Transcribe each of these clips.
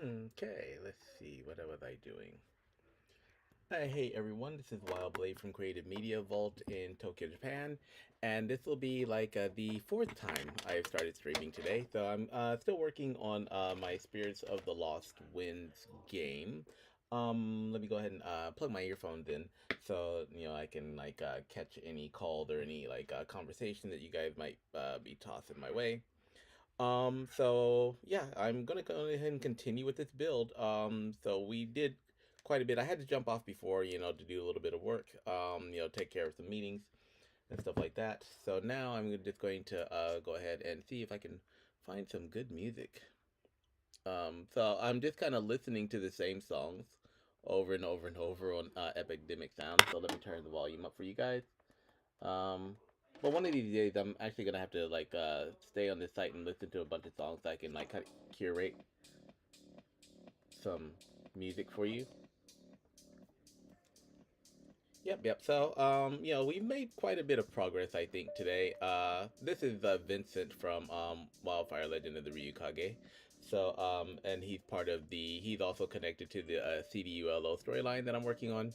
Okay, let's see. What was I doing? Hey everyone, this is Wild Blade from Creative Media Vault in Tokyo, Japan, and this will be like the fourth time I've started streaming today. So I'm still working on my Spirits of the Lost Winds game. Let me go ahead and plug my earphones in so I can catch any call or any conversation that you guys might be tossing my way. So yeah, I'm gonna go ahead and continue with this build. So we did quite a bit. I had to jump off before, to do a little bit of work, take care of some meetings and stuff like that. So now I'm just going to go ahead and see if I can find some good music. So I'm just kind of listening to the same songs over and over and over on Epidemic Sound. So let me turn the volume up for you guys. Um, but one of these days, I'm actually gonna have to stay on this site and listen to a bunch of songs so I can kind of curate some music for you. Yep. So, we've made quite a bit of progress, I think, today. This is Vincent from Wildfire Legend of the Ryukage. So, and he's also connected to the CDULO storyline that I'm working on.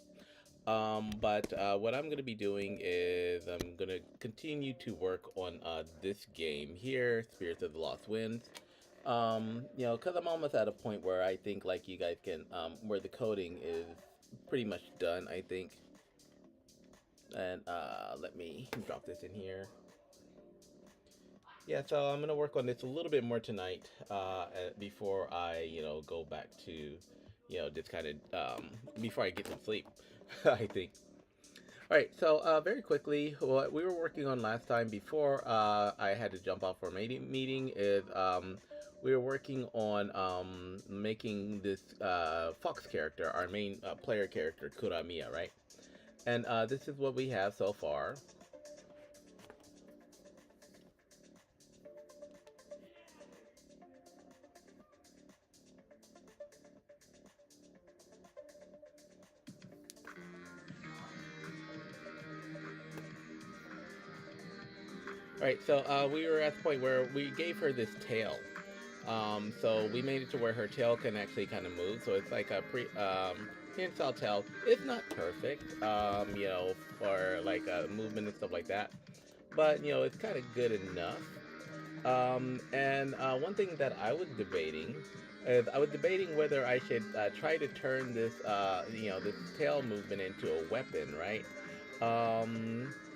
But what I'm going to be doing is I'm going to continue to work on this game here, Spirits of the Lost Winds. Because I'm almost at a point where I think like you guys can, where the coding is pretty much done, I think. And let me drop this in here. Yeah, so I'm gonna work on this a little bit more tonight, before I, go back to, just kind of, before I get some sleep, I think. All right, so very quickly, what we were working on last time before I had to jump off for a meeting is we were working on making this Fox character, our main player character, Kuramiya, right? And this is what we have so far. All right, so we were at the point where we gave her this tail. So we made it to where her tail can actually kind of move. So it's like a prehensile tail. It's not perfect, for like movement and stuff like that. But it's kind of good enough. And one thing that I was debating is I was debating whether I should try to turn this tail movement into a weapon, right?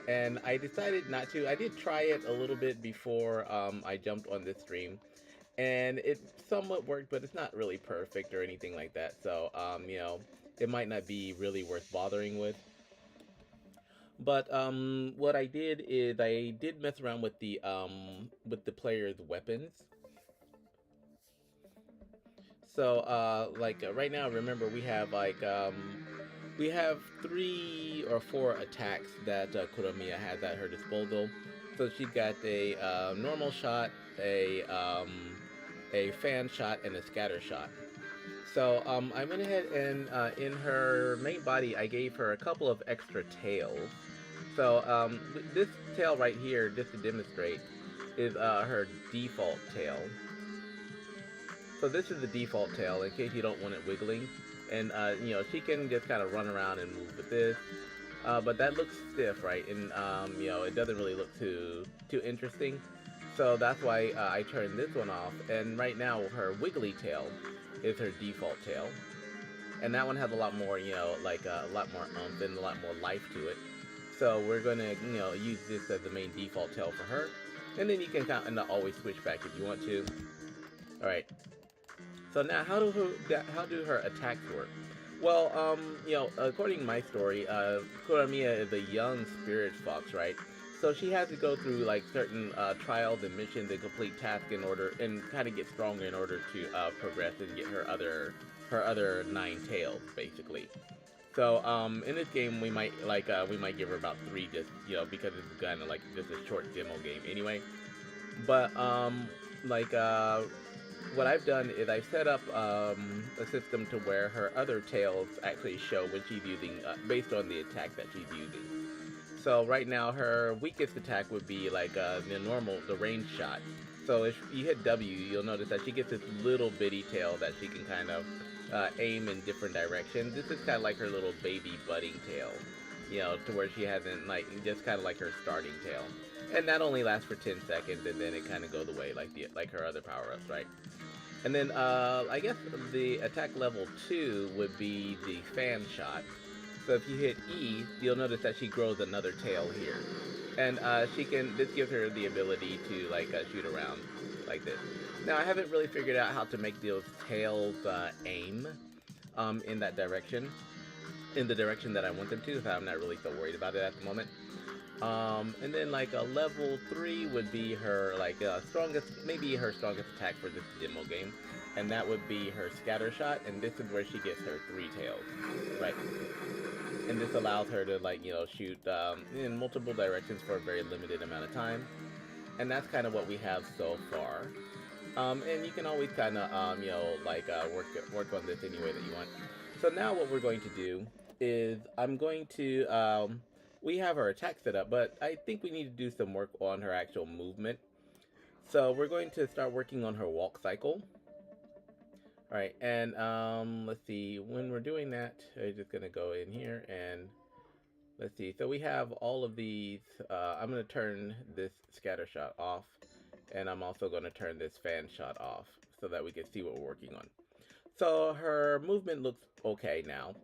And I decided not to. I did try it a little bit before I jumped on this stream, and it somewhat worked, but it's not really perfect or anything like that. So, it might not be really worth bothering with. But what I did is I did mess around with the player's weapons. So right now, remember we have 3 or 4 attacks that Kuromiya has at her disposal. So she's got a normal shot, a fan shot, and a scatter shot. So I went ahead and in her main body, I gave her a couple of extra tails. So this tail right here, just to demonstrate, is her default tail. So this is the default tail in case you don't want it wiggling. And she can just kind of run around and move with this. But that looks stiff, right? And it doesn't really look too interesting. So that's why I turned this one off. And right now her wiggly tail is her default tail. And that one has a lot more, a lot more umph and a lot more life to it. So we're gonna, use this as the main default tail for her. And then you can kind of always switch back if you want to. All right. So now, how do her attacks work? Well, according to my story, Kuramiya is a young spirit fox, right? So she has to go through like certain trials and missions and complete tasks in order and kind of get stronger in order to progress and get her other 9 tails, basically. So in this game, we might give her about 3 just because it's kind of like just a short demo game anyway. But like what I've done is I've set up a system to where her other tails actually show when she's using, based on the attack that she's using. So right now, her weakest attack would be like the range shot. So if you hit W, you'll notice that she gets this little bitty tail that she can kind of aim in different directions. This is kind of like her little baby budding tail, you know, to where she hasn't, like, just kind of like her starting tail. And that only lasts for 10 seconds, and then it kind of goes away like her other power-ups, right? And then I guess the attack level 2 would be the fan shot. So if you hit E, you'll notice that she grows another tail here. And this gives her the ability to like shoot around like this. Now I haven't really figured out how to make those tails aim in that direction, in the direction that I want them to, so I'm not really so worried about it at the moment. And then like a level 3 would be her like strongest, maybe her strongest attack for this demo game, and that would be her scatter shot, and this is where she gets her 3 tails, right? And this allows her to, like, you know, shoot in multiple directions for a very limited amount of time, and that's kind of what we have so far. And you can always kind of you know, like work on this any way that you want. So now what we're going to do is I'm going to we have our attack set up, but I think we need to do some work on her actual movement. So we're going to start working on her walk cycle. All right, and let's see, when we're doing that, I'm just gonna go in here and let's see. So we have all of these. I'm gonna turn this scatter shot off, and I'm also gonna turn this fan shot off so that we can see what we're working on. So her movement looks okay now,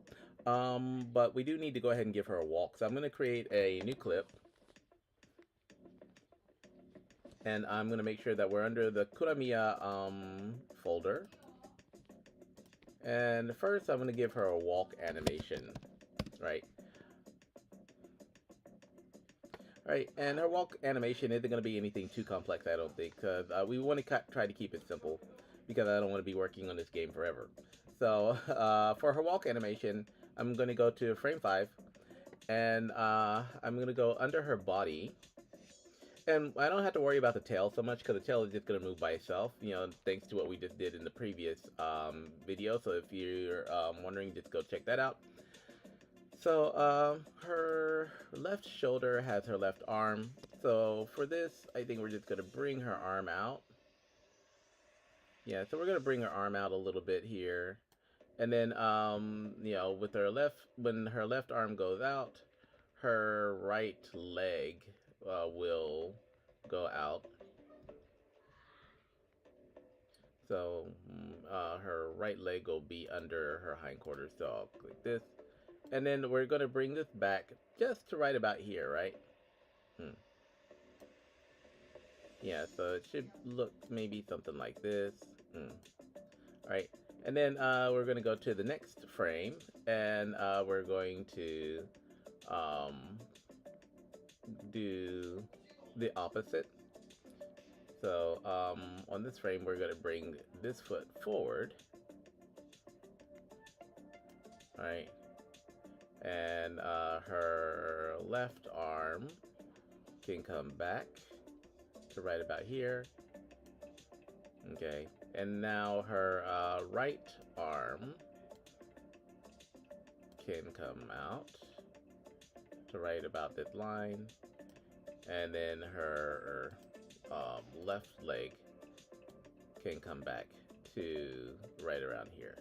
but we do need to go ahead and give her a walk. So I'm gonna create a new clip, and I'm gonna make sure that we're under the Kuramiya folder. And first, I'm gonna give her a walk animation, right? Right, and her walk animation isn't going to be anything too complex, I don't think, because we want to try to keep it simple, because I don't want to be working on this game forever. So, for her walk animation, I'm going to go to frame 5, and I'm going to go under her body, and I don't have to worry about the tail so much, because the tail is just going to move by itself, you know, thanks to what we just did in the previous video. So if you're wondering, just go check that out. So, her left shoulder has her left arm. So for this, I think we're just going to bring her arm out. Yeah, so we're going to bring her arm out a little bit here. And then, you know, with her when her left arm goes out, her right leg will go out. So, her right leg will be under her hindquarters. So I'll click this. And then we're going to bring this back just to right about here, right? Yeah, so it should look maybe something like this. Alright, and then we're going to go to the next frame, and we're going to do the opposite. So on this frame, we're going to bring this foot forward. Alright, and her left arm can come back to right about here. Okay, and now her right arm can come out to right about this line, and then her left leg can come back to right around here.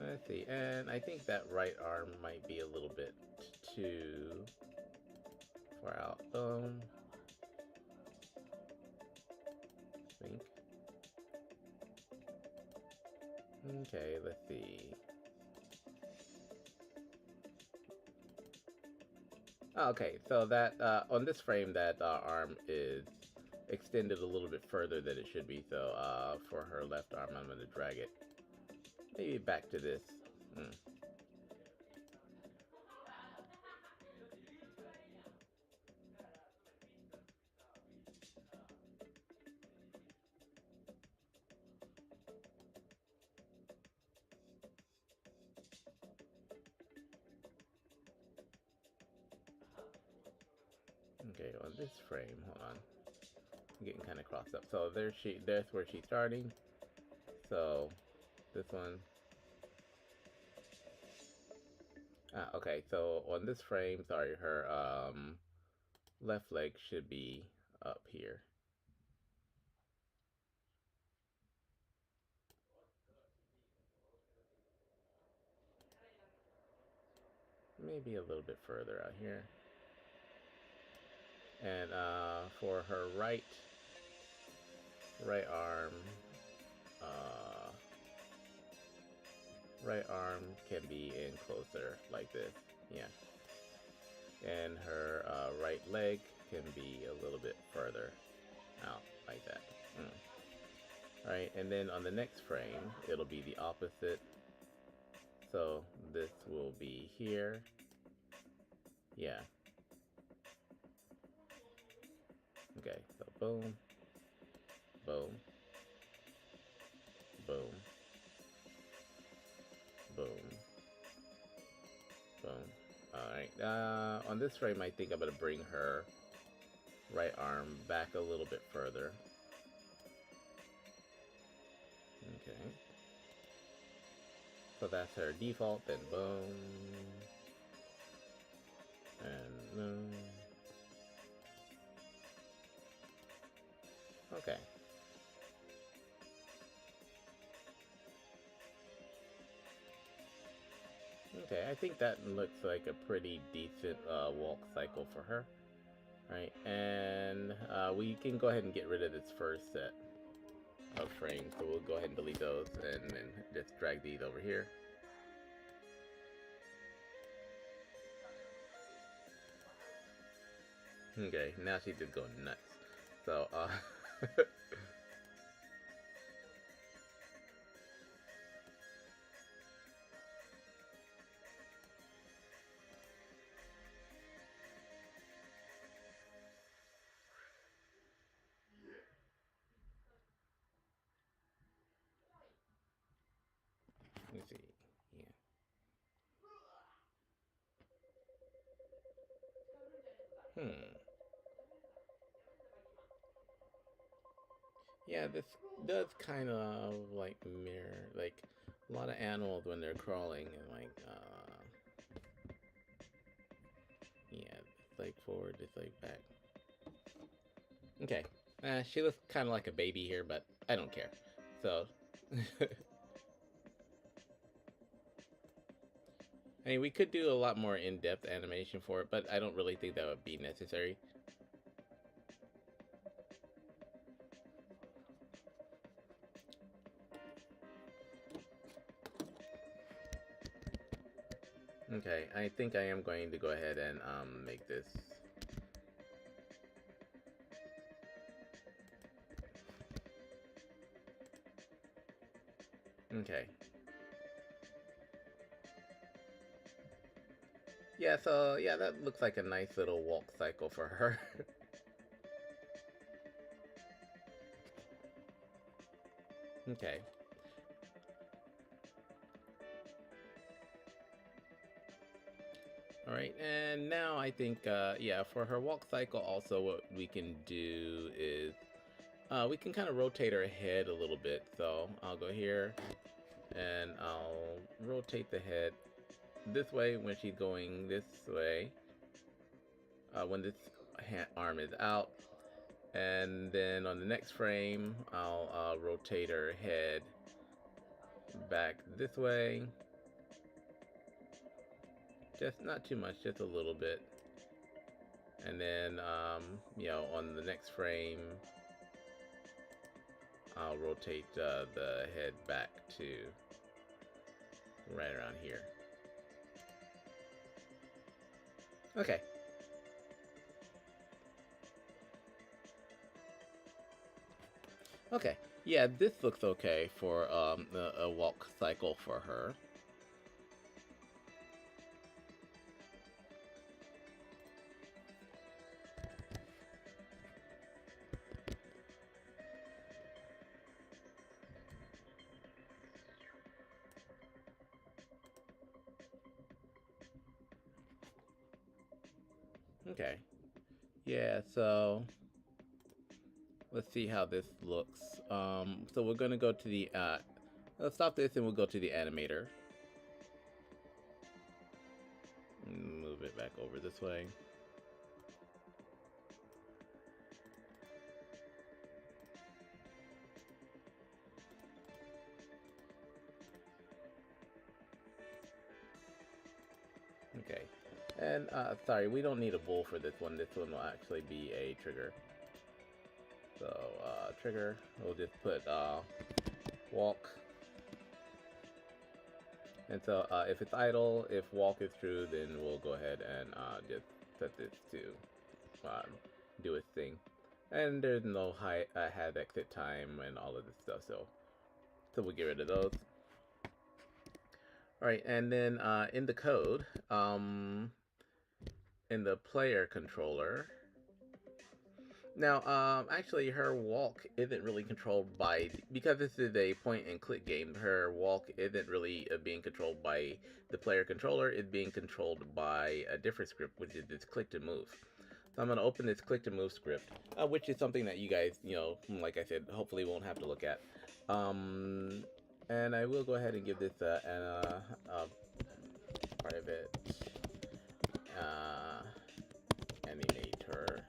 Let's see, and I think that right arm might be a little bit too far out. I think. Okay, let's see. Okay, so that on this frame, that arm is extended a little bit further than it should be. So for her left arm, I'm going to drag it maybe back to this. Okay, on this frame, hold on. I'm getting kind of crossed up. So there's where she's starting. So this one. Okay, so on this frame, sorry, her left leg should be up here. Maybe a little bit further out here. And for her right arm, uh, right arm can be in closer like this. Yeah. And her right leg can be a little bit further out like that. Alright, and then on the next frame, it'll be the opposite. So this will be here. Yeah. Okay, so boom, boom, boom, boom, boom. Alright, on this frame, I think I'm going to bring her right arm back a little bit further. Okay. So that's her default, then boom, and boom. Okay. Okay, I think that looks like a pretty decent walk cycle for her. Right, and we can go ahead and get rid of this first set of frames. So we'll go ahead and delete those and then just drag these over here. Okay, now she's just going nuts. So, let me see. Yeah. Yeah, this does kind of like mirror, like a lot of animals when they're crawling and like, yeah, it's like forward, it's like back. Okay, she looks kind of like a baby here, but I don't care. So, I mean, we could do a lot more in-depth animation for it, but I don't really think that would be necessary. Okay, I think I am going to go ahead and make this. Okay. Yeah, so yeah, that looks like a nice little walk cycle for her. Okay. All right, and now I think, yeah, for her walk cycle, also what we can do is we can kind of rotate her head a little bit. So I'll go here and I'll rotate the head this way when she's going this way, when this arm is out. And then on the next frame, I'll rotate her head back this way. Just not too much, just a little bit. And then, you know, on the next frame, I'll rotate the head back to right around here. Okay. Okay. Yeah, this looks okay for a walk cycle for her. Okay. Yeah, so let's see how this looks. So we're gonna go to the let's stop this and we'll go to the animator. over this way. Okay, and sorry, we don't need a bull for this one. This one will actually be a trigger. So trigger, we'll just put walk. And so if it's idle, if walk is true, then we'll go ahead and just set this to do its thing. And there's no have exit time and all of this stuff, so we'll get rid of those. Alright, and then in the code, in the player controller, now, actually, her walk isn't really controlled by, because this is a point-and-click game, her walk isn't really being controlled by the player controller, it's being controlled by a different script, which is this click to move. So I'm going to open this click to move script, which is something that you guys, you know, like I said, hopefully won't have to look at. And I will go ahead and give this a private animator.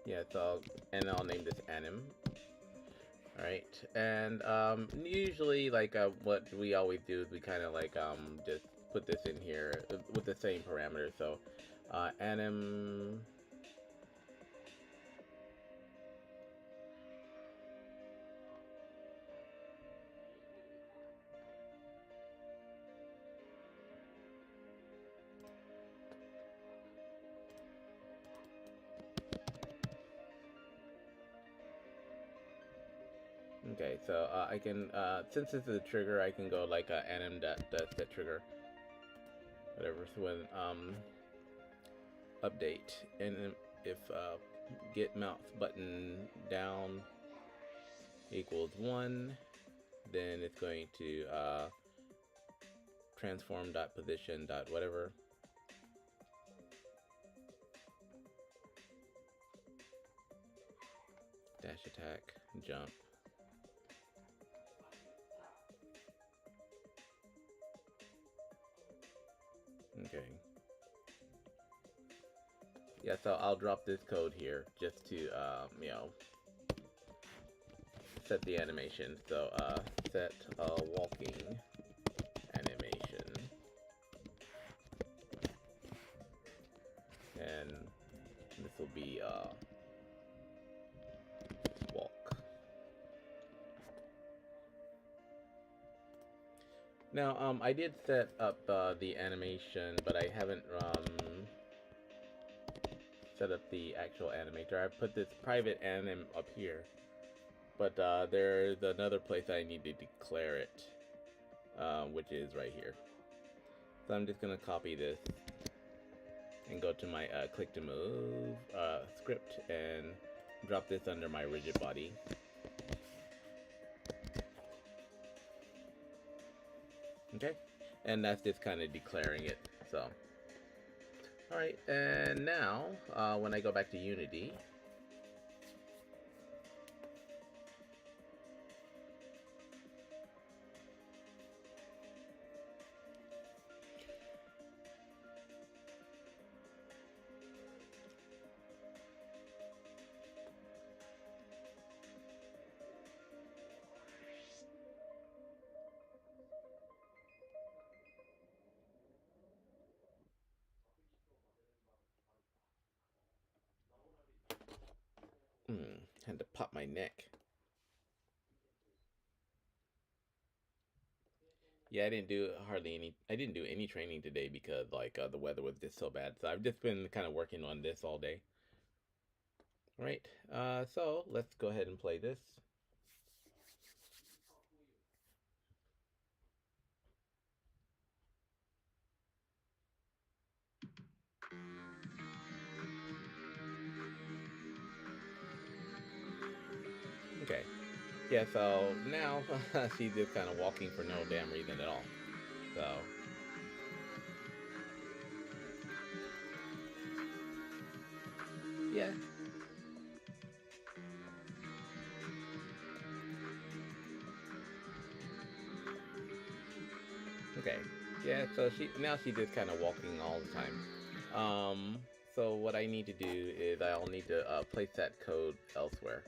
Yeah, so, and I'll name this anim. Alright, and usually, like, what we always do is we kind of, like, just put this in here with the same parameters. So, anim. Okay, so I can, since this is a trigger, I can go like anim.set trigger, whatever. So when update, and if get mouse button down equals 1, then it's going to transform.position whatever. Dash attack, jump. Okay. Yeah, so I'll drop this code here just to, you know, set the animation. So, set walking animation. And this will be, walk. Now, I did set up the animation, but I haven't set up the actual animator. I put this private anim up here, but there's another place I need to declare it, which is right here. So I'm just gonna copy this and go to my click to move script and drop this under my rigid body. Okay, and that's just kind of declaring it. So, all right, and now when I go back to Unity, had to pop my neck. Yeah, I didn't do any training today because like the weather was just so bad. So I've just been kind of working on this all day. All right, so let's go ahead and play this. Okay. Yeah, so now she's just kind of walking for no damn reason at all. So. Yeah. Okay. Yeah, so she's just kind of walking all the time. So what I need to do is I'll need to place that code elsewhere.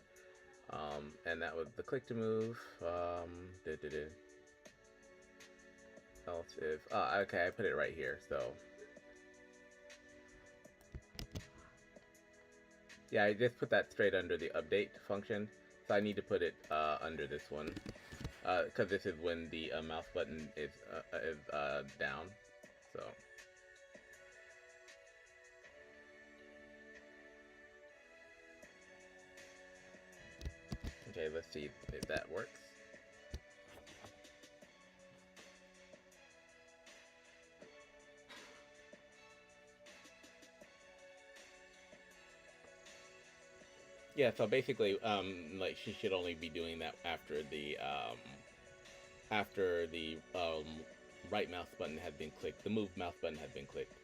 And that was the click to move. Else if okay, I put it right here. So yeah, I just put that straight under the update function. So I need to put it under this one because this is when the mouse button is down. So. Okay, let's see if that works. Yeah, so basically, like she should only be doing that after the right mouse button had been clicked, the move mouse button had been clicked.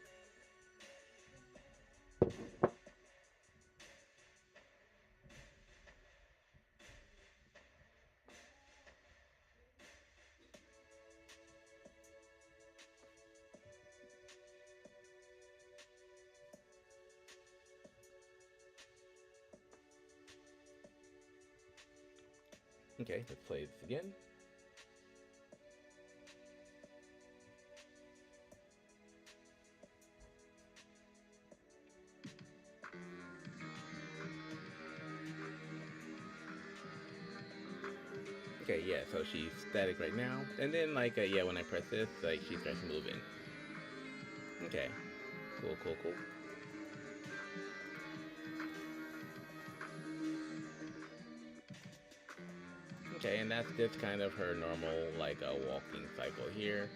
Okay, let's play this again. Okay, yeah, so she's static right now. And then, like, yeah, when I press this, like, she starts moving. Okay, cool, cool, cool. Okay, and that's just kind of her normal, like, walking cycle here.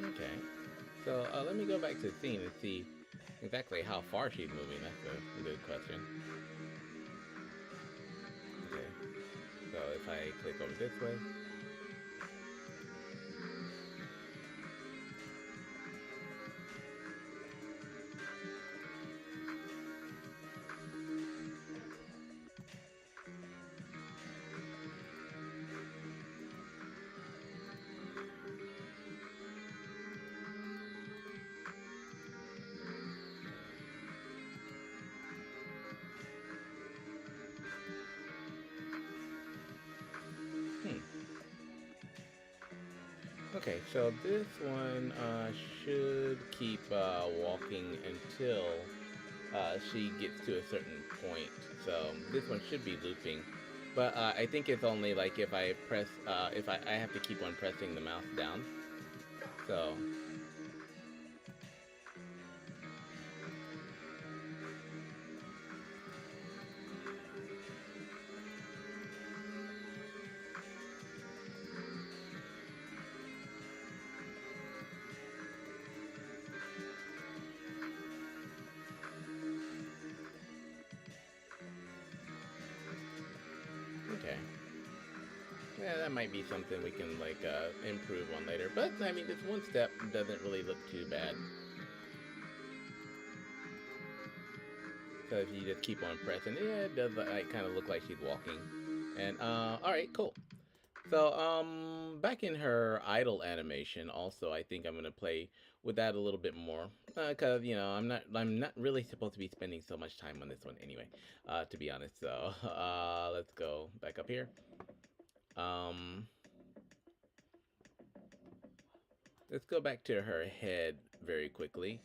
Okay, so let me go back to the scene and see exactly how far she's moving. That's a good question. Okay, so if I click over this way. Okay, so this one should keep walking until she gets to a certain point. So this one should be looping. But I think it's only like if I press, if I have to keep on pressing the mouse down. So. Okay. Yeah, that might be something we can like improve on later. But I mean, this one step doesn't really look too bad. So if you just keep on pressing, yeah, it does like kind of look like she's walking. And all right, cool. So back in her idle animation, also I think I'm gonna play with that a little bit more, cause you know I'm not really supposed to be spending so much time on this one anyway, to be honest. So let's go back up here. Um, let's go back to her head very quickly.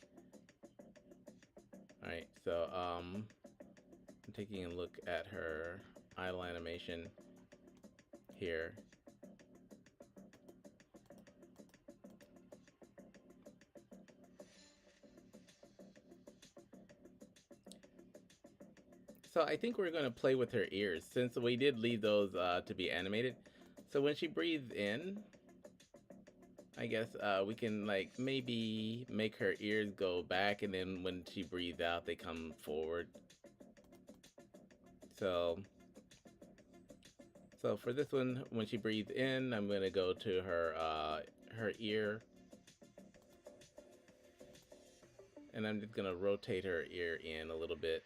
All right, so I'm taking a look at her idle animation here. So I think we're going to play with her ears since we did leave those to be animated. So when she breathes in, I guess we can like maybe make her ears go back, and then when she breathes out, they come forward. So, so for this one, when she breathes in, I'm going to go to her her ear. And I'm just gonna rotate her ear in a little bit.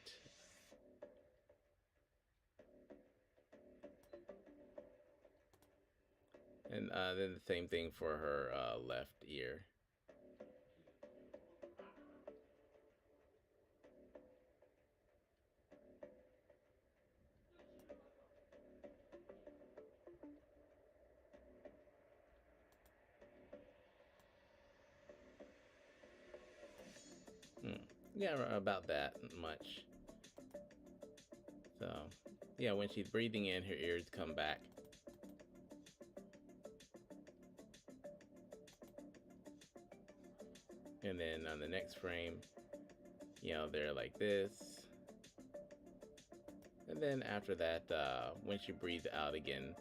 And then the same thing for her left ear. Yeah, about that much. So, yeah, when she's breathing in, her ears come back. And then on the next frame, you know, they're like this. And then after that, when she breathes out again,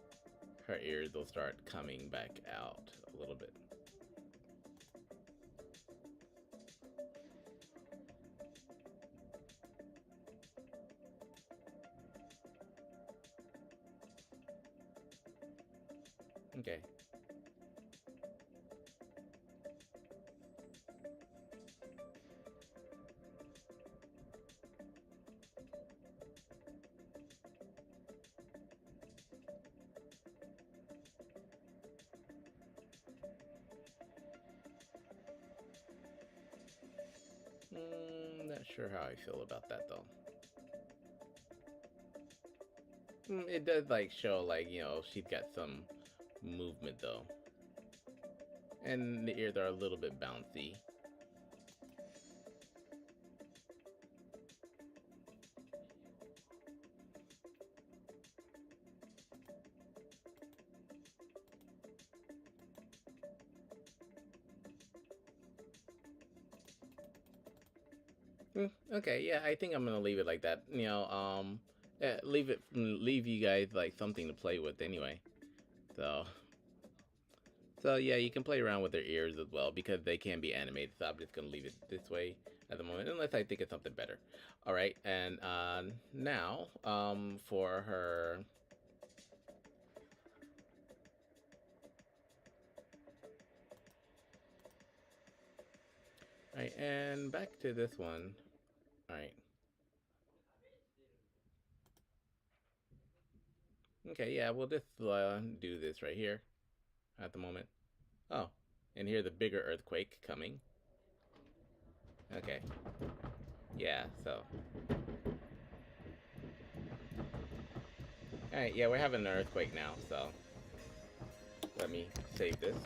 her ears will start coming back out a little bit. Okay. Not sure how I feel about that though. It does like show like, you know, she's got some movement though. And the ears are a little bit bouncy. Okay, yeah, I think I'm gonna leave it like that. You know, leave you guys like something to play with anyway. So yeah, you can play around with their ears as well because they can be animated. So I'm just gonna leave it this way at the moment, unless I think of something better. All right, and now for her. All right, and back to this one. All right. Okay, yeah, we'll just do this right here at the moment. Oh, and here's the bigger earthquake coming. Okay. Yeah, so. Alright, yeah, we're having an earthquake now, so. Let me save this.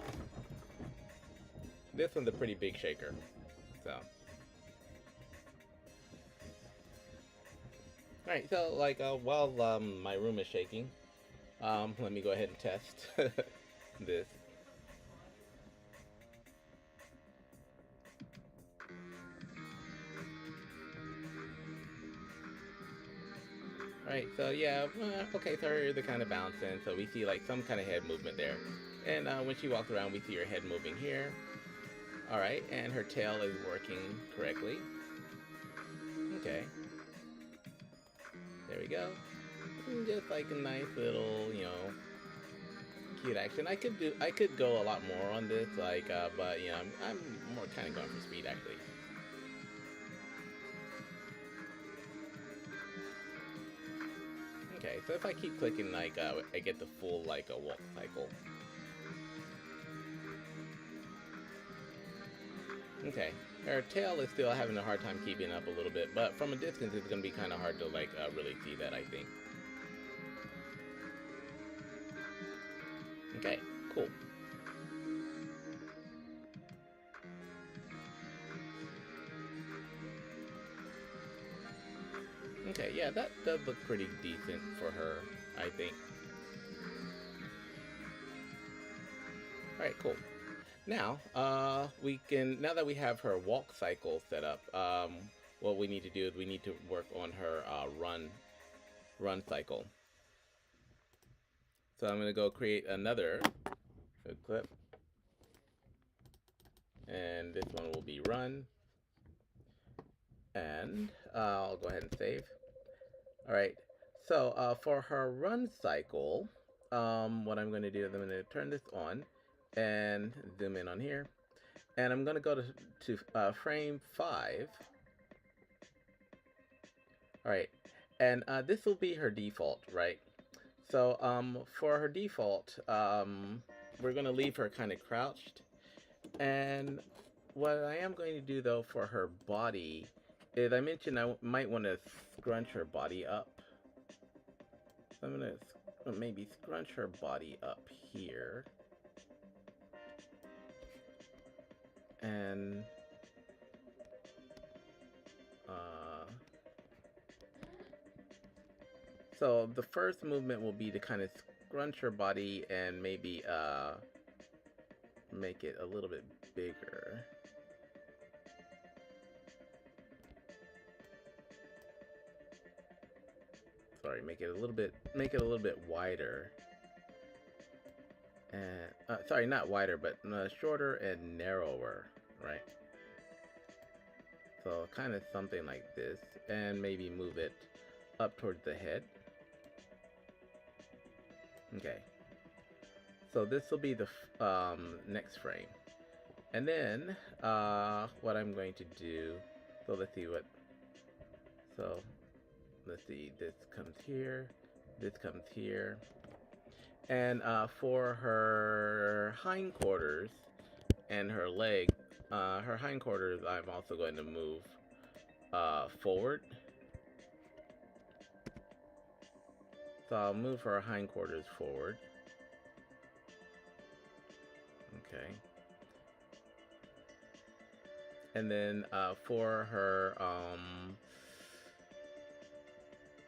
This one's a pretty big shaker, so. Alright, so, like, while my room is shaking, let me go ahead and test this. Alright, so yeah, okay, so her ears are kind of bouncing, so we see like some kind of head movement there. And when she walks around, we see her head moving here. Alright, and her tail is working correctly. Okay. There we go. Just like a nice little, you know, cute action. I could go a lot more on this, like, but you know, I'm more kind of going for speed actually. Okay, so if I keep clicking, like, I get the full, like, a walk cycle. Okay, her tail is still having a hard time keeping up a little bit, but from a distance, it's gonna be kind of hard to, like, really see that, I think. Okay, cool. Okay, yeah, that does look pretty decent for her, I think. Alright, cool. Now, now that we have her walk cycle set up, what we need to do is we need to work on her run cycle. So I'm going to go create another clip. And this one will be run. And I'll go ahead and save. Alright, so for her run cycle, what I'm going to do is I'm going to turn this on and zoom in on here. And I'm gonna go to frame 5. All right, and this will be her default, right? So for her default, we're gonna leave her kind of crouched. And what I am going to do though for her body is I mentioned I might want to scrunch her body up. So I'm gonna maybe scrunch her body up here. And so the first movement will be to kind of scrunch her body and maybe make it a little bit bigger. Sorry, make it a little bit wider. And sorry, not wider, but shorter and narrower, right? So kind of something like this, and maybe move it up towards the head. Okay. So this will be the next frame. And then what I'm going to do, so let's see, this comes here, this comes here. And for her hindquarters and her leg, her hindquarters I'm also going to move forward. So I'll move her hindquarters forward. Okay. And then for her,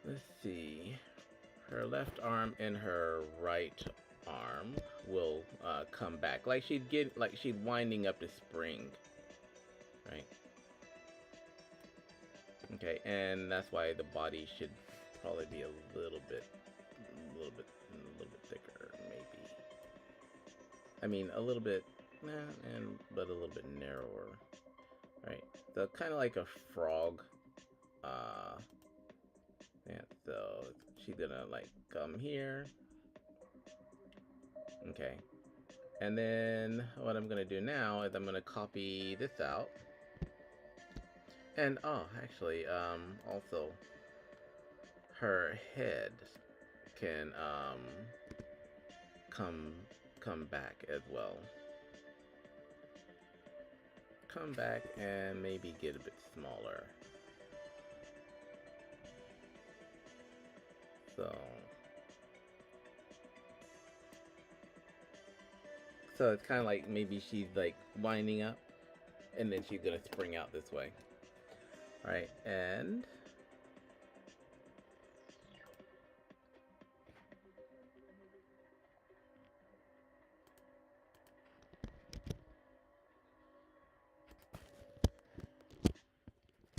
let's see, her left arm and her right arm will come back, like she's winding up the spring, right? Okay, and that's why the body should probably be a little bit thicker, maybe. I mean, a little bit, but a little bit narrower, right? So kind of like a frog. Yeah, so she's gonna like come here. Okay. And then what I'm gonna do now is I'm gonna copy this out. And actually, also her head can come back as well. Come back and maybe get a bit smaller. So it's kind of like maybe she's like winding up, and then she's gonna spring out this way. All right, and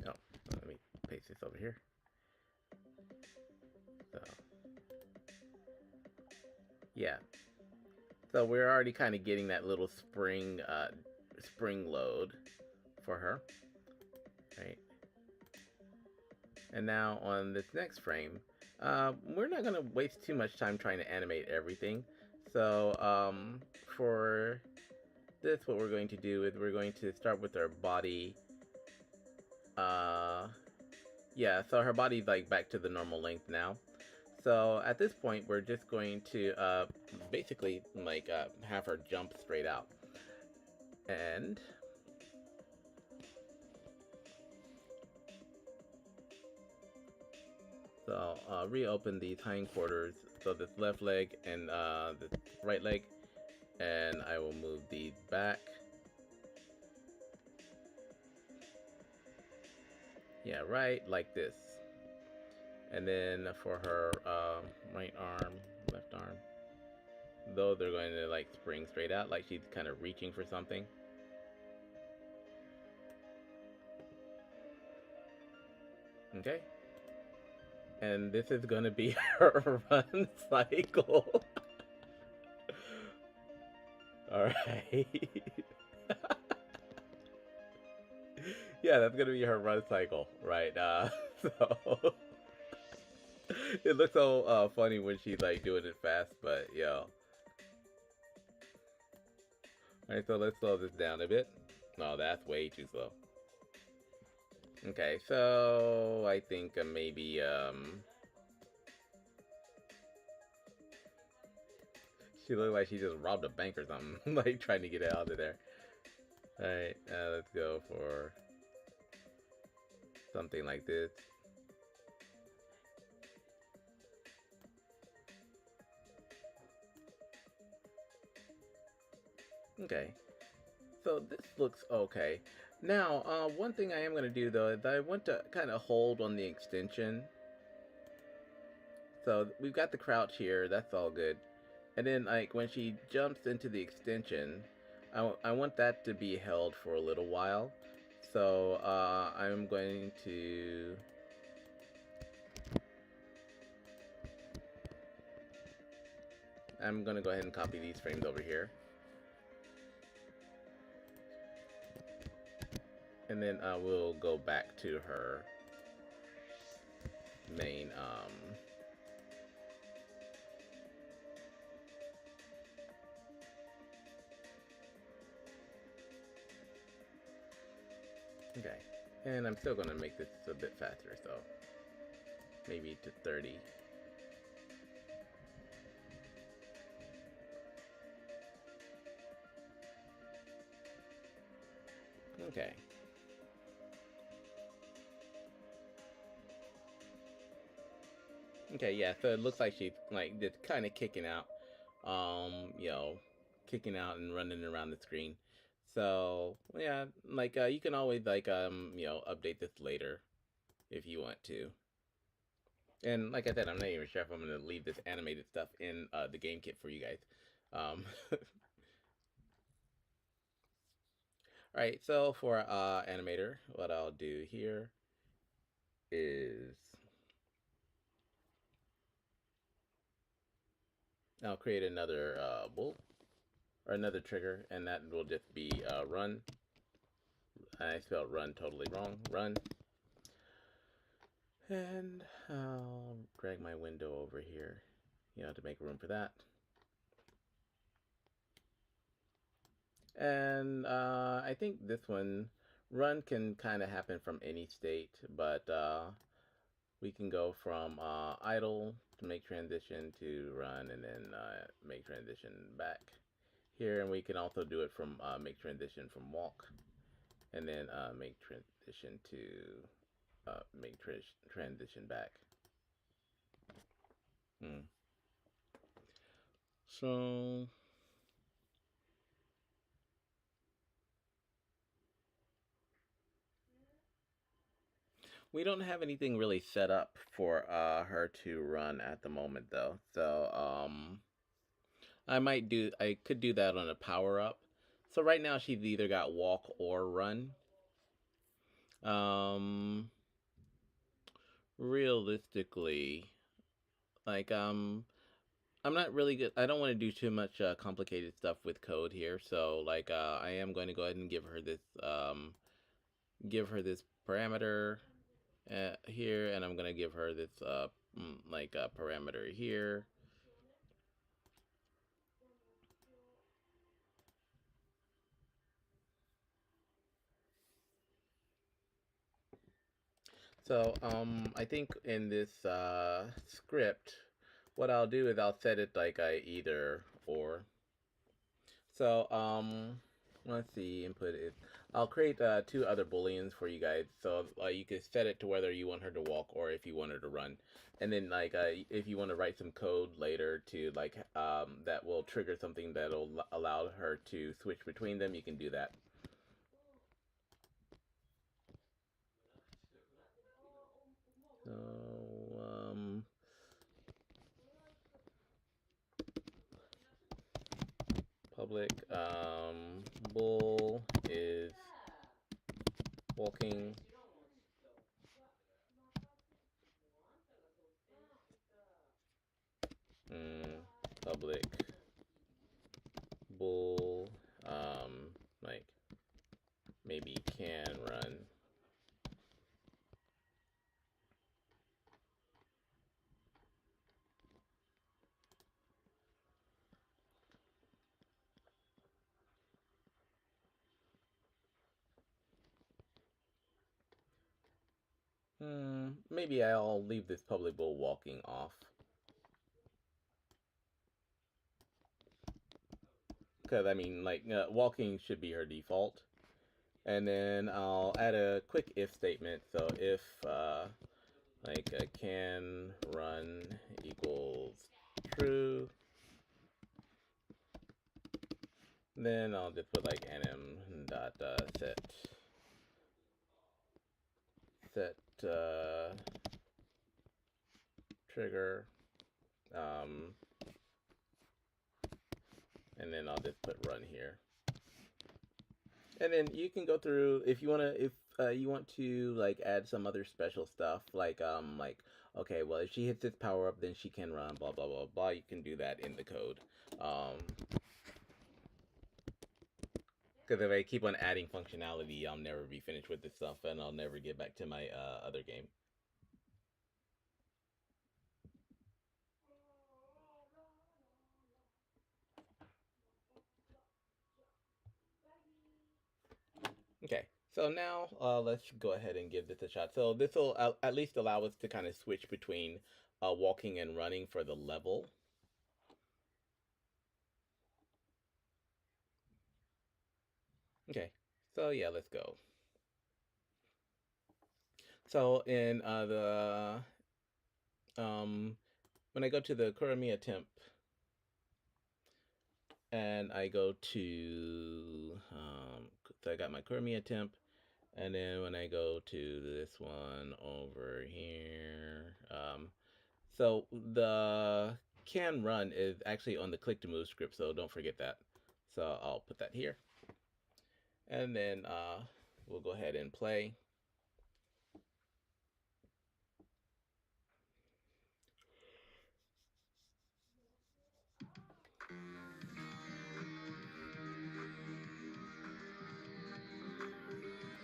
oh, let me paste this over here. So yeah, so we're already kind of getting that little spring load for her, right? And now on this next frame, we're not gonna waste too much time trying to animate everything. So for this, what we're going to do is we're going to start with our body. Yeah, so her body's like back to the normal length now. So at this point, we're just going to basically like have her jump straight out. And so I'll reopen these hindquarters, so this left leg and this right leg, and I will move these back. Yeah, right, like this. And then for her right arm, left arm, though they're going to like spring straight out, like she's kind of reaching for something. Okay. And this is going to be her run cycle. Alright. Yeah, that's going to be her run cycle, right? So it looks so funny when she's like doing it fast, but yo. Alright, so let's slow this down a bit. No, that's way too slow. Okay, so I think maybe she looked like she just robbed a bank or something, like trying to get out of there. Alright, let's go for something like this. Okay, so this looks okay. Now, one thing I am going to do though is I want to kind of hold on the extension. So we've got the crouch here, that's all good. And then like when she jumps into the extension, I want that to be held for a little while. So I'm going to go ahead and copy these frames over here. And then we'll go back to her main okay. And I'm still gonna make this a bit faster, so maybe to 30. Okay. Okay, yeah, so it looks like she's like just kind of kicking out, you know, kicking out and running around the screen. So yeah, like you can always like you know, update this later if you want to. And like I said, I'm not even sure if I'm gonna leave this animated stuff in the game kit for you guys. All right, so for animator, what I'll do here is I'll create another bolt or another trigger, and that will just be run. I spelled run totally wrong. Run. And I'll drag my window over here, you know, to make room for that. And I think this one, run can kind of happen from any state, but we can go from idle to make transition to run, and then make transition back here. And we can also do it from make transition from walk, and then make transition to make transition back. So we don't have anything really set up for her to run at the moment though. So I could do that on a power up. So right now she's either got walk or run. Realistically, like I'm not really good. I don't want to do too much complicated stuff with code here. So like I am going to go ahead and give her this parameter here, and I'm going to give her this like a parameter here. So I think in this script, what I'll do is I'll set it like a either or. So let's see, input is, I'll create two other booleans for you guys. So you can set it to whether you want her to walk or if you want her to run. And then like if you want to write some code later to like that will trigger something that'll allow her to switch between them, you can do that. So public bull is walking. Public bull like maybe can run. maybe I'll leave this public bull walking off. Because, I mean, like, walking should be her default. And then I'll add a quick if statement. So if, like, can run equals true, then I'll just put, like, nm dot set trigger, and then I'll just put run here. And then you can go through if you want to like add some other special stuff like okay, well, if she hits this power up, then she can run blah blah blah blah. You can do that in the code. Because if I keep on adding functionality, I'll never be finished with this stuff, and I'll never get back to my other game. Okay, so now let's go ahead and give this a shot. So this will at least allow us to kind of switch between walking and running for the level. Okay, so yeah, let's go. So in when I go to the Kuramiya temp, and I go to so I got my Kuramiya temp, and then when I go to this one over here, so the can run is actually on the click to move script, so don't forget that. So I'll put that here, and then we'll go ahead and play.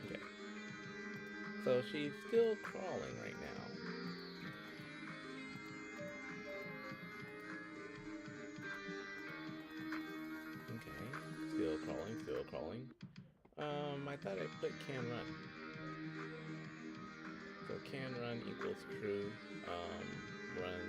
Okay. So she's still crawling right now. Okay. Still crawling, still crawling. I thought I put can run. So can run equals true. Run.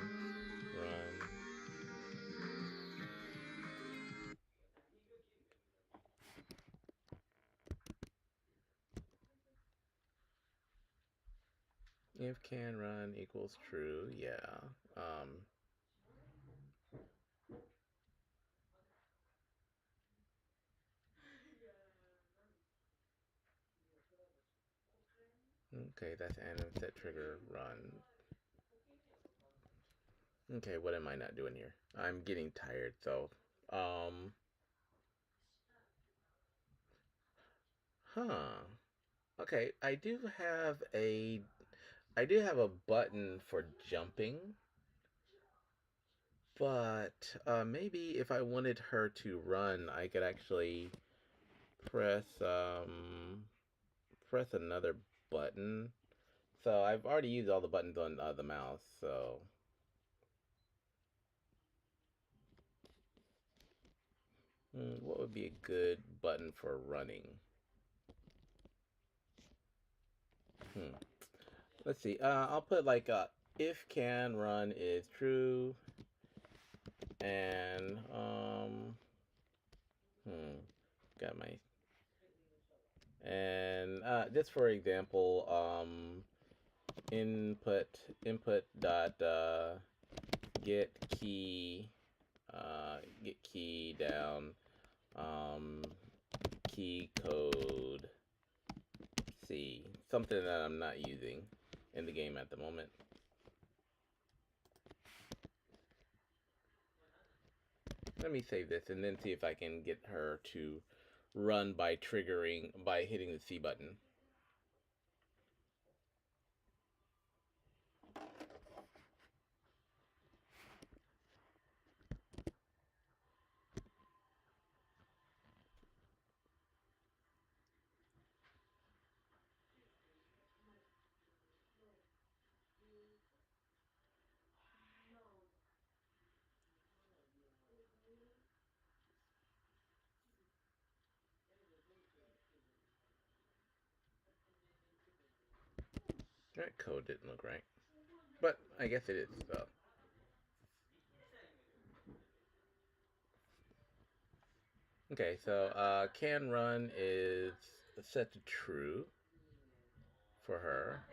If can run equals true, yeah. Okay, that's anim set trigger run. Okay, what am I not doing here? I'm getting tired, so huh. Okay, I do have a button for jumping, but maybe if I wanted her to run, I could actually press press another button. So I've already used all the buttons on the mouse, so what would be a good button for running? Let's see. I'll put like if can run is true, and got my and just for example, input dot get key down key code C, something that I'm not using in the game at the moment. Let me save this and then see if I can get her to run by hitting the C button. That code didn't look right. But I guess it is, so. Okay, so can run is set to true for her.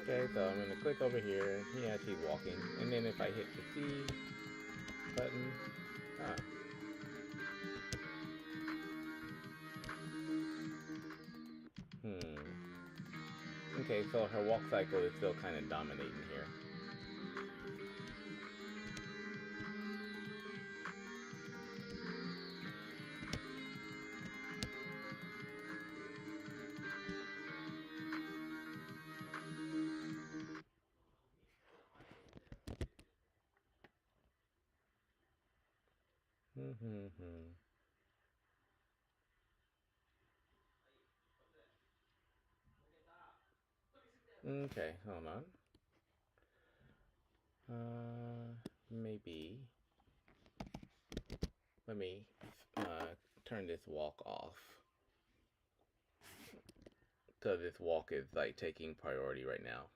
Okay, so I'm gonna click over here. Yeah, she's walking. And then if I hit the C button, ah. Okay, so her walk cycle is still kind of dominating here. Okay, hold on. Maybe. Let me turn this walk off. Because this walk is like taking priority right now.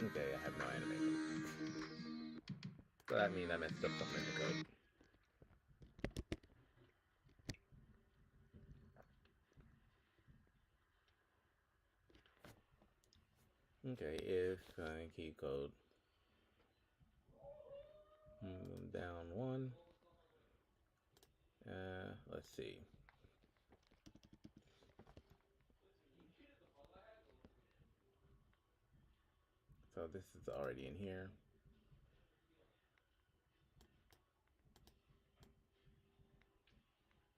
Okay, I have no animation. So that means I messed up something in the code. Okay, if key code down 1. Let's see. So this is already in here.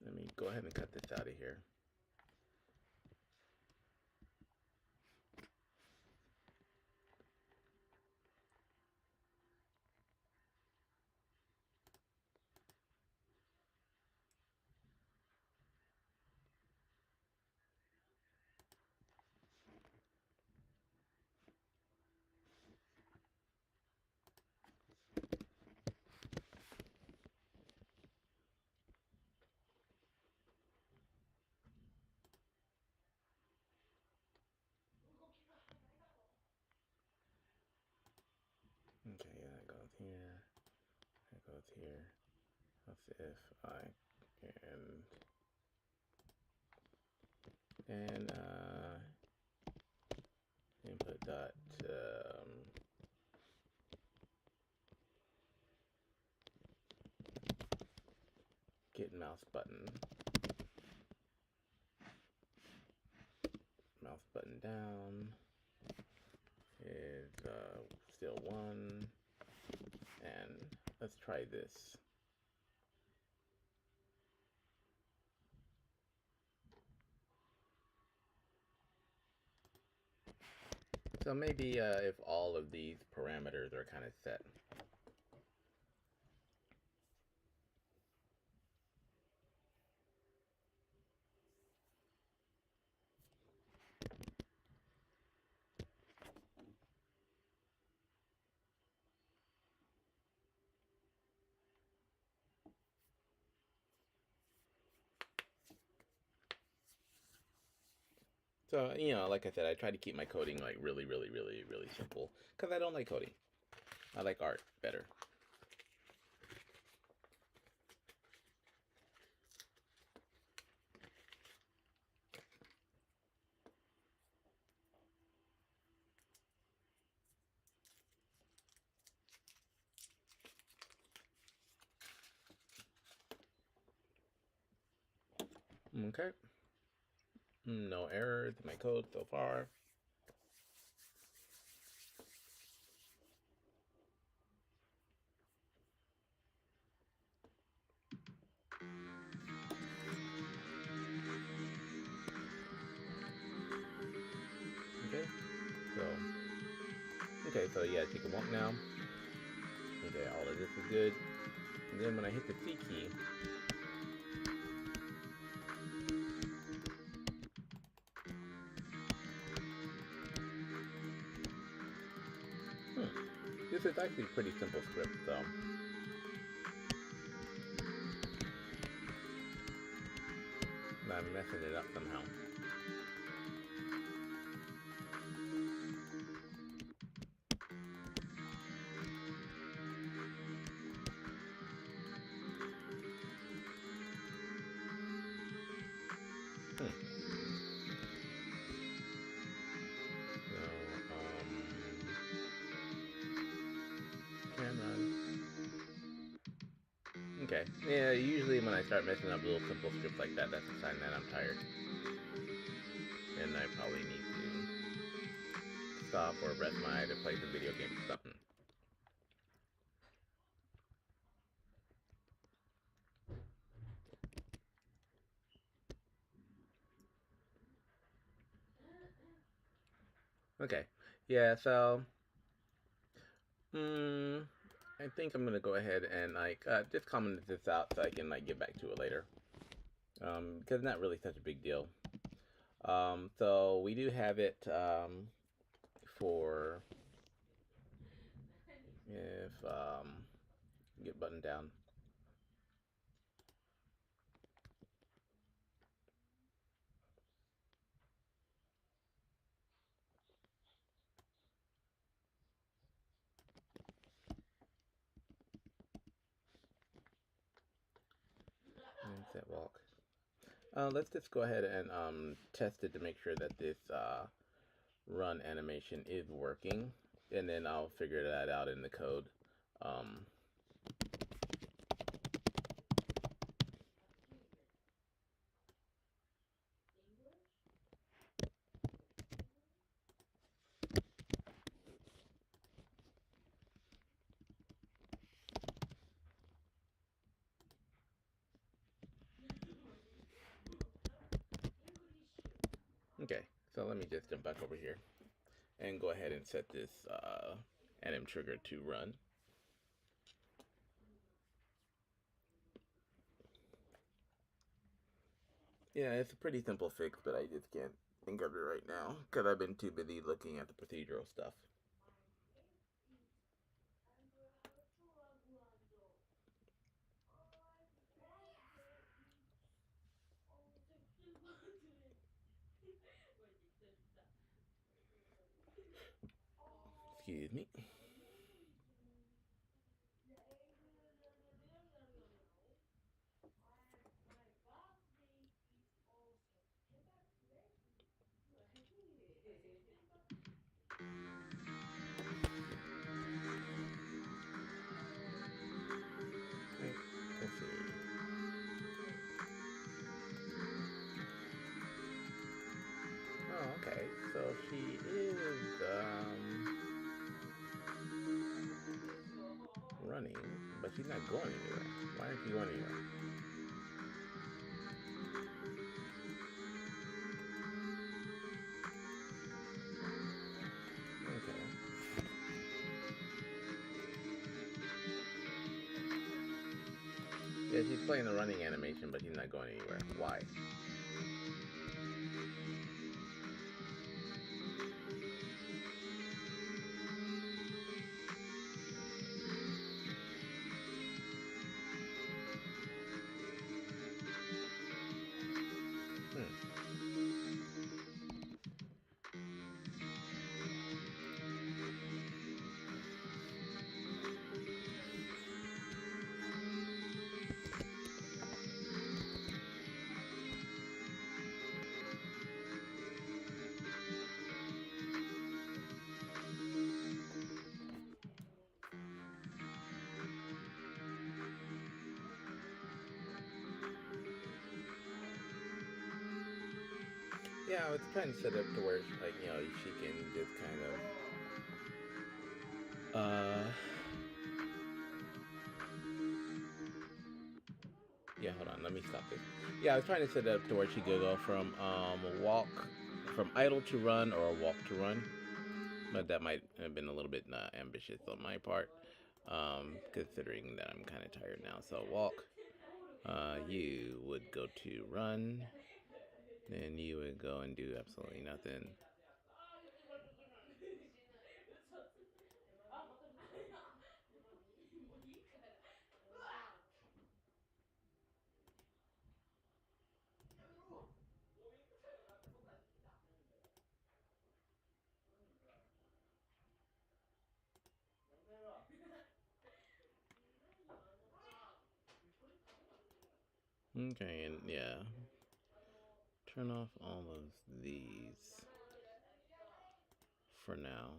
Let me go ahead and cut this out of here. Okay, that goes here. That goes here. Let's see if I can. And input dot get mouse button. Mouse button down is still 1. And let's try this. So maybe if all of these parameters are kind of set. So, you know, like I said, I try to keep my coding like really, really, really, really simple because I don't like coding. I like art better. Okay. No errors in my code so far. Okay. So, okay, so yeah, take a walk now. Okay, all of this is good. And then when I hit the C key, this is actually a pretty simple script, so I'm messing it up somehow. Can run. Okay. Yeah, usually when I start messing up little simple scripts like that, that's a sign that I'm tired. And I probably need to stop or rest my eye to play some video games or something. Okay. Yeah, so I think I'm gonna go ahead and like just comment this out so I can like get back to it later. Because it's not really such a big deal. So we do have it for if get button down. And set walk. Let's just go ahead and test it to make sure that this run animation is working, and then I'll figure that out in the code. Okay, so let me just jump back over here and go ahead and set this anim trigger to run. Yeah, it's a pretty simple fix, but I just can't think of it right now because I've been too busy looking at the procedural stuff. Excuse me. Right, let's see. Oh, okay. So she is running, but she's not going anywhere. Why aren't you going anywhere? Okay. Yeah, she's playing the running animation, but she's not going anywhere. Why? Yeah, I was trying to set up to where, like, she can just kind of, yeah, hold on, let me stop this. Yeah, I was trying to set it up to where she could go from, walk, from idle to run or walk to run. But that might have been a little bit ambitious on my part, considering that I'm kind of tired now. So walk, you would go to run, then you would go and do absolutely nothing. Okay, and yeah, turn off all of these for now.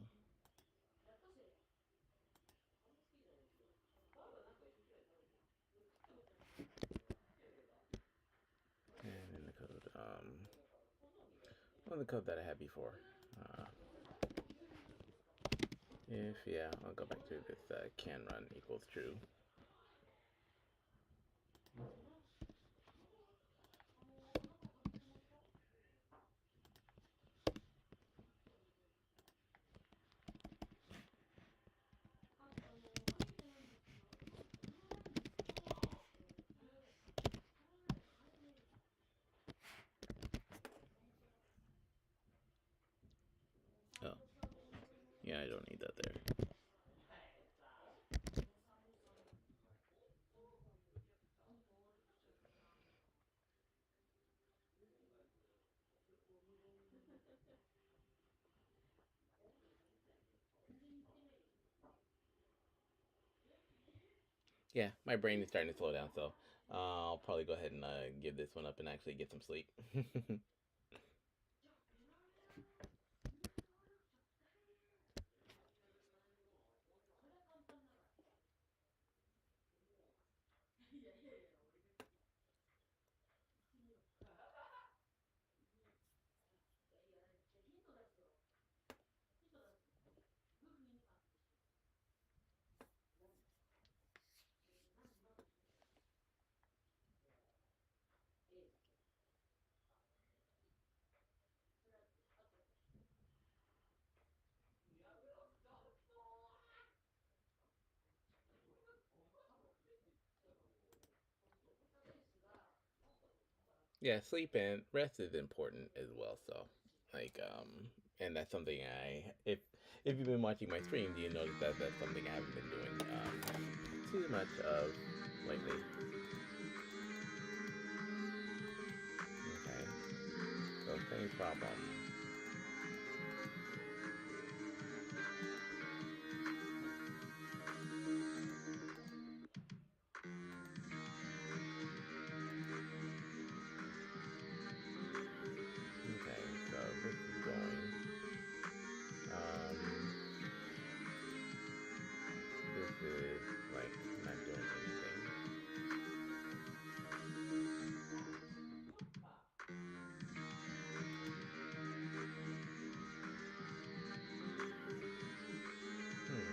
And in the code, well, the code that I had before. Uh, if, yeah, I'll go back to this can run equals true. Oh, yeah, I don't need that there. Yeah, my brain is starting to slow down, so I'll probably go ahead and give this one up and actually get some sleep. Yeah, sleep and rest is important as well. So, like, and that's something if you've been watching my streams, you notice that that's something I haven't been doing too much of lately. Okay, so same problem. Okay, so this is going. This is like not doing anything. Hmm.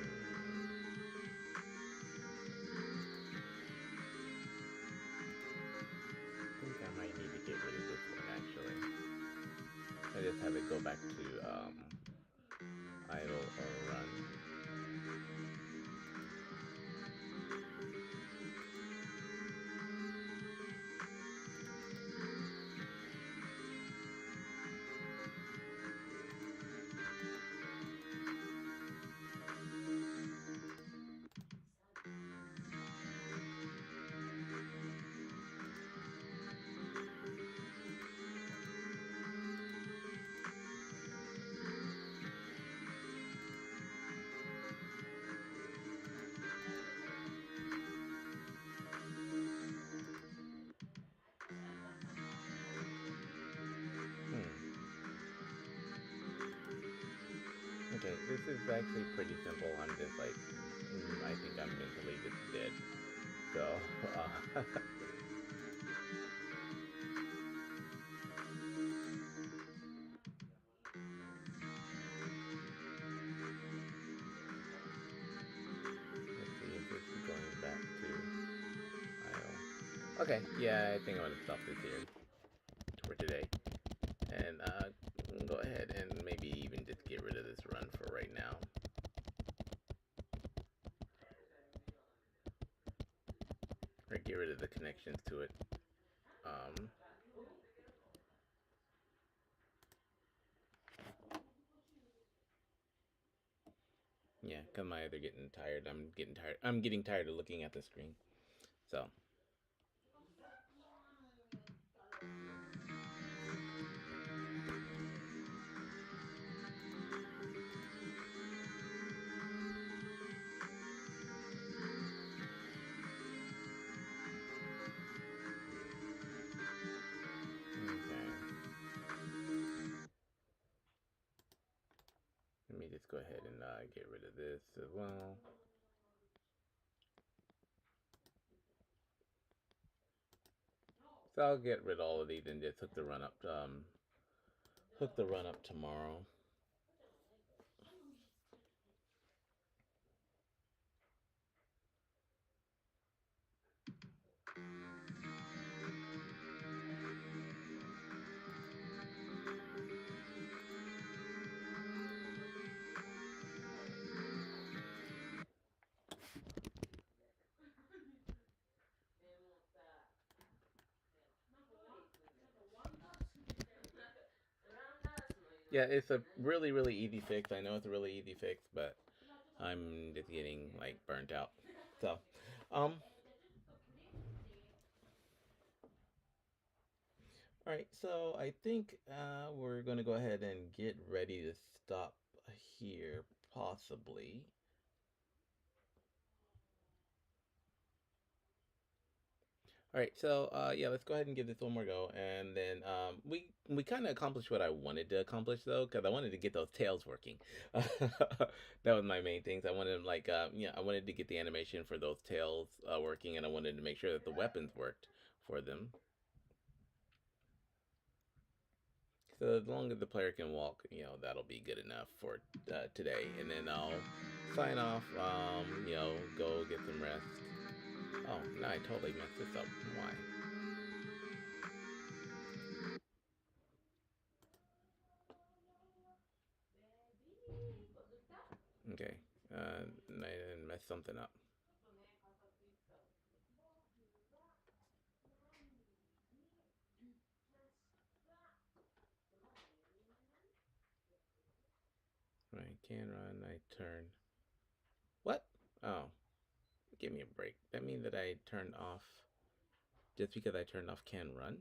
I think I might need to get rid of this one actually. I just have it go back to idle or run. Hmm. Okay, this is actually pretty simple. I'm just like, I think I'm mentally just dead. So, Okay, yeah, I think I'm gonna stop this here for today. And go ahead and maybe even just get rid of this run for right now. Or get rid of the connections to it. Um, yeah, cause I'm either getting tired. I'm getting tired. I'm getting tired of looking at the screen. So. Okay. Let me just go ahead and get rid of this as well. So I'll get rid of all of these and just hook the run up tomorrow. Yeah, it's a really, really easy fix. I know it's a really easy fix, but I'm just getting like burnt out. So, um, all right. So I think we're gonna go ahead and get ready to stop here, possibly. All right, so yeah, let's go ahead and give this one more go, and then we kind of accomplished what I wanted to accomplish though, because I wanted to get those tails working. That was my main things. I wanted like yeah, I wanted to get the animation for those tails working, and I wanted to make sure that the weapons worked for them. So as long as the player can walk, that'll be good enough for today, and then I'll sign off. Go get some rest. Oh, no, I totally messed this up. Why? Okay. I didn't mess something up. Right, can run, I turn. What? Oh, give me a break. That means that I turned off, just because I turned off can run?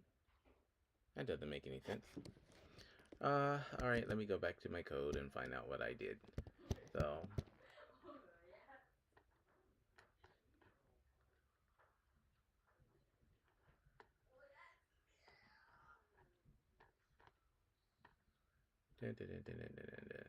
That doesn't make any sense. Alright, let me go back to my code and find out what I did. So, dun, dun, dun, dun, dun, dun, dun.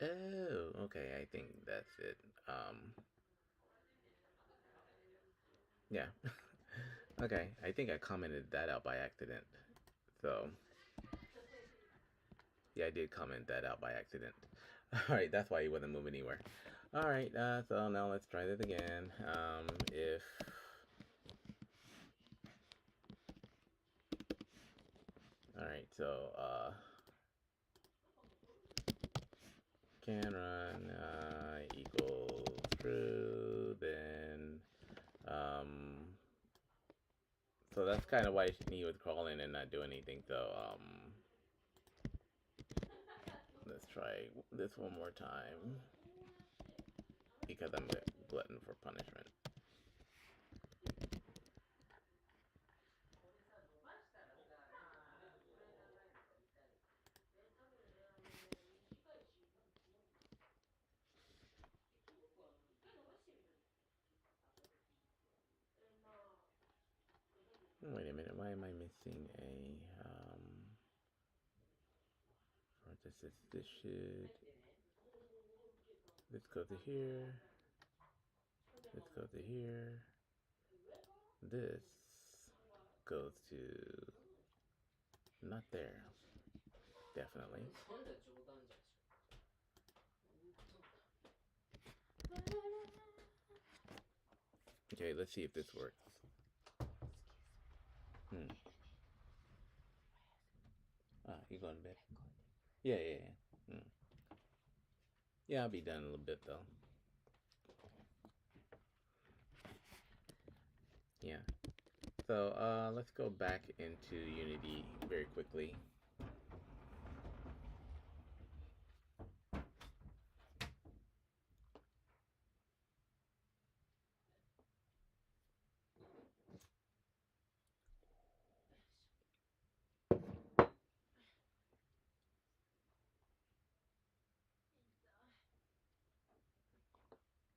Oh, okay, I think that's it. Yeah. Okay, I think I commented that out by accident. So, yeah, I did comment that out by accident. Alright, that's why he wasn't moving anywhere. Alright, so now let's try this again. If... Alright, so, can run equals true, then, so that's kind of why he was crawling and not doing anything, so, let's try this one more time, because I'm a glutton for punishment. Wait a minute, why am I missing a, this should, let's go to here, let's go to here, this goes to not there. Definitely. Okay, let's see if this works. You going to bed? Yeah. Yeah, I'll be done in a little bit though. Yeah. So let's go back into Unity very quickly.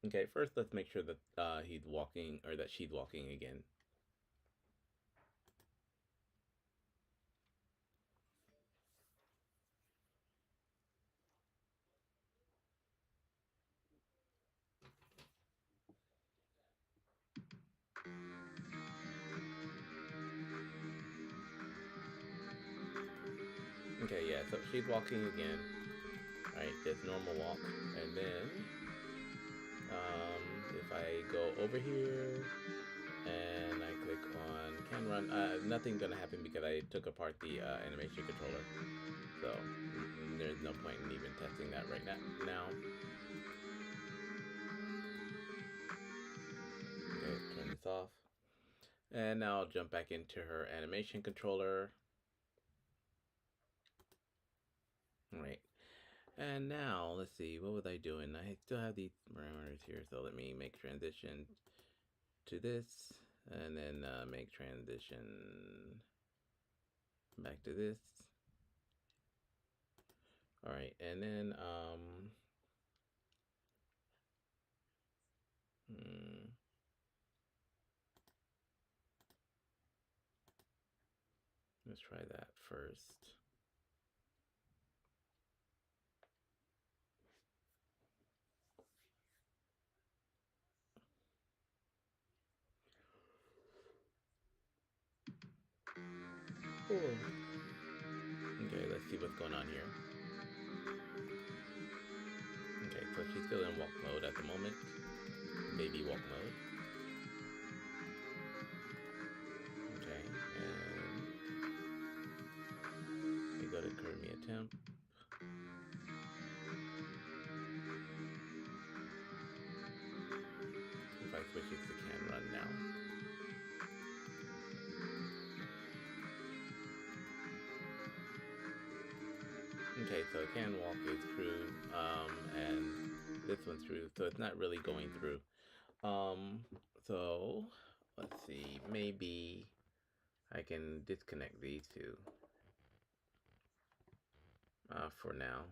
Okay, first let's make sure that he's walking, or that she's walking again. Okay, yeah, so she's walking again. Alright, just normal walk. And then, if I go over here and I click on can run, nothing's gonna happen because I took apart the animation controller. So, there's no point in even testing that right now. Okay, turn this off. And now I'll jump back into her animation controller. Alright. And now, let's see, what was I doing? I still have these parameters here, so let me make transition to this, and then make transition back to this. Alright, and then, let's try that first. Okay, let's see what's going on here. Okay, so she's still in walk mode at the moment. Baby walk mode. Okay, and we go to Kermia Temp. If I switch it to can run now. Okay, so can walk is true, and this one's true, so it's not really going through. So let's see, maybe I can disconnect these two for now.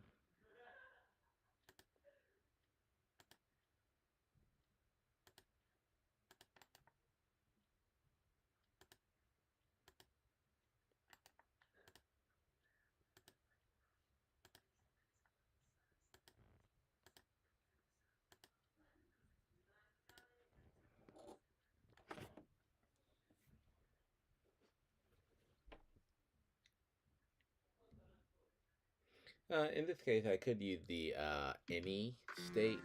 In this case, I could use the any state.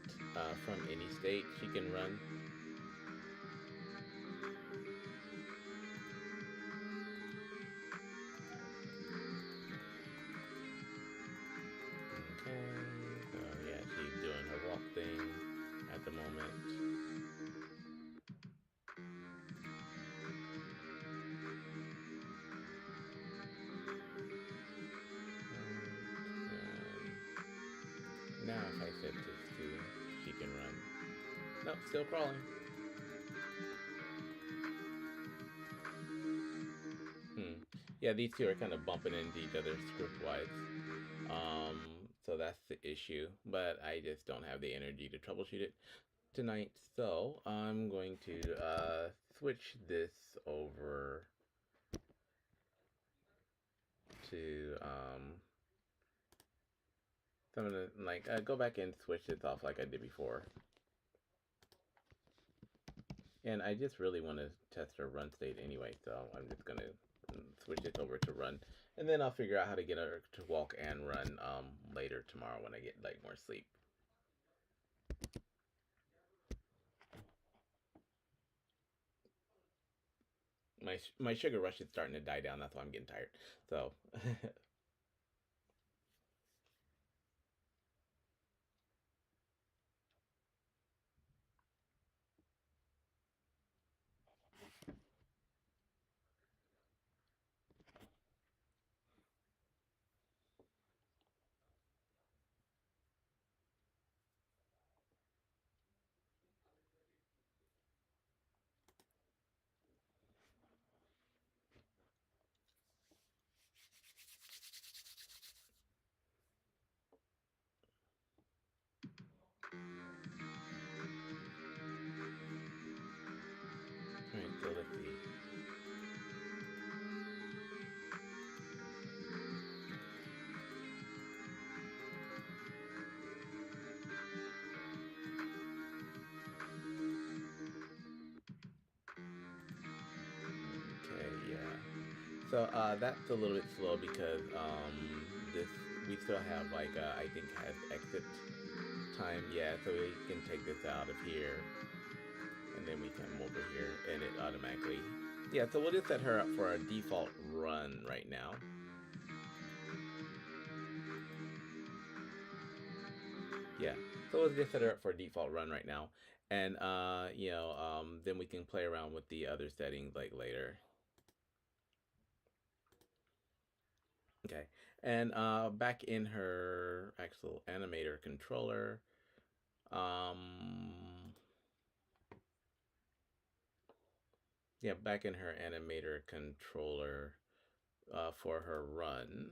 From any state she can run. Okay, so yeah, she's doing her walk thing at the moment. Now if I set this to, she can run. Nope, still crawling. Yeah, these two are kind of bumping into each other script-wise. So that's the issue. But I just don't have the energy to troubleshoot it tonight. So I'm going to switch this over to so I'm gonna go back and switch this off like I did before. And I just really want to test her run state anyway, so I'm just gonna switch this over to run, and then I'll figure out how to get her to walk and run later tomorrow when I get like more sleep. My sugar rush is starting to die down. That's why I'm getting tired. So all right, so let's see. Okay, yeah. So that's a little bit slow because this we still have like I think has exit time. Yeah, so we can take this out of here, and then we come over here, and it automatically. Yeah, so we'll just set her up for a default run right now. Yeah, so we'll just set her up for a default run right now, and then we can play around with the other settings like later. Okay, and back in her actual animator controller, um, yeah, back in her animator controller for her run,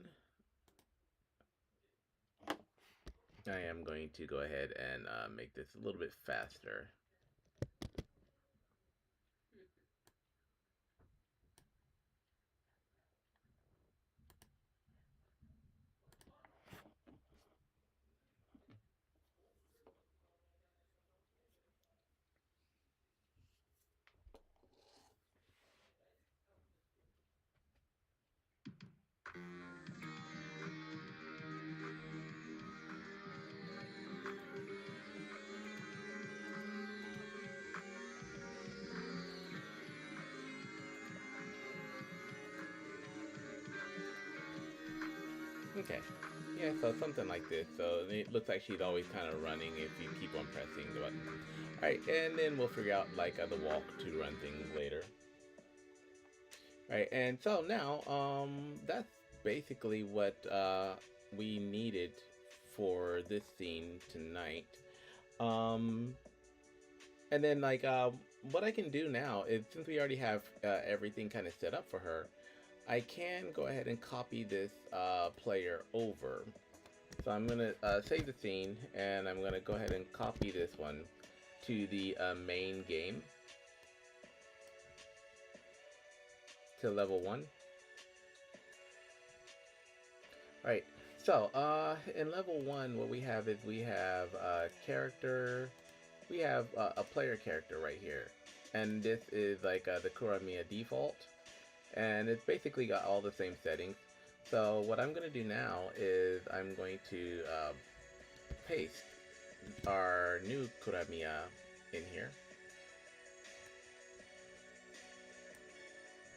I am going to go ahead and make this a little bit faster. Okay. Yeah, so something like this. So it looks like she's always kind of running if you keep on pressing the button. Alright, and then we'll figure out like the walk to run things later. Alright, and so now, that's basically what we needed for this scene tonight. Um, and then like, what I can do now is since we already have everything kind of set up for her, I can go ahead and copy this player over. So I'm gonna save the scene, and I'm gonna go ahead and copy this one to the main game, to level 1. Alright, so in level 1, what we have is we have a character, we have a player character right here. And this is like the Kuramiya default, and it's basically got all the same settings. So what I'm going to do now is I'm going to paste our new Kuramiya in here.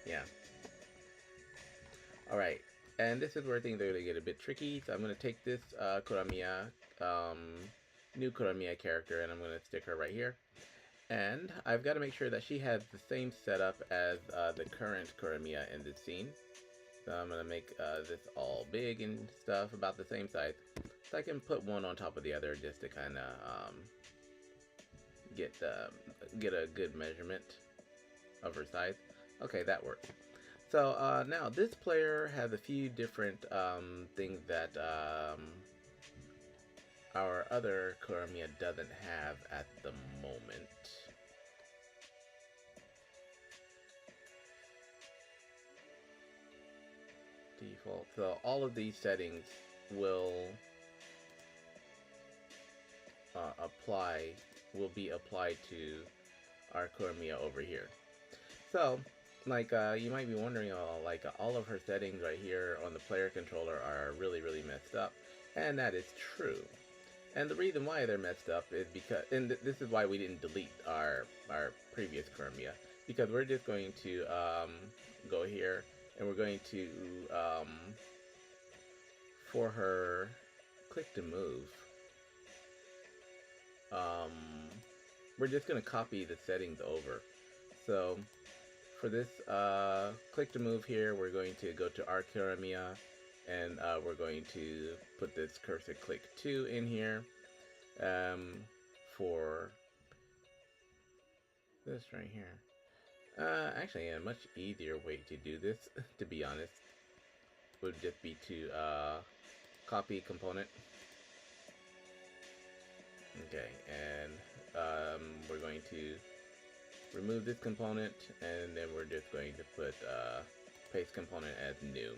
Yeah. Alright, and this is where things are going to get a bit tricky. So I'm going to take this Kuramiya, new Kuramiya character, and I'm going to stick her right here. And I've got to make sure that she has the same setup as the current Kuramiya in this scene. So I'm going to make this all big and stuff, about the same size. So I can put one on top of the other just to kind of get a good measurement of her size. Okay, that works. So now this player has a few different things that our other Kuramiya doesn't have at the moment. Default. So all of these settings will will be applied to our Kuramiya over here. So, like, you might be wondering, like, all of her settings right here on the player controller are really, really messed up. And that is true. And the reason why they're messed up is because, and this is why we didn't delete our previous Kuramiya, because we're just going to go here, and we're going to, for her click to move, we're just going to copy the settings over. So for this click to move here, we're going to go to our Kuramiya, and we're going to put this cursor click 2 in here for this right here. Actually, a much easier way to do this, to be honest, would just be to copy component. Okay, and we're going to remove this component, and then we're just going to put paste component as new.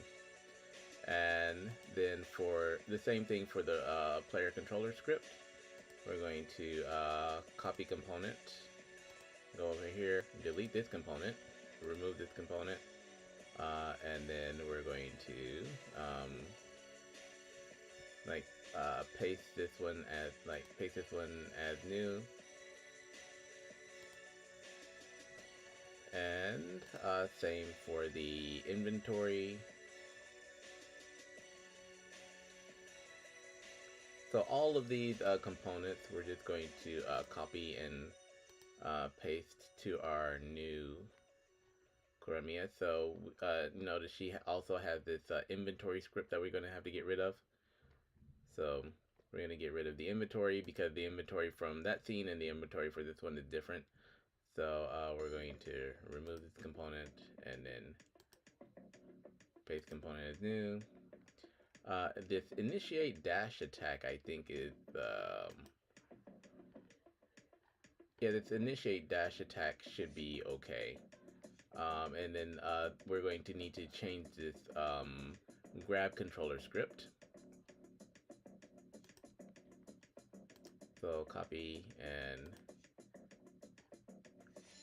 And then for the same thing for the player controller script, we're going to copy component, go over here, delete this component, remove this component, and then we're going to paste this one as new, and same for the inventory. So all of these components we're just going to copy and paste to our new Kuramiya. So notice she also has this inventory script that we're going to have to get rid of. So we're going to get rid of the inventory because the inventory from that scene and the inventory for this one is different. So we're going to remove this component and then paste component as new. This initiate dash attack, I think, is yeah, this initiate dash attack should be okay. And then we're going to need to change this grab controller script. So copy, and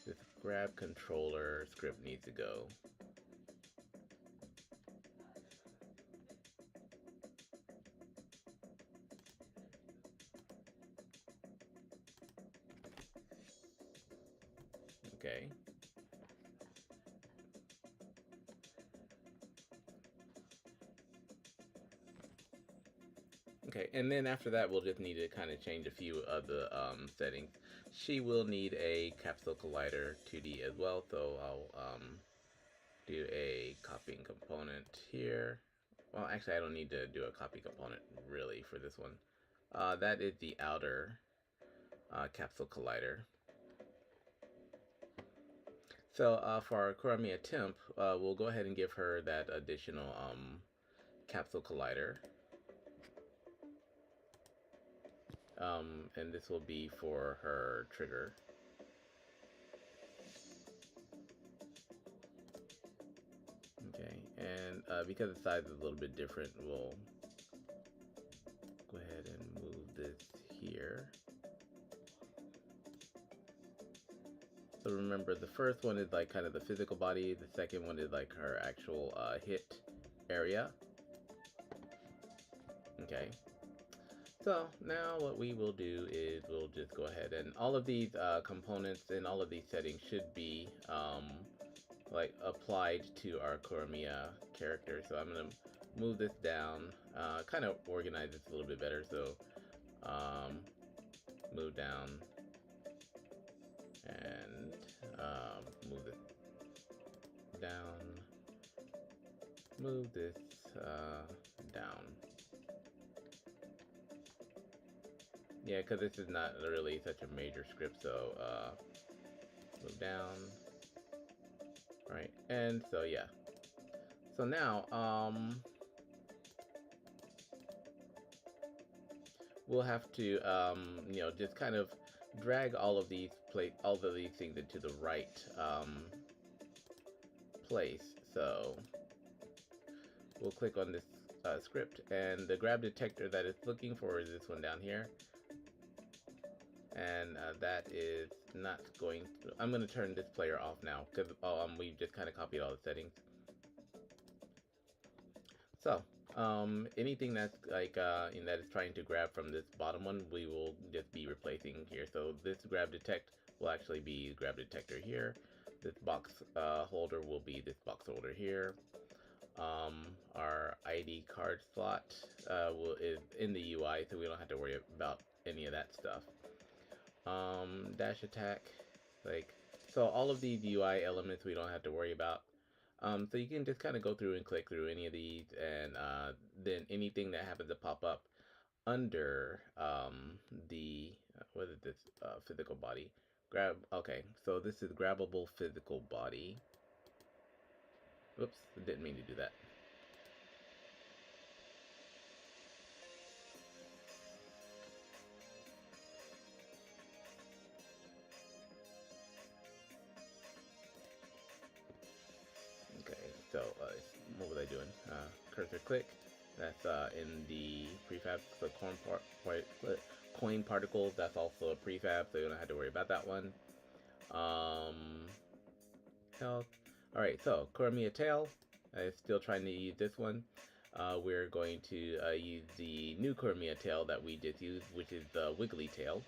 this grab controller script needs to go. Okay. Okay, and then after that, we'll just need to kind of change a few of the settings. She will need a capsule collider 2D as well, so I'll do a copying component here. Well, actually, I don't need to do a copy component really for this one. That is the outer capsule collider. So for our Kuramiya temp, we'll go ahead and give her that additional capsule collider. And this will be for her trigger. Okay, and because the size is a little bit different, we'll go ahead and move this here. So remember, the first one is like kind of the physical body, the second one is like her actual hit area. Okay. So now what we will do is we'll just go ahead, and all of these components and all of these settings should be like applied to our Kuramiya character. So I'm gonna move this down, kind of organize this a little bit better. So move down and move this down, move this down. Yeah, because this is not really such a major script, so move down. Right, and so yeah. So now, we'll have to, you know, just kind of drag all of these things into the right place. So we'll click on this script, and the grab detector that it's looking for is this one down here. and that is not going to, I'm going to turn this player off now because we just kind of copied all the settings. So anything that's like that is trying to grab from this bottom one, we will just be replacing here. So this grab detect will actually be grab detector here. This box holder will be this box holder here. Our ID card slot is in the UI, so we don't have to worry about any of that stuff. Dash attack, like, so all of these UI elements we don't have to worry about. So you can just kind of go through and click through any of these, and then anything that happens to pop up under the what is this physical body? Okay, so this is grabbable physical body. Oops, didn't mean to do that. Okay, so what was I doing? Cursor click. That's in the prefab. So coin particles. That's also a prefab, so you don't have to worry about that one. Health. All right, so Kuramiya tail. I'm still trying to use this one. We're going to use the new Kuramiya tail that we just used, which is the Wiggly tail.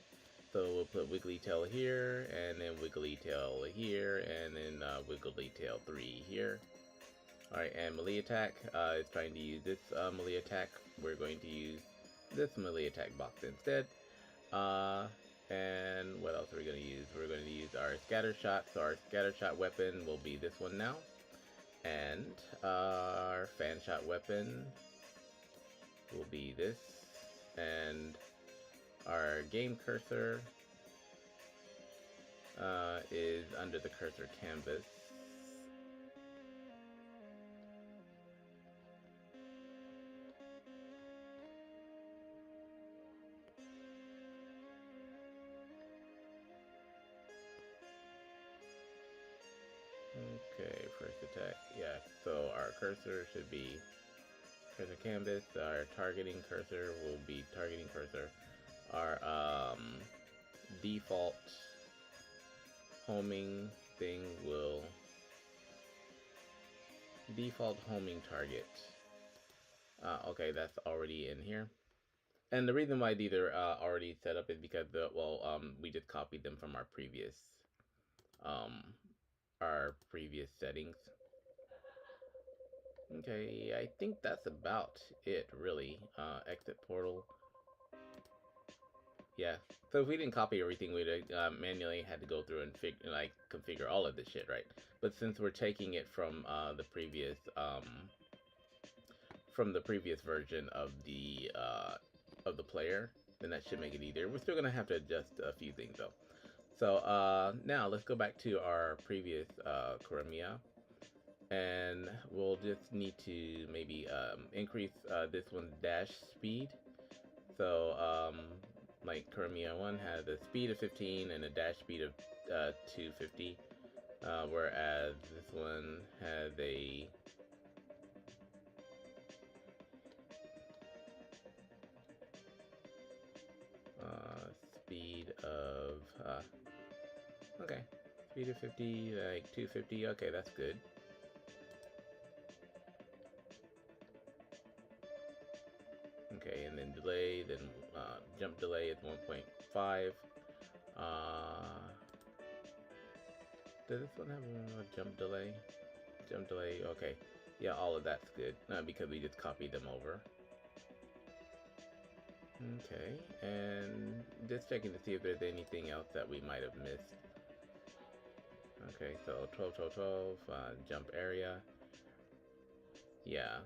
So we'll put Wiggly tail here, and then Wiggly tail here, and then Wiggly tail 3 here. Alright, and melee attack is trying to use this melee attack. We're going to use this melee attack box instead. And what else are we going to use? We're going to use our scatter shot. So our scatter shot weapon will be this one now. And our fan shot weapon will be this. And our game cursor is under the cursor canvas. Okay, first attack. Yeah, so our cursor should be cursor canvas. Our targeting cursor will be targeting cursor. Our default homing thing will default homing target. Okay, that's already in here. And the reason why these are already set up is because we just copied them from our previous settings. Okay, I think that's about it, really. Exit portal. Yeah. So if we didn't copy everything, we'd manually had to go through and configure all of this shit, right? But since we're taking it from the previous version of the player, then that should make it easier. We're still gonna have to adjust a few things though. So now let's go back to our previous Kuramiya, and we'll just need to maybe increase this one's dash speed. So like Kuramiya 1 has a speed of 15 and a dash speed of 250, whereas this one has a speed of okay, speed of 50, like 250. Okay, that's good. Okay, and then delay, then jump delay is 1.5. Does this one have a jump delay? Jump delay, okay. Yeah, all of that's good, because we just copied them over. Okay, and just checking to see if there's anything else that we might have missed. Okay, so 12, 12, 12, jump area. Yeah.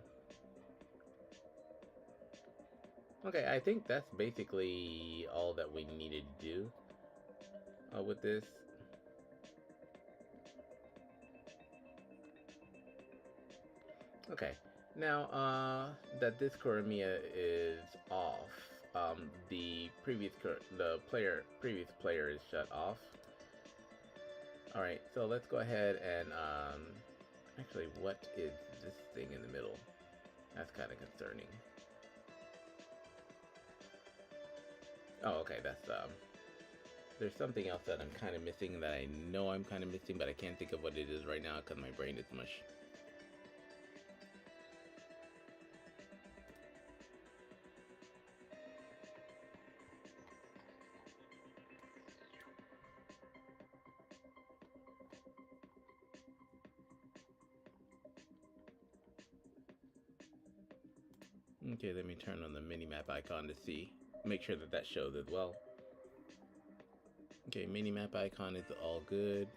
Okay, I think that's basically all that we needed to do with this. Okay, now that this Kuramiya is off, the previous player is shut off. All right, so let's go ahead and actually, what is this thing in the middle? That's kind of concerning. Oh, okay, that's There's something else that I'm kind of missing that I know I'm kind of missing, but I can't think of what it is right now because my brain is mush. Okay, let me turn on the mini-map icon to see. Make sure that that shows as well. Okay, mini-map icon is all good.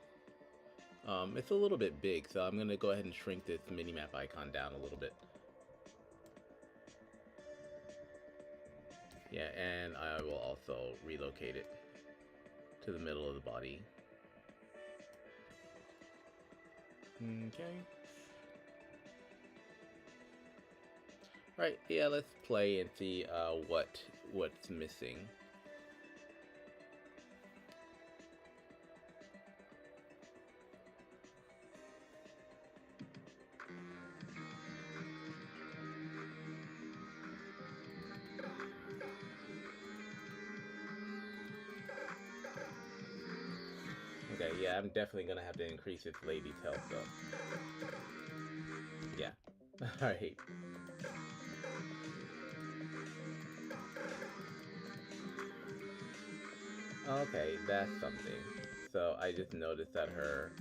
It's a little bit big, so I'm going to go ahead and shrink this mini-map icon down a little bit. Yeah, and I will also relocate it to the middle of the body. Okay. Right, yeah, let's play and see what's missing. Okay, yeah, I'm definitely gonna have to increase this lady's health though. Yeah. Alright. Okay, that's something. So I just noticed that her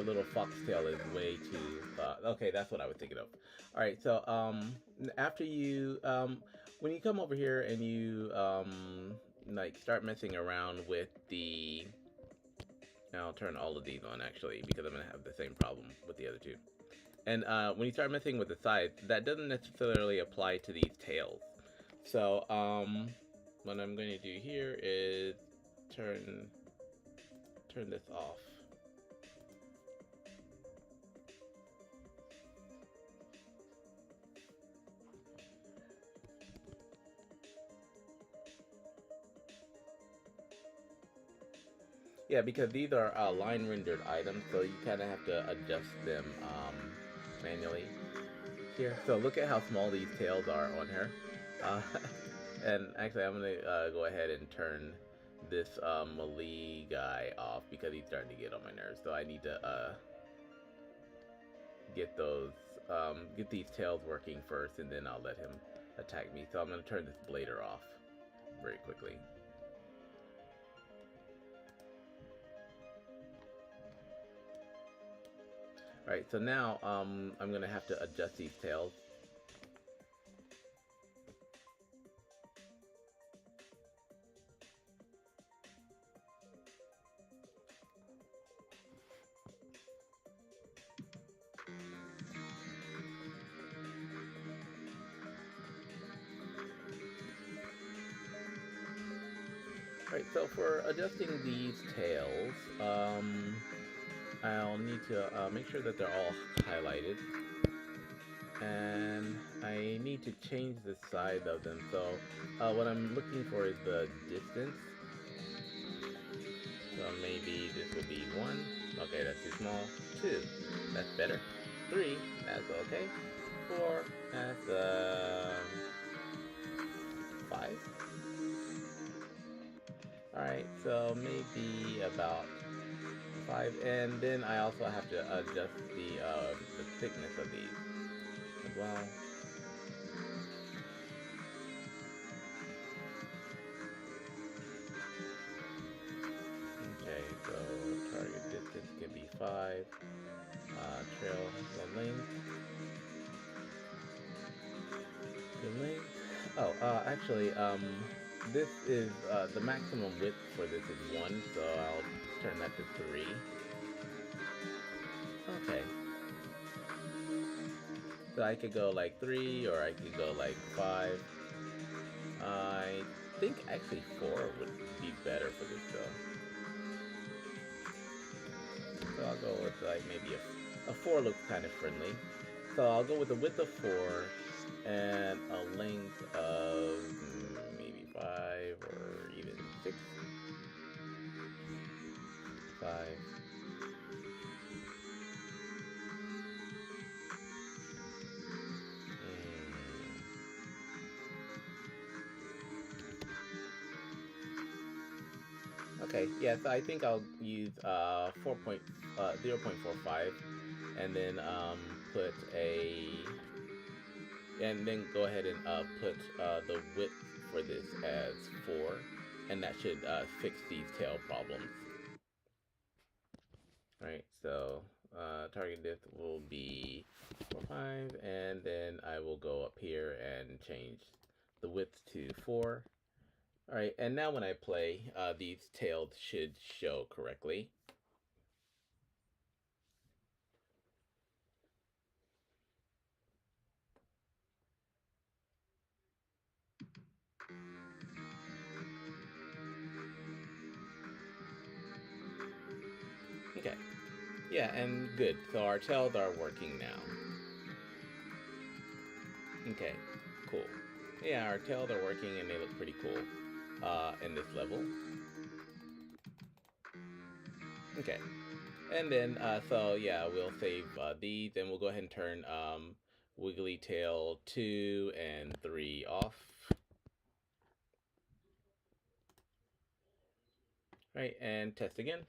little foxtail is way too okay, that's what I was thinking of. Alright, so after you when you come over here and you like start messing around with the I'll turn all of these on actually because I'm gonna have the same problem with the other two. And when you start messing with the sides, that doesn't necessarily apply to these tails. So what I'm going to do here is turn this off. Yeah, because these are line rendered items, so you kind of have to adjust them manually here. So look at how small these tails are on her. And actually, I'm gonna go ahead and turn this Melee guy off because he's starting to get on my nerves. So I need to get these tails working first, and then I'll let him attack me. So I'm gonna turn this blader off very quickly. Alright, so now I'm gonna have to adjust these tails. Alright, so for adjusting these tails, I'll need to make sure that they're all highlighted. And I need to change the size of them. So what I'm looking for is the distance. So maybe this will be 1. Okay, that's too small. 2. That's better. 3. That's okay. 4. That's 5. Alright, so maybe about 5. And then I also have to adjust the thickness of these as well. Okay, so target distance can be 5. Trail the length. The length. Oh, actually, this is the maximum width for this is 1, so I'll turn that to 3. Okay. So I could go like 3, or I could go like 5. I think actually 4 would be better for this though. So I'll go with like maybe a 4 looks kind of friendly. So I'll go with a width of 4 and a length of maybe 5 or even 6. 5. Okay, yeah, so I think I'll use 0.45 and then put a and then go ahead and put the width for this as 4, and that should fix these tail problems. Right, so target depth will be 4.5, and then I will go up here and change the width to 4. All right, and now when I play, these tails should show correctly. Okay, yeah, and good. So our tails are working now. Okay, cool. Yeah, our tails are working and they look pretty cool in this level. Okay, and then so yeah, we'll save these and we'll go ahead and turn Wiggly Tail 2 and 3 off. Right, and test again.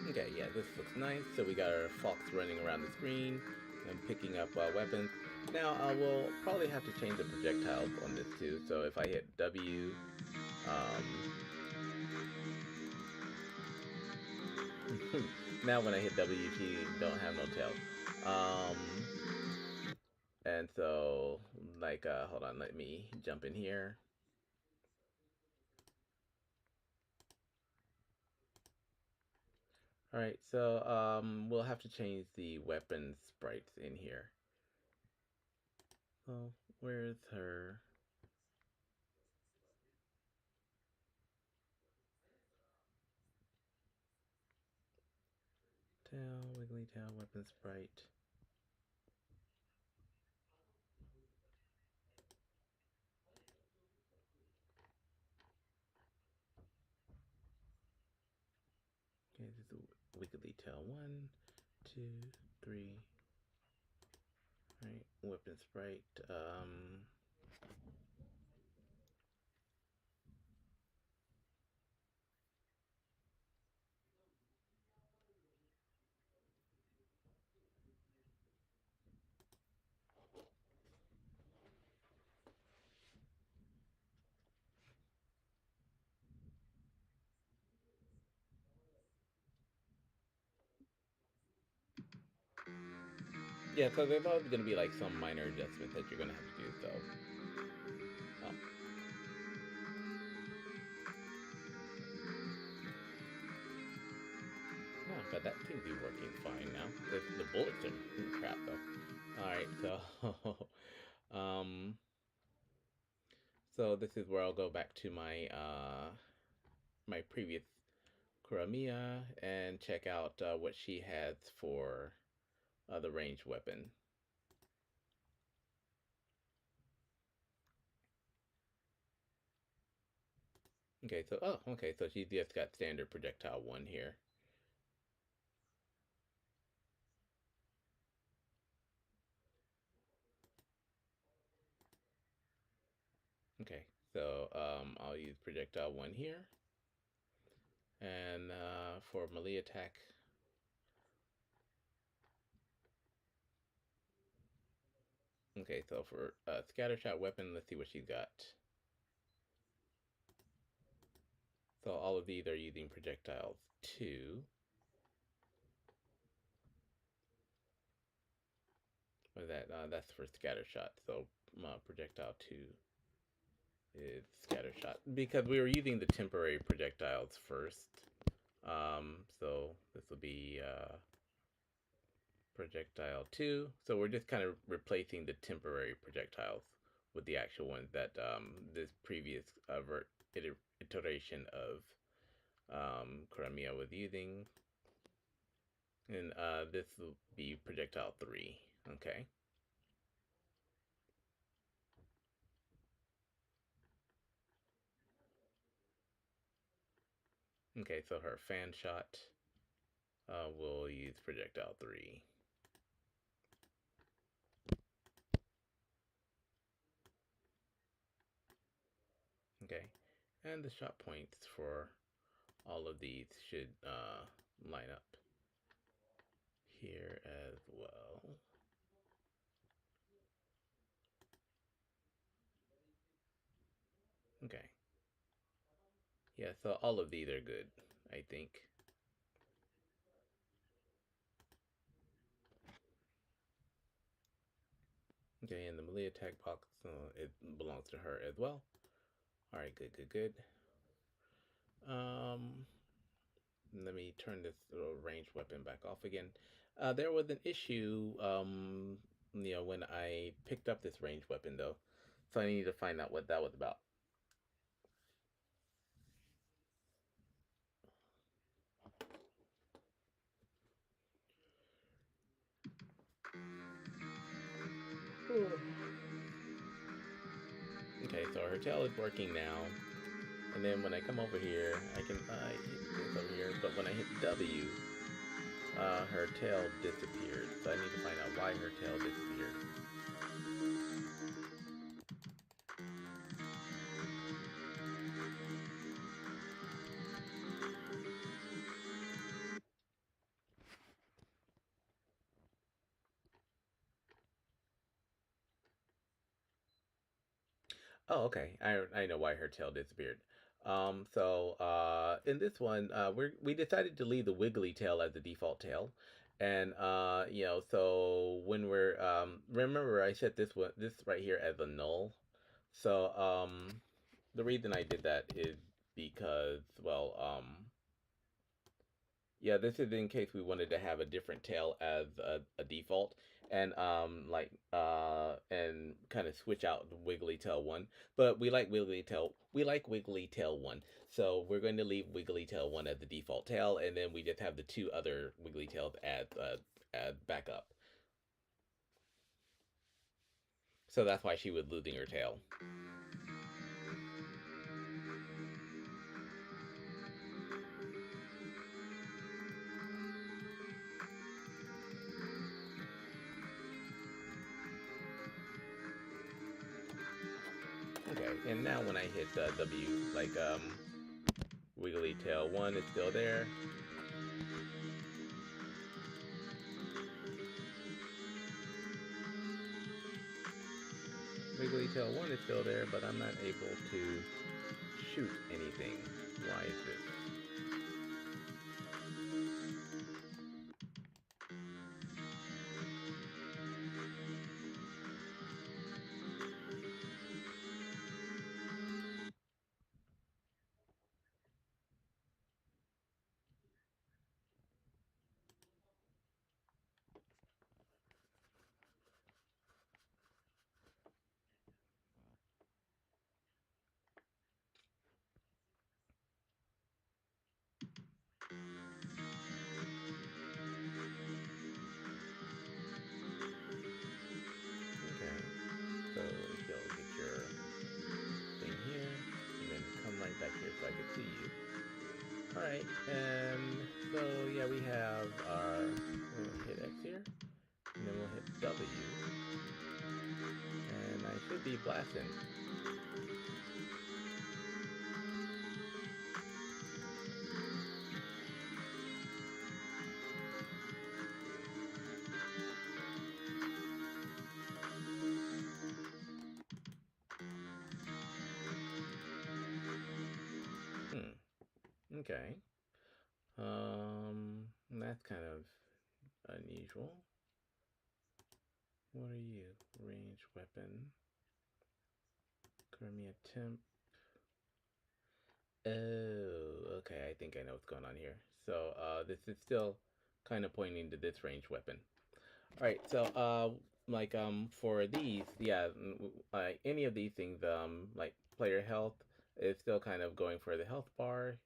Okay, yeah, this looks nice. So we got our fox running around the screen and picking up weapons. Now, we'll probably have to change the projectiles on this too. So if I hit W, now when I hit W, she don't have no tail. And so, like, hold on, let me jump in here. All right, so we'll have to change the weapon sprites in here. Oh, where's her? Tail, wiggly tail, weapon sprite. Okay, this is wiggly tail 1, 2, 3. All right, weapon sprite. Yeah, so there's always going to be like some minor adjustments that you're going to have to do. So, oh. No, but that seems to be working fine now. The bullets are crap though. All right, so so this is where I'll go back to my my previous Kuramiya and check out what she has for the ranged weapon. Okay, so okay, so she's just got standard projectile 1 here. Okay, so I'll use projectile 1 here. And for melee attack, okay, so for scatter shot weapon, let's see what she's got. So all of these are using projectiles 2. What is that? That's for scatter shot. So projectile 2 is scatter shot because we were using the temporary projectiles first. So this will be projectile 2. So we're just kind of replacing the temporary projectiles with the actual ones that this previous iteration of Kuramiya was using. And this will be projectile 3. Okay. Okay, so her fan shot, we'll use projectile 3. Okay, and the shot points for all of these should line up here as well. Okay. Yeah, so all of these are good, I think. Okay, and the melee attack box, it belongs to her as well. All right, good, good, good. Let me turn this little ranged weapon back off again. There was an issue, when I picked up this ranged weapon, though. So I need to find out what that was about. Okay, so her tail is working now. And then when I come over here, I can hit this over here. But when I hit W, her tail disappeared. So I need to find out why her tail disappeared. Oh, okay. I know why her tail disappeared. In this one, we decided to leave the wiggly tail as the default tail, and so when we're remember I set this right here as a null. So the reason I did that is because, well, yeah, this is in case we wanted to have a different tail as a default, and and kind of switch out the wiggly tail one. But we like wiggly tail one, so we're going to leave wiggly tail one as the default tail, and then we just have the two other wiggly tails as backup. So that's why she was losing her tail. Okay, and now when I hit W, like wiggly tail one is still there. Wiggly tail one is still there, but I'm not able to shoot anything. Why is this? Okay, so you'll get your thing here, and then come right back here so I can see you. Alright, and so yeah, we have we'll hit X here, and then we'll hit W, and I should be blasting. Okay. That's kind of unusual. What are you? Range weapon. Crimea temp. Oh, okay. I think I know what's going on here. So, this is still kind of pointing to this range weapon. All right. So, for these, yeah, any of these things, like player health is still kind of going for the health bar.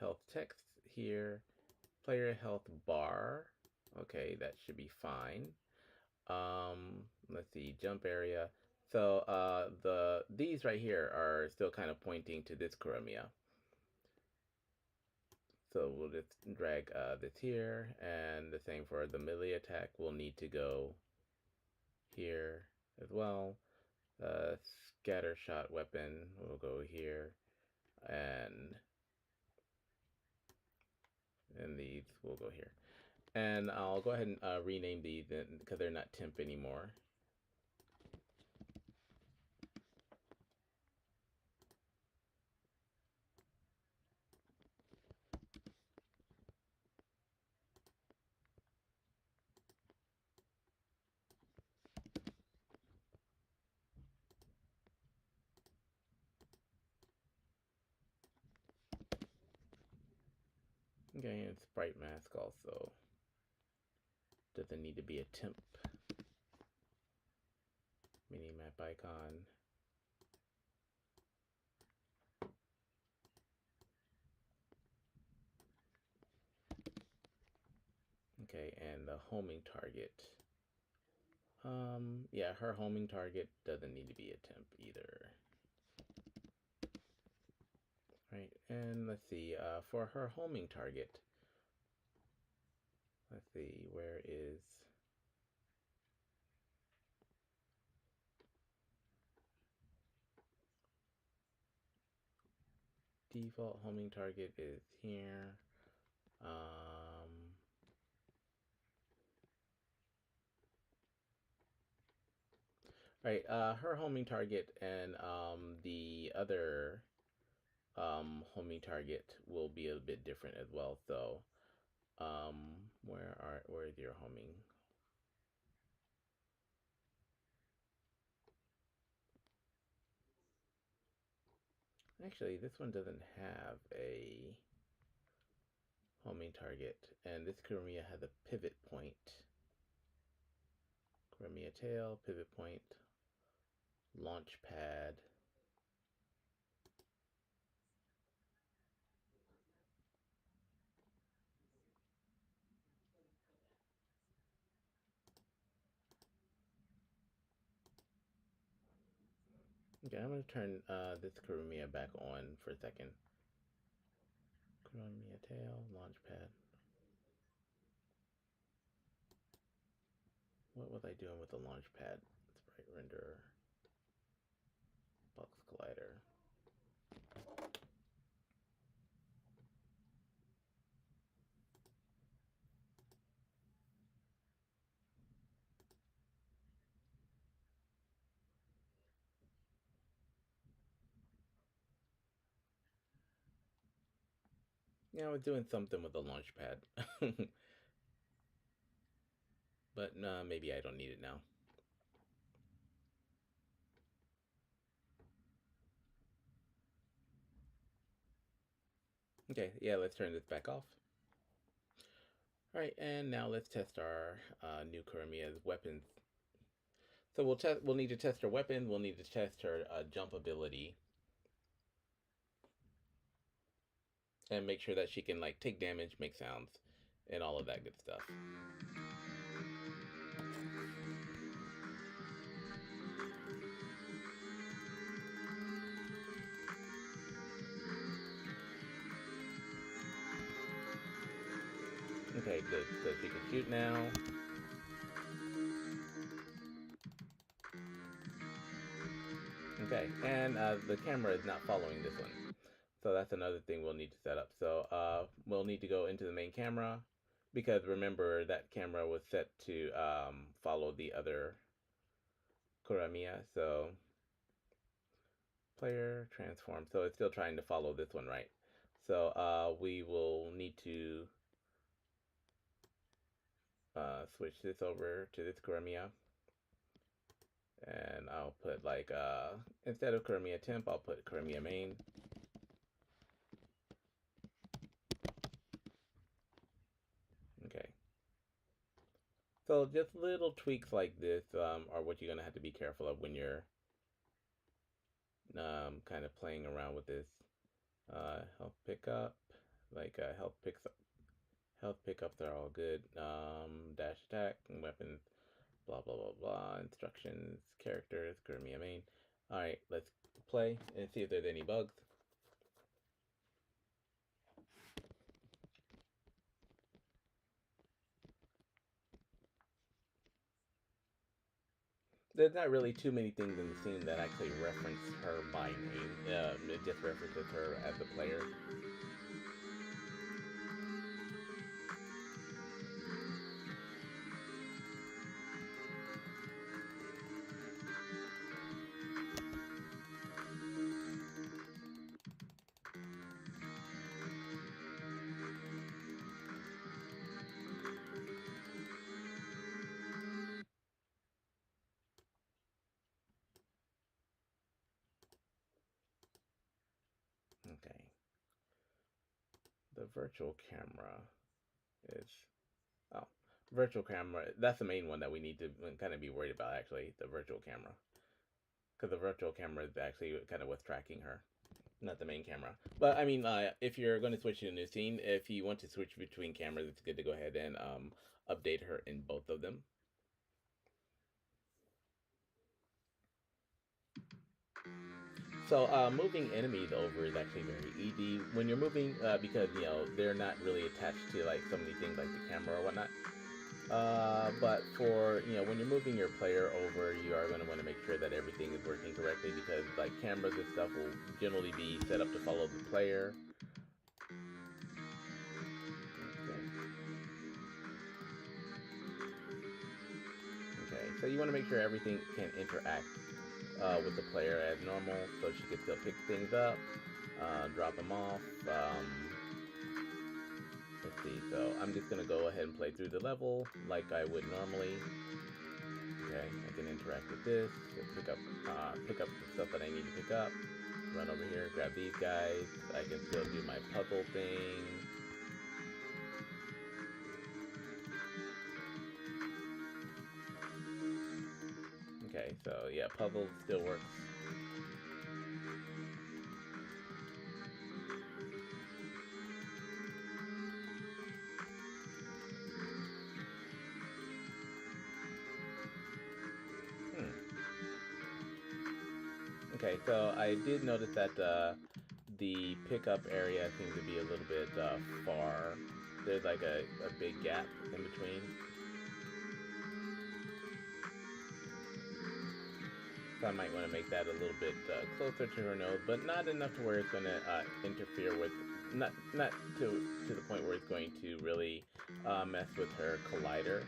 Health text here. Player health bar. Okay, that should be fine. Let's see, jump area. So these right here are still kind of pointing to this Chromia. So we'll just drag this here, and the same for the melee attack. We'll need to go here as well. Scatter shot weapon will go here, and these will go here. And I'll go ahead and rename these because they're not temp anymore. Okay, and sprite mask also doesn't need to be a temp. Minimap icon. Okay, and the homing target. Yeah, her homing target doesn't need to be a temp either. Right, and let's see, for her homing target, let's see, where is... Default homing target is here. Right, her homing target and the other homing target will be a bit different as well. So, where is your homing? Actually, this one doesn't have a homing target, and this Kuramiya has a pivot point. Kuramiya tail, pivot point, launch pad. Okay, I'm going to turn this Kuramiya back on for a second. Kuramiya tail, launch pad. What was I doing with the launch pad? Sprite render, box collider. Yeah, I was doing something with the launch pad. But maybe I don't need it now. Okay, yeah, let's turn this back off. Alright, and now let's test our new Kuramiya's weapons. So we'll need to test her weapon, we'll need to test her jump ability. And make sure that she can like take damage, make sounds, and all of that good stuff. Okay, good. So she can shoot now. Okay, and the camera is not following this one. So that's another thing we'll need to set up. So we'll need to go into the main camera, because remember that camera was set to follow the other Kuramiya. So player transform. So it's still trying to follow this one, right? So we will need to switch this over to this Kuramiya. And I'll put like, instead of Kuramiya temp, I'll put Kuramiya main. Okay. So just little tweaks like this are what you're going to have to be careful of when you're kind of playing around with this. Health pickup, like health pickups are all good. Dash attack, weapons, blah blah blah blah. Instructions, characters, Kuramiya main. All right, let's play and see if there's any bugs. there's not really too many things in the scene that actually reference her by name. It just references her as a player. Okay. The virtual camera is oh, virtual camera. That's the main one that we need to kind of be worried about. Actually, the virtual camera, because the virtual camera is actually kind of what's tracking her, not the main camera. But I mean, if you're going to switch to a new scene, if you want to switch between cameras, it's good to go ahead and update her in both of them. So moving enemies over is actually very easy when you're moving because they're not really attached to like so many things like the camera or whatnot. But for when you're moving your player over, you are going to want to make sure that everything is working correctly because like cameras and stuff will generally be set up to follow the player. Okay, so you want to make sure everything can interact with the player as normal, so she can still pick things up, drop them off. Let's see. So I'm just gonna go ahead and play through the level like I would normally. Okay, I can interact with this, pick up the stuff that I need to pick up. Run over here, grab these guys. I can still do my puzzle thing. Okay, so yeah, puzzle still works. Hmm. Okay, so I did notice that the pickup area seems to be a little bit far. There's like a big gap in between. So I might want to make that a little bit closer to her nose, but not enough to where it's going to interfere with, not to the point where it's going to really mess with her collider.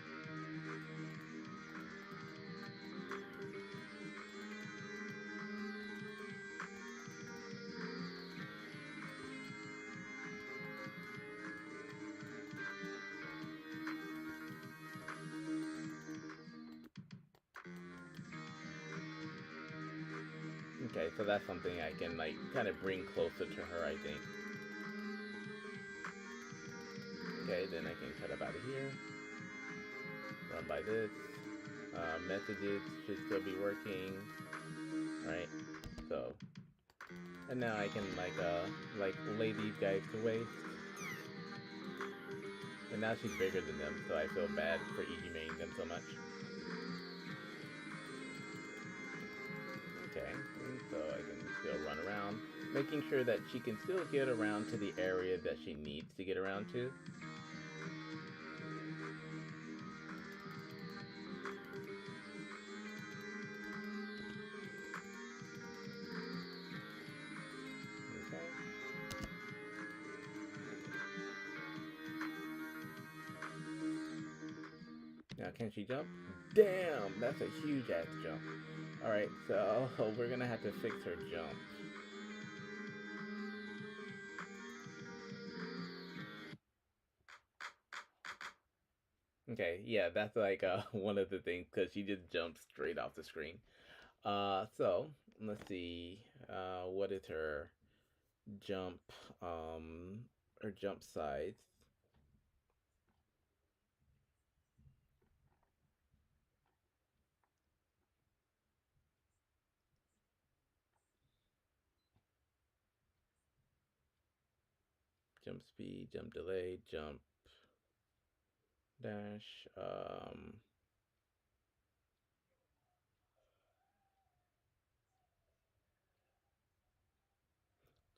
Okay, so that's something I can like kind of bring closer to her, I think. Okay, then I can cut up out of here. Run by this. Messages should still be working. Right? So, and now I can like lay these guys to waste. And now she's bigger than them, so I feel bad for easy maining them so much. Okay, and so I can still run around, making sure that she can still get around to the area that she needs to get around to. Okay. Now, can she jump? Damn, that's a huge ass jump. Alright, so we're gonna have to fix her jump. Okay, yeah, that's like one of the things because she just jumped straight off the screen. So let's see. What is jump? Her jump size? Jump speed, jump delay, jump dash.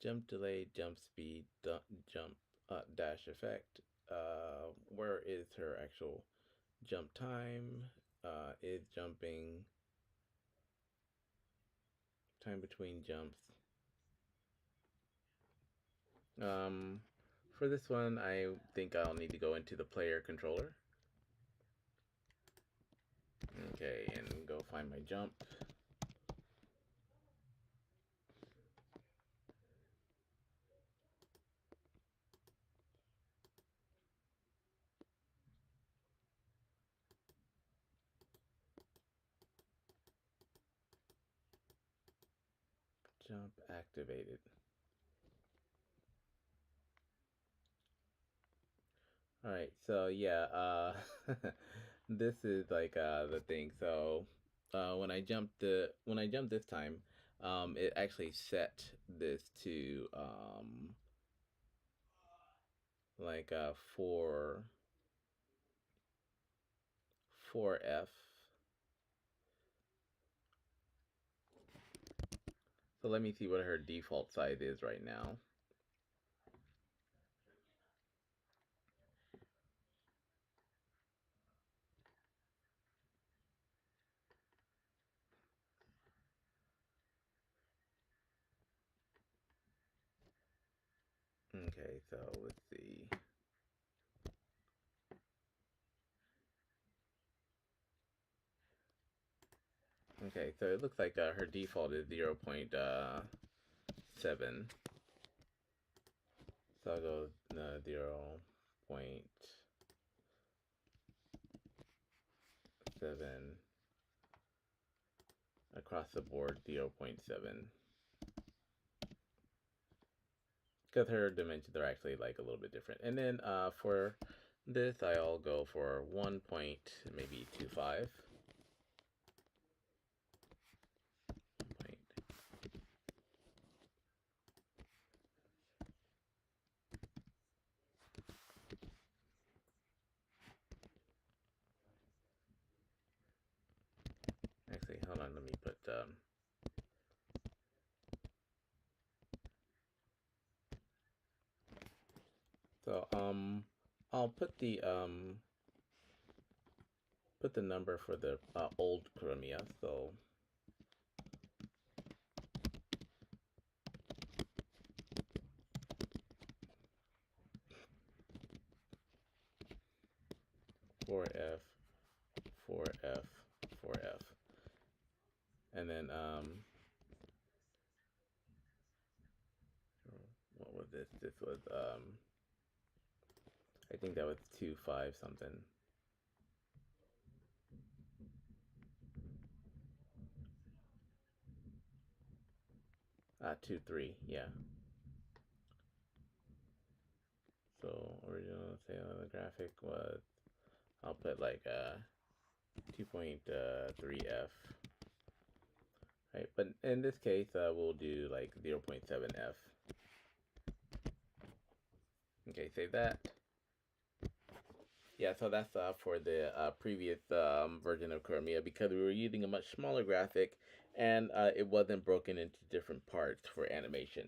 Jump delay, jump speed, jump dash effect. Where is her actual jump time? Is jumping time between jumps. For this one, I think I'll need to go into the player controller. Okay, and go find my jump. Jump activated. Alright, so yeah, this is like the thing. So when I jumped this time, it actually set this to like 4F. So let me see what her default size is right now. Okay, so let's see. Okay, so it looks like her default is 0.7. So I'll go 0.7 across the board, 0.7. Because her dimensions are actually like a little bit different. And then for this, I'll go for 1.25. Actually, hold on, let me put so I'll put the number for the old Chromia. So 4F, 4F, 4F, and then what was this? This was I think that was 2.5 something. 2.3, yeah. So original sale of the graphic was, I'll put like 2.3F. Right, but in this case, we'll do like 0.7F. Okay, save that. Yeah, so that's for the previous version of Chromia, because we were using a much smaller graphic and it wasn't broken into different parts for animation.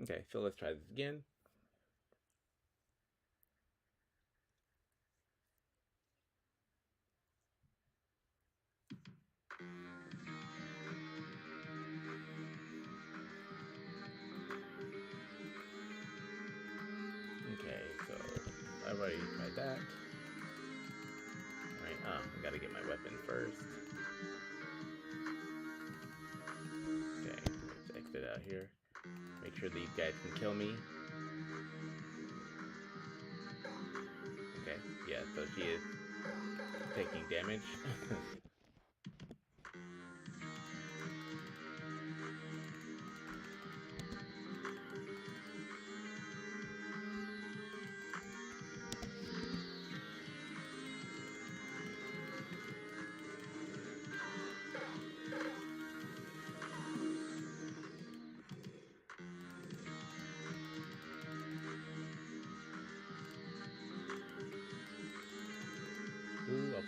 Okay, so let's try this again. Okay, so I've already tried that. Alright, I gotta get my weapon first. Okay, let's exit out here. Make sure these guys can kill me. Okay, yeah, so she is taking damage.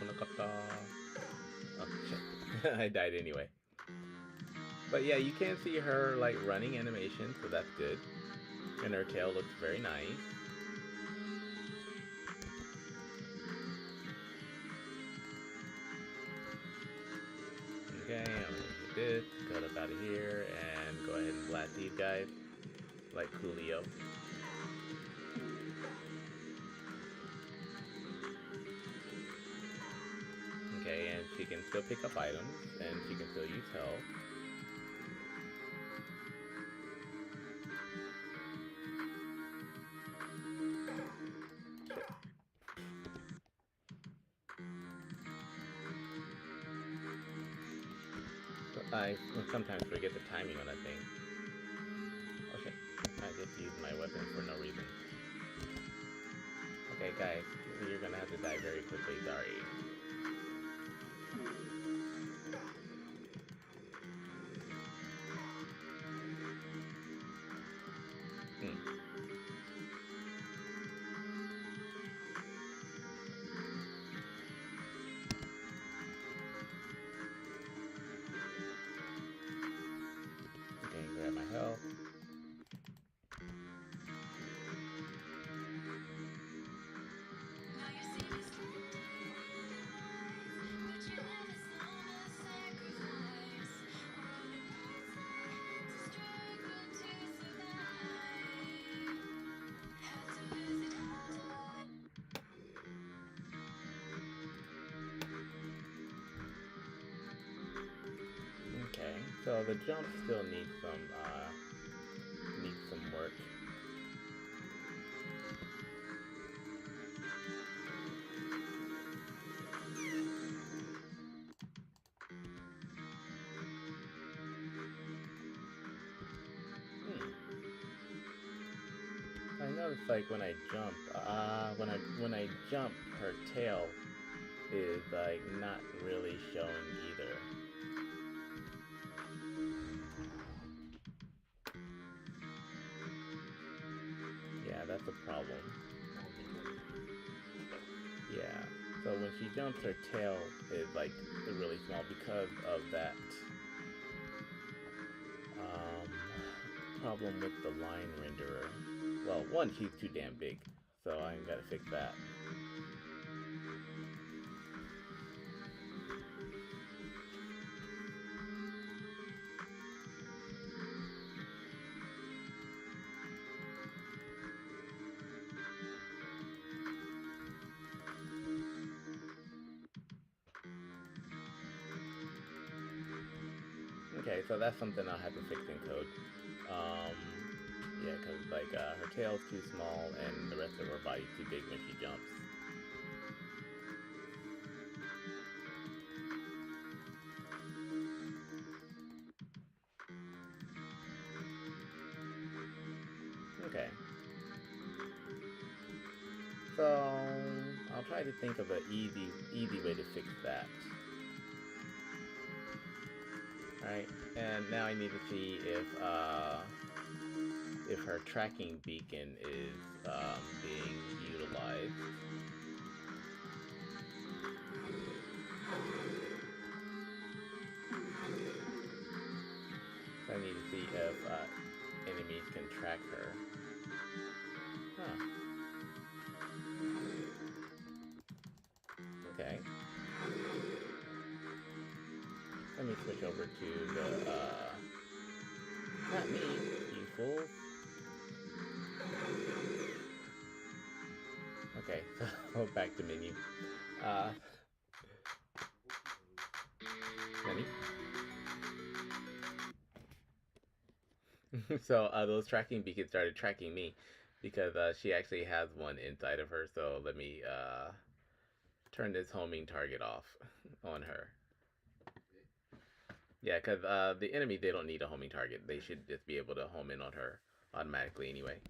Oh shit. I died anyway. But yeah, you can see her like running animation, so that's good. And her tail looks very nice. Okay, I'm gonna hit this, cut up out of here, and go ahead and blast these guys like Coolio. Okay, and she can still pick up items, and she can still use health. I sometimes forget the timing on that thing. Oh shit, I just used my weapon for no reason. Okay guys, you're gonna have to die very quickly, sorry. Hmm. Okay, grab my health. Okay, so the jump still needs some work. I noticed like when I jump, when I jump, her tail is like not really showing either. Yeah, that's a problem. Yeah. So when she jumps, her tail is like really small because of that problem with the line renderer. Well, one, she's too damn big, so I gotta fix that. Okay, so that's something I'll have to fix in code. Yeah, because like her tail's too small and the rest of her body's too big when she jumps. Okay. So I'll try to think of an easy way to fix that. Alright, and now I need to see if her tracking beacon is being utilized. So I need to see if enemies can track her. Huh. Okay. Let me switch over to the, not me, you fool. Okay, so back to menu. Menu. So those tracking beacons started tracking me because she actually has one inside of her. So let me turn this homing target off on her. Yeah, because the enemy, they don't need a homing target. They should just be able to home in on her automatically anyway.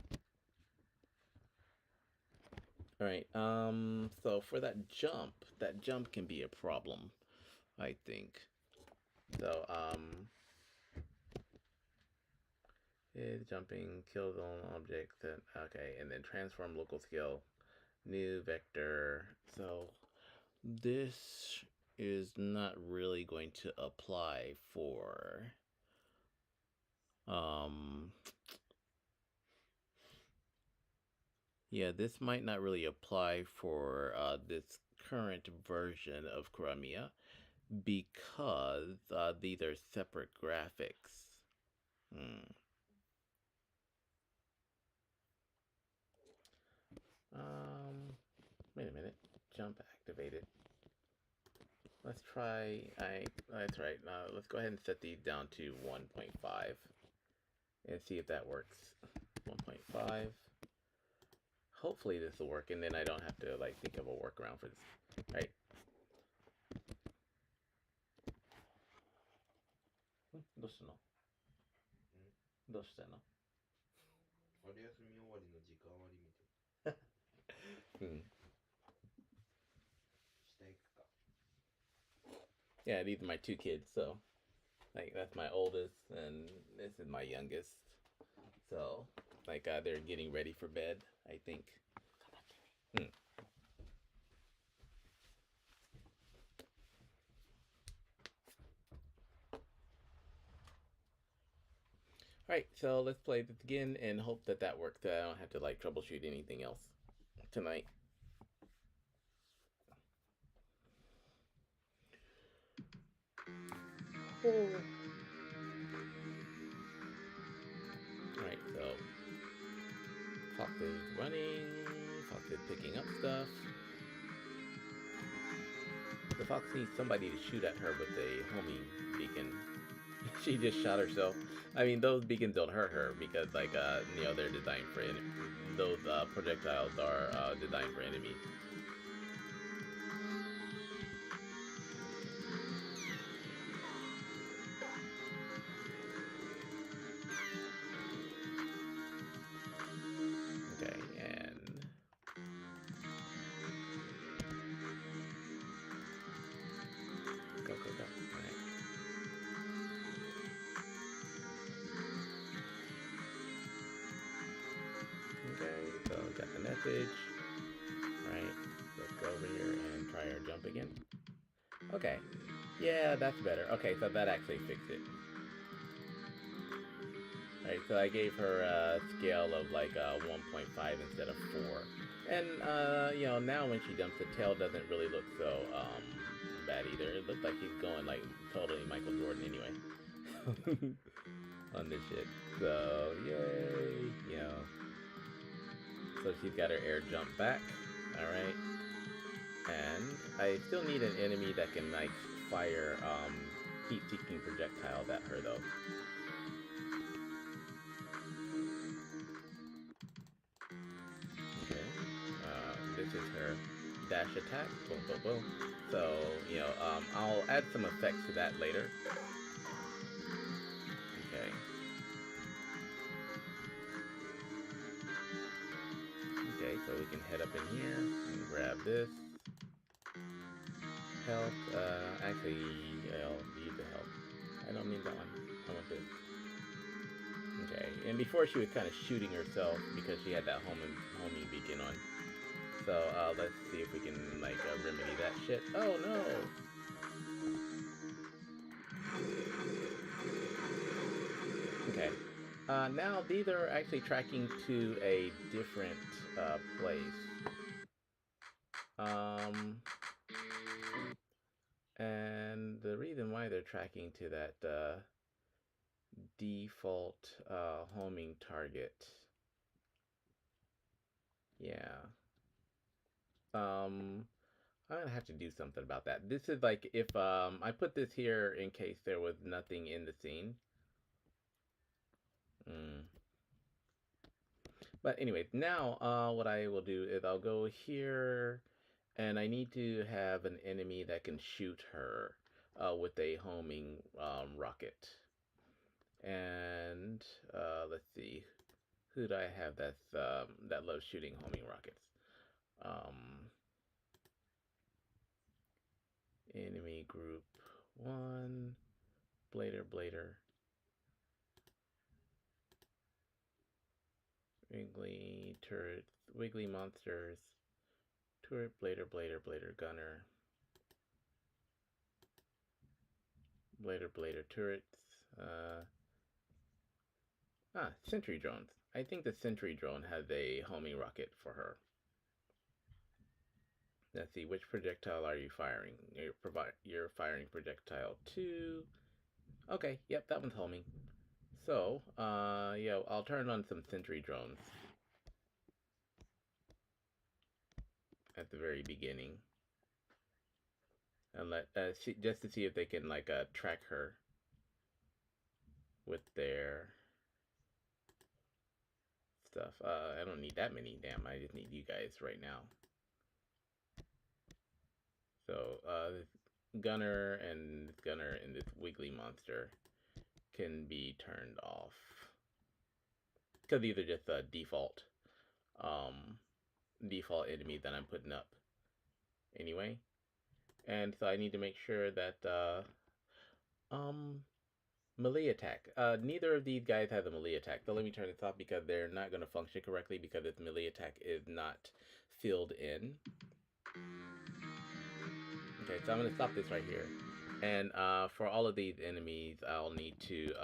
Alright, so for that jump can be a problem, I think. So, is jumping, kill zone objects, okay, and then transform local skill, new vector. So, this is not really going to apply for yeah, this might not really apply for this current version of Kuramiya because these are separate graphics. Wait a minute. Jump activated. Let's try. That's right. Let's go ahead and set these down to 1.5 and see if that works. 1.5. Hopefully this will work, and then I don't have to like think of a workaround for this. All right. どうしたの？どうしたの？春休み終わりの時間割見て。うん。下行くか。Yeah, these are my two kids, so like that's my oldest and this is my youngest. So like they're getting ready for bed, I think. Alright, so let's play this again and hope that that works. I don't have to like troubleshoot anything else tonight. Alright, so Fox is running, Fox is picking up stuff. The Fox needs somebody to shoot at her with a homing beacon. She just shot herself. I mean, those beacons don't hurt her because, like, you know, they're designed for those projectiles are designed for enemies. Okay, and go, go, go. All right. Okay, so we got the message. Alright, let's go over here and try our jump again. Okay, yeah, that's better. Okay, so that actually fixed it. Alright, so I gave her a scale of like 1.5 instead of 4. And, you know, now when she jumps, the tail doesn't really look so bad either. It looks like he's going like totally Michael Jordan anyway. On this shit. So, yay, you know. So she's got her air jump back. Alright. And I still need an enemy that can like fire heat-seeking projectiles at her though. Okay. This is her dash attack. Boom, boom, boom. So, you know, I'll add some effects to that later. Okay. Okay, so we can head up in here and grab this. Health, actually, I'll leave the health. I don't need that one. I want this. Okay, and before she was kind of shooting herself because she had that homing beacon on. So, let's see if we can, like, remedy that shit. Oh, no! Okay. Now these are actually tracking to a different, place. And the reason why they're tracking to that, default, homing target. Yeah. I'm gonna have to do something about that. This is like if, I put this here in case there was nothing in the scene. But anyway, now, what I will do is I'll go here, and I need to have an enemy that can shoot her, with a homing, rocket. And, let's see, who do I have that's, that loves shooting homing rockets? Enemy group 1, Blader. Wiggly turrets, Wiggly monsters, turret, Blader, Gunner. Blader turrets. Sentry drones. I think the sentry drone has a homing rocket for her. Let's see, which projectile are you firing? You're firing projectile 2. Okay, yep, that one's homing. So, yeah, I'll turn on some sentry drones at the very beginning, and just to see if they can like track her with their stuff. I don't need that many. Damn, I just need you guys right now. So, this gunner and this wiggly monster can be turned off because these are just default default enemies that I'm putting up anyway. And so I need to make sure that melee attack. Neither of these guys has a melee attack. So let me turn this off because they're not going to function correctly because its melee attack is not filled in. Okay, so I'm going to stop this right here. And for all of these enemies, I'll need to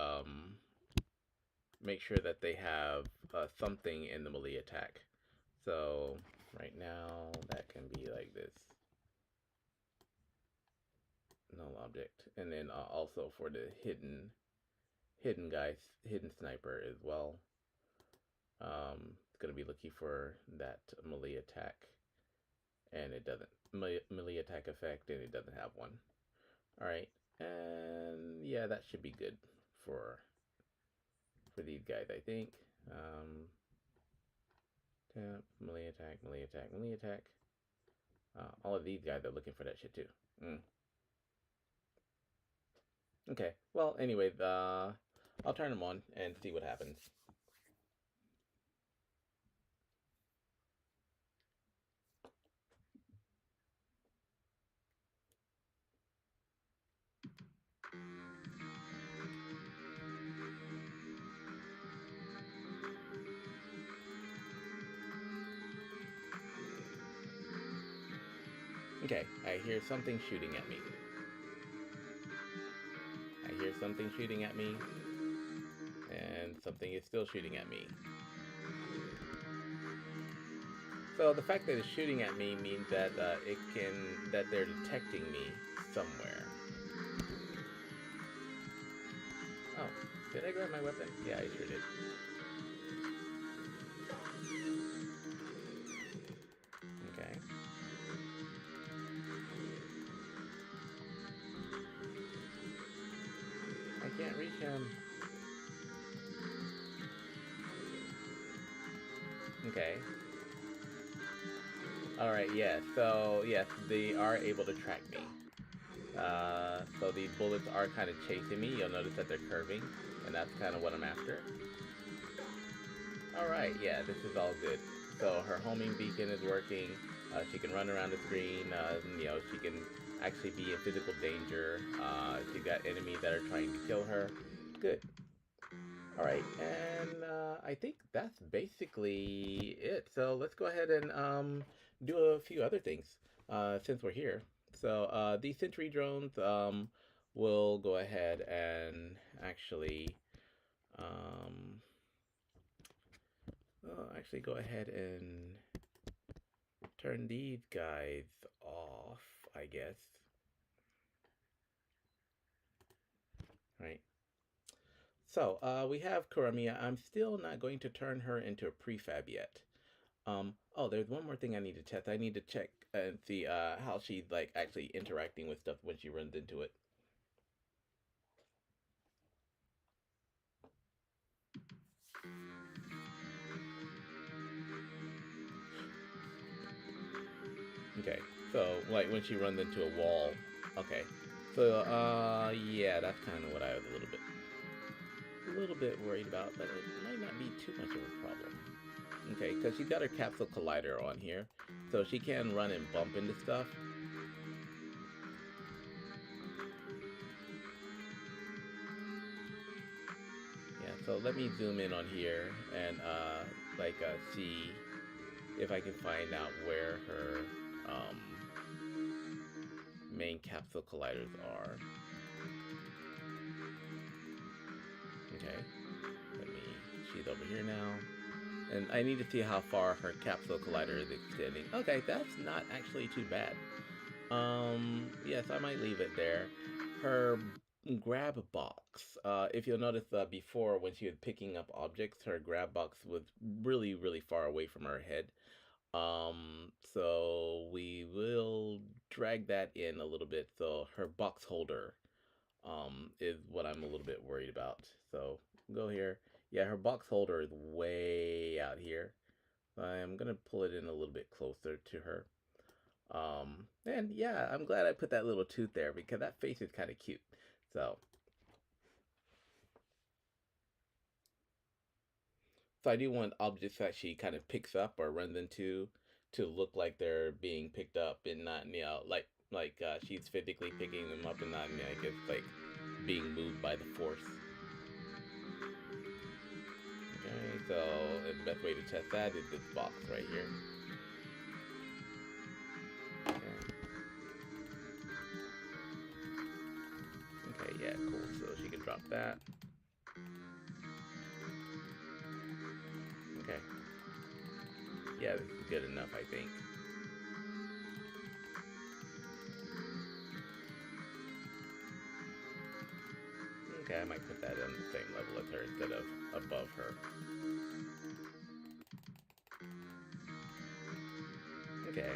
make sure that they have something in the melee attack. So right now, that can be like this. Null object. And then also for the hidden sniper as well. It's going to be looking for that melee attack. And it doesn't. Melee attack effect, and it doesn't have one. Alright. And yeah, that should be good for these guys, I think. Tap, melee attack, melee attack, melee attack. All of these guys are looking for that shit too. Okay, well, anyways, I'll turn them on and see what happens. Okay, I hear something shooting at me. I hear something shooting at me, and something is still shooting at me. So the fact that it's shooting at me means that that they're detecting me somewhere. Oh, did I grab my weapon? Yeah, I sure did. Okay. I can't reach him. Okay. Alright, yeah, so yes, they are able to track me. So these bullets are kind of chasing me. You'll notice that they're curving, and that's kind of what I'm after. Alright, yeah, this is all good. So her homing beacon is working. She can run around the screen. You know, she can actually be in physical danger. She's got enemies that are trying to kill her. Good. Alright, and I think that's basically it. So let's go ahead and do a few other things since we're here. So these sentry drones will go ahead and actually go ahead and turn these guys off, I guess. Right. So we have Kuramiya. I'm still not going to turn her into a prefab yet. Oh, there's one more thing I need to test. I need to check and see how she's like actually interacting with stuff when she runs into it. Okay, so like when she runs into a wall. Okay, so yeah, that's kind of what I was a little bit worried about, but it might not be too much of a problem. Okay, because she's got her capsule collider on here, so she can run and bump into stuff. Yeah, so let me zoom in on here and see if I can find out where her main capsule colliders are. she's over here now. And I need to see how far her capsule collider is extending. Okay, that's not actually too bad. Yes, I might leave it there. Her grab box. If you'll notice before when she was picking up objects, her grab box was really, really far away from her head. So we will drag that in a little bit. So her box holder, is what I'm a little bit worried about. So go here. Yeah, her box holder is way out here. I'm gonna pull it in a little bit closer to her. And yeah, I'm glad I put that little tooth there because that face is kind of cute. So I do want objects that she kind of picks up or runs into to look like they're being picked up and not, like she's physically picking them up and not, I guess, like being moved by the force. Okay, so the best way to test that is this box right here. Okay, yeah, cool. So she can drop that. Okay. Yeah, this is good enough, I think. Okay, I might put that on the same level as her instead of above her. Okay.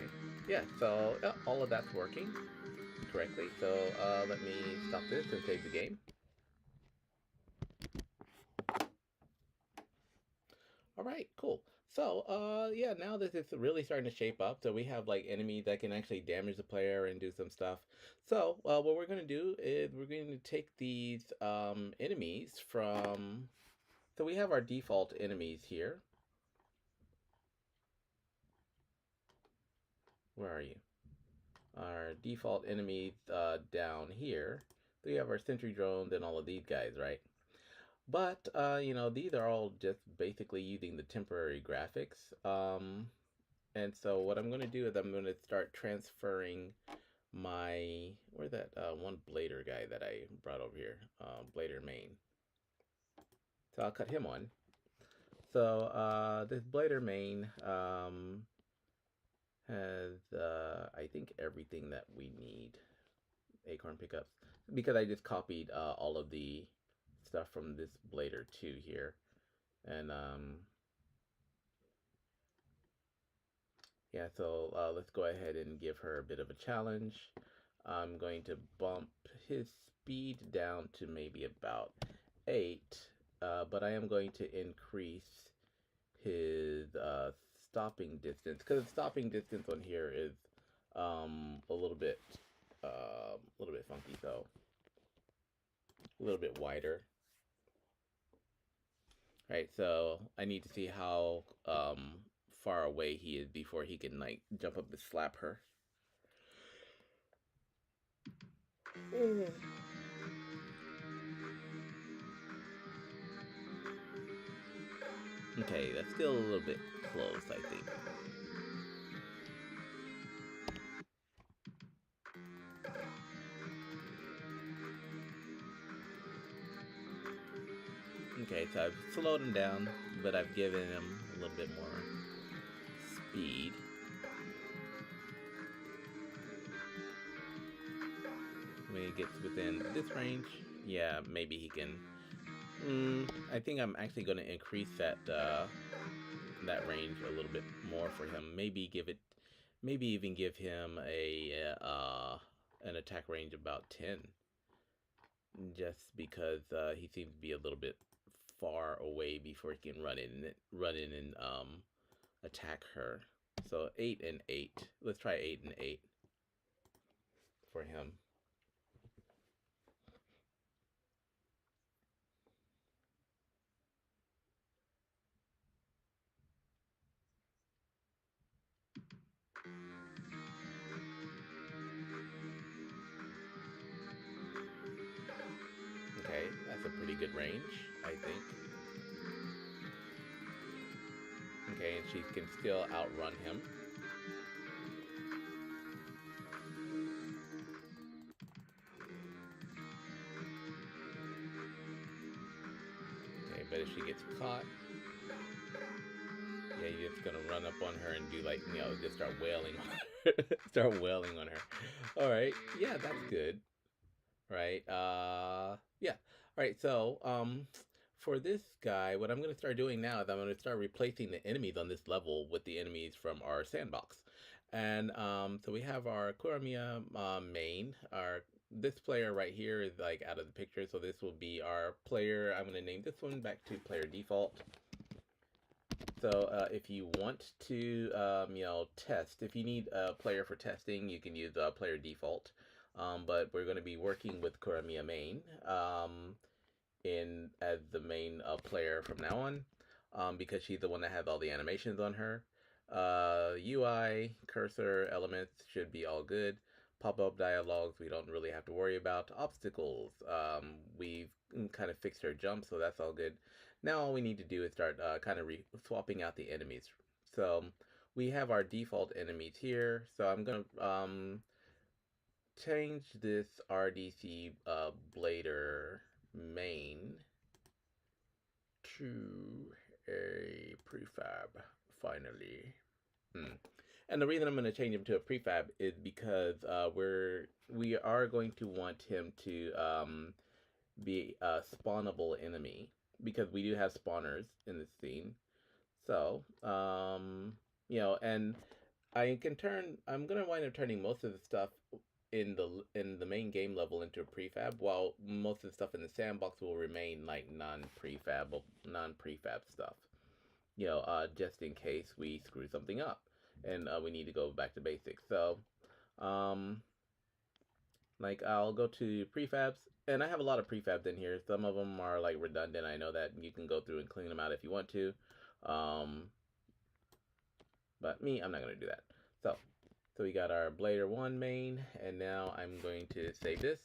Yeah, so all of that's working correctly. So let me stop this and save the game. All right, cool. So, yeah, now this is really starting to shape up. So we have like enemies that can actually damage the player and do some stuff. So, what we're going to do is we're going to take these enemies from. So we have our default enemies here. Where are you? Our default enemies down here. So we have our sentry drones and all of these guys, right? But, these are all just basically using the temporary graphics. And so what I'm going to do is I'm going to start transferring my, where's that one blader guy that I brought over here? Blader main. So I'll cut him on. So this blader main has, I think, everything that we need. Acorn pickups. Because I just copied all of the stuff from this blader 2 here. And yeah, so let's go ahead and give her a bit of a challenge. I'm going to bump his speed down to maybe about 8, but I am going to increase his stopping distance, because the stopping distance on here is a little bit funky, so a little bit wider. Right, so I need to see how far away he is before he can like jump up and slap her. Okay, that's still a little bit close, I think. Okay, so I've slowed him down, but I've given him a little bit more speed. When he gets within this range, yeah, maybe he can. I think I'm actually going to increase that that range a little bit more for him. Maybe even give him a an attack range of about 10, just because he seems to be a little bit far away before he can run in and attack her. So 8 and 8. Let's try 8 and 8 for him. Okay, that's a pretty good range, I think. Okay, and she can still outrun him. Okay, but if she gets caught, he's just gonna run up on her and do like, you know, just start wailing on her. Start wailing on her. Alright, yeah, that's good. Right, yeah. Alright, so, for this guy, what I'm gonna start doing now is I'm gonna start replacing the enemies on this level with the enemies from our sandbox. And, so we have our Kuramiya, main. This player right here is, like, out of the picture, so this will be our player. I'm gonna name this one back to player default. So if you want to, you know, test, if you need a player for testing, you can use player default. But we're going to be working with Kuramiya main as the main player from now on, because she's the one that has all the animations on her. UI, cursor, elements should be all good. Pop-up dialogues we don't really have to worry about. Obstacles, we've kind of fixed her jump, so that's all good. Now all we need to do is start kind of swapping out the enemies. So we have our default enemies here. So I'm going to change this RDC Blader main to a prefab, finally. And the reason I'm going to change him to a prefab is because we are going to want him to be a spawnable enemy, because we do have spawners in this scene. So, you know, and I'm gonna wind up turning most of the stuff in the main game level into a prefab, while most of the stuff in the sandbox will remain like non-prefab stuff. You know, just in case we screw something up and we need to go back to basics. So, like, I'll go to prefabs, and I have a lot of prefabs in here. Some of them are like redundant. I know that you can go through and clean them out if you want to. But me, I'm not going to do that. So we got our Blader 1 main, and now I'm going to save this.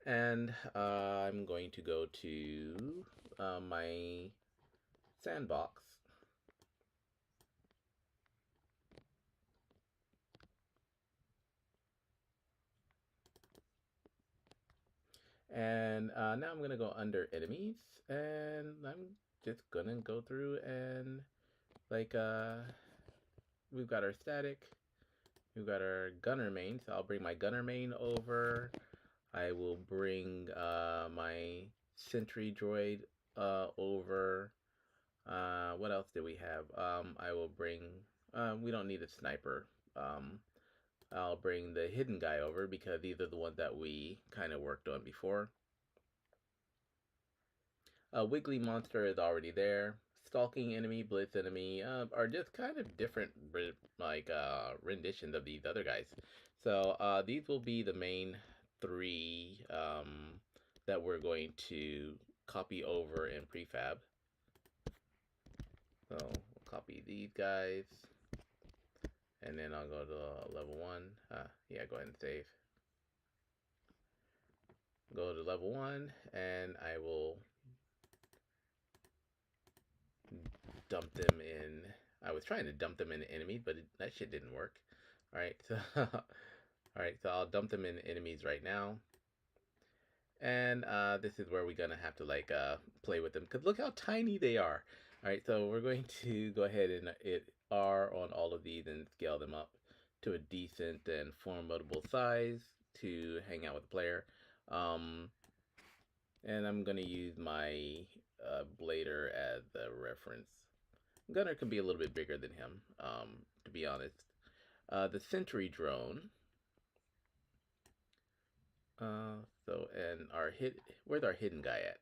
And I'm going to go to my sandbox. And now I'm going to go under enemies, and I'm just going to go through and, like, we've got our static, we've got our gunner main, so I'll bring my gunner main over. I will bring my sentry droid over. What else do we have? I will bring, we don't need a sniper. I'll bring the hidden guy over, because these are the ones that we kind of worked on before. Wiggly monster is already there. Stalking enemy, blitz enemy are just kind of different, like, renditions of these other guys. So these will be the main three that we're going to copy over in prefab. So we'll copy these guys, and then I'll go to level 1. Yeah, go ahead and save. Go to level 1, and I will dump them in. I was trying to dump them in enemies, but that shit didn't work. Alright, so alright, so I'll dump them in enemies right now. And this is where we're gonna have to, like, play with them, because look how tiny they are. Alright, so we're going to go ahead and hit R on all of these and scale them up to a decent and formidable size to hang out with the player. And I'm gonna use my Blader as the reference. Gunner can be a little bit bigger than him, to be honest. The sentry drone. And where's our hidden guy at?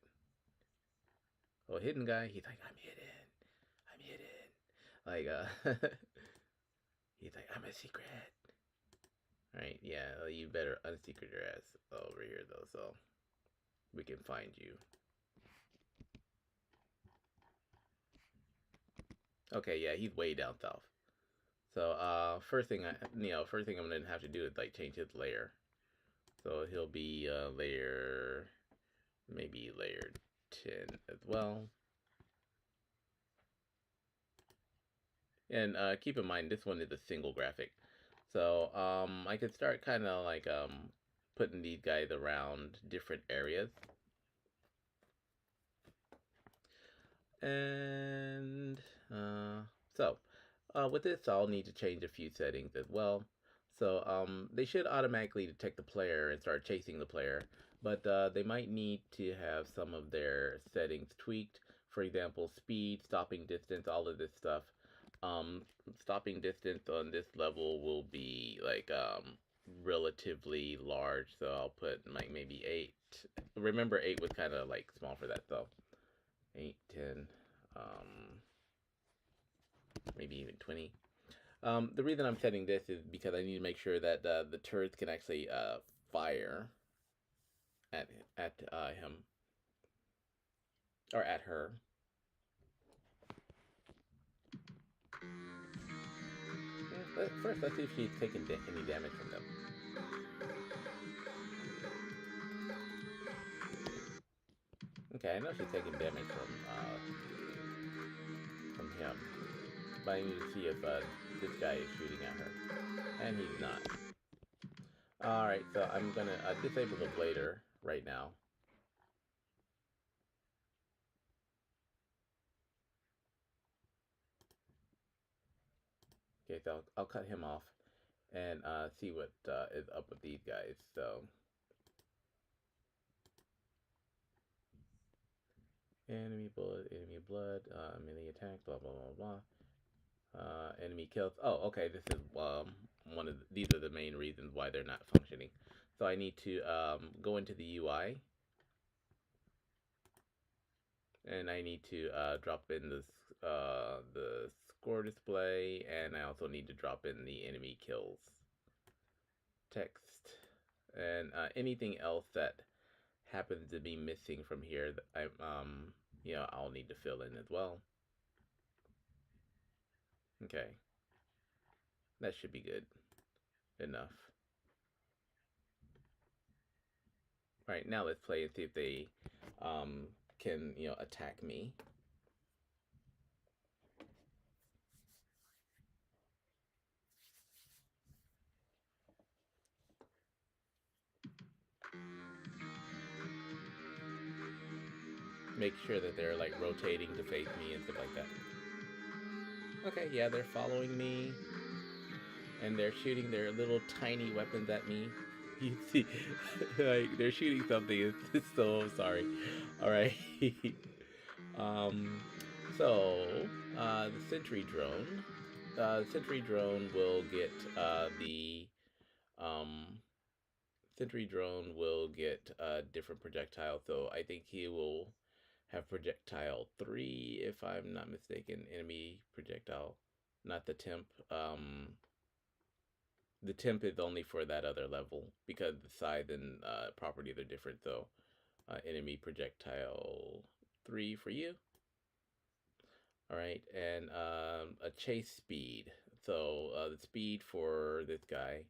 Oh, hidden guy, he's like, I'm hidden. Like, he's like, I'm a secret. Alright, yeah, you better unsecret your ass over here, though, so we can find you. Okay, yeah, he's way down south. So, first thing I'm gonna have to do is, like, change his layer. So he'll be maybe layer 10 as well. And keep in mind, this one is a single graphic. So I could start kind of like putting these guys around different areas. And So, with this, I'll need to change a few settings as well. So, they should automatically detect the player and start chasing the player, but they might need to have some of their settings tweaked. For example, speed, stopping distance, all of this stuff. Um, Stopping distance on this level will be like relatively large, so I'll put like maybe 8. Remember, 8 was kind of like small for that, though. 8, 10, maybe even 20. The reason I'm setting this is because I need to make sure that the turrets can actually fire at him or at her. First, let's see if she's taking any damage from them. Okay, I know she's taking damage from him, but I need to see if this guy is shooting at her, and he's not. All right, so I'm gonna disable the blader right now. Okay, so I'll cut him off and see what is up with these guys. So enemy bullet, enemy blood, melee attack, blah blah blah blah. Enemy kills. Oh, okay. This is one of these are the main reasons why they're not functioning. So I need to go into the UI, and I need to drop in the score display, and I also need to drop in the enemy kills text, and anything else that happens to be missing from here that I'll need to fill in as well. Okay, that should be good enough. All right, now let's play and see if they can attack me. Make sure that they're like rotating to face me and stuff like that. Okay, yeah, they're following me, and they're shooting their little tiny weapons at me. You see, like they're shooting something. It's so sorry. All right. um, so the sentry drone. Sentry drone will get um sentry drone will get different projectiles. So I think he will have projectile 3, if I'm not mistaken. Enemy projectile, not the temp. The temp is only for that other level because the size and properties are different. So enemy projectile 3 for you. All right, and a chase speed. So the speed for this guy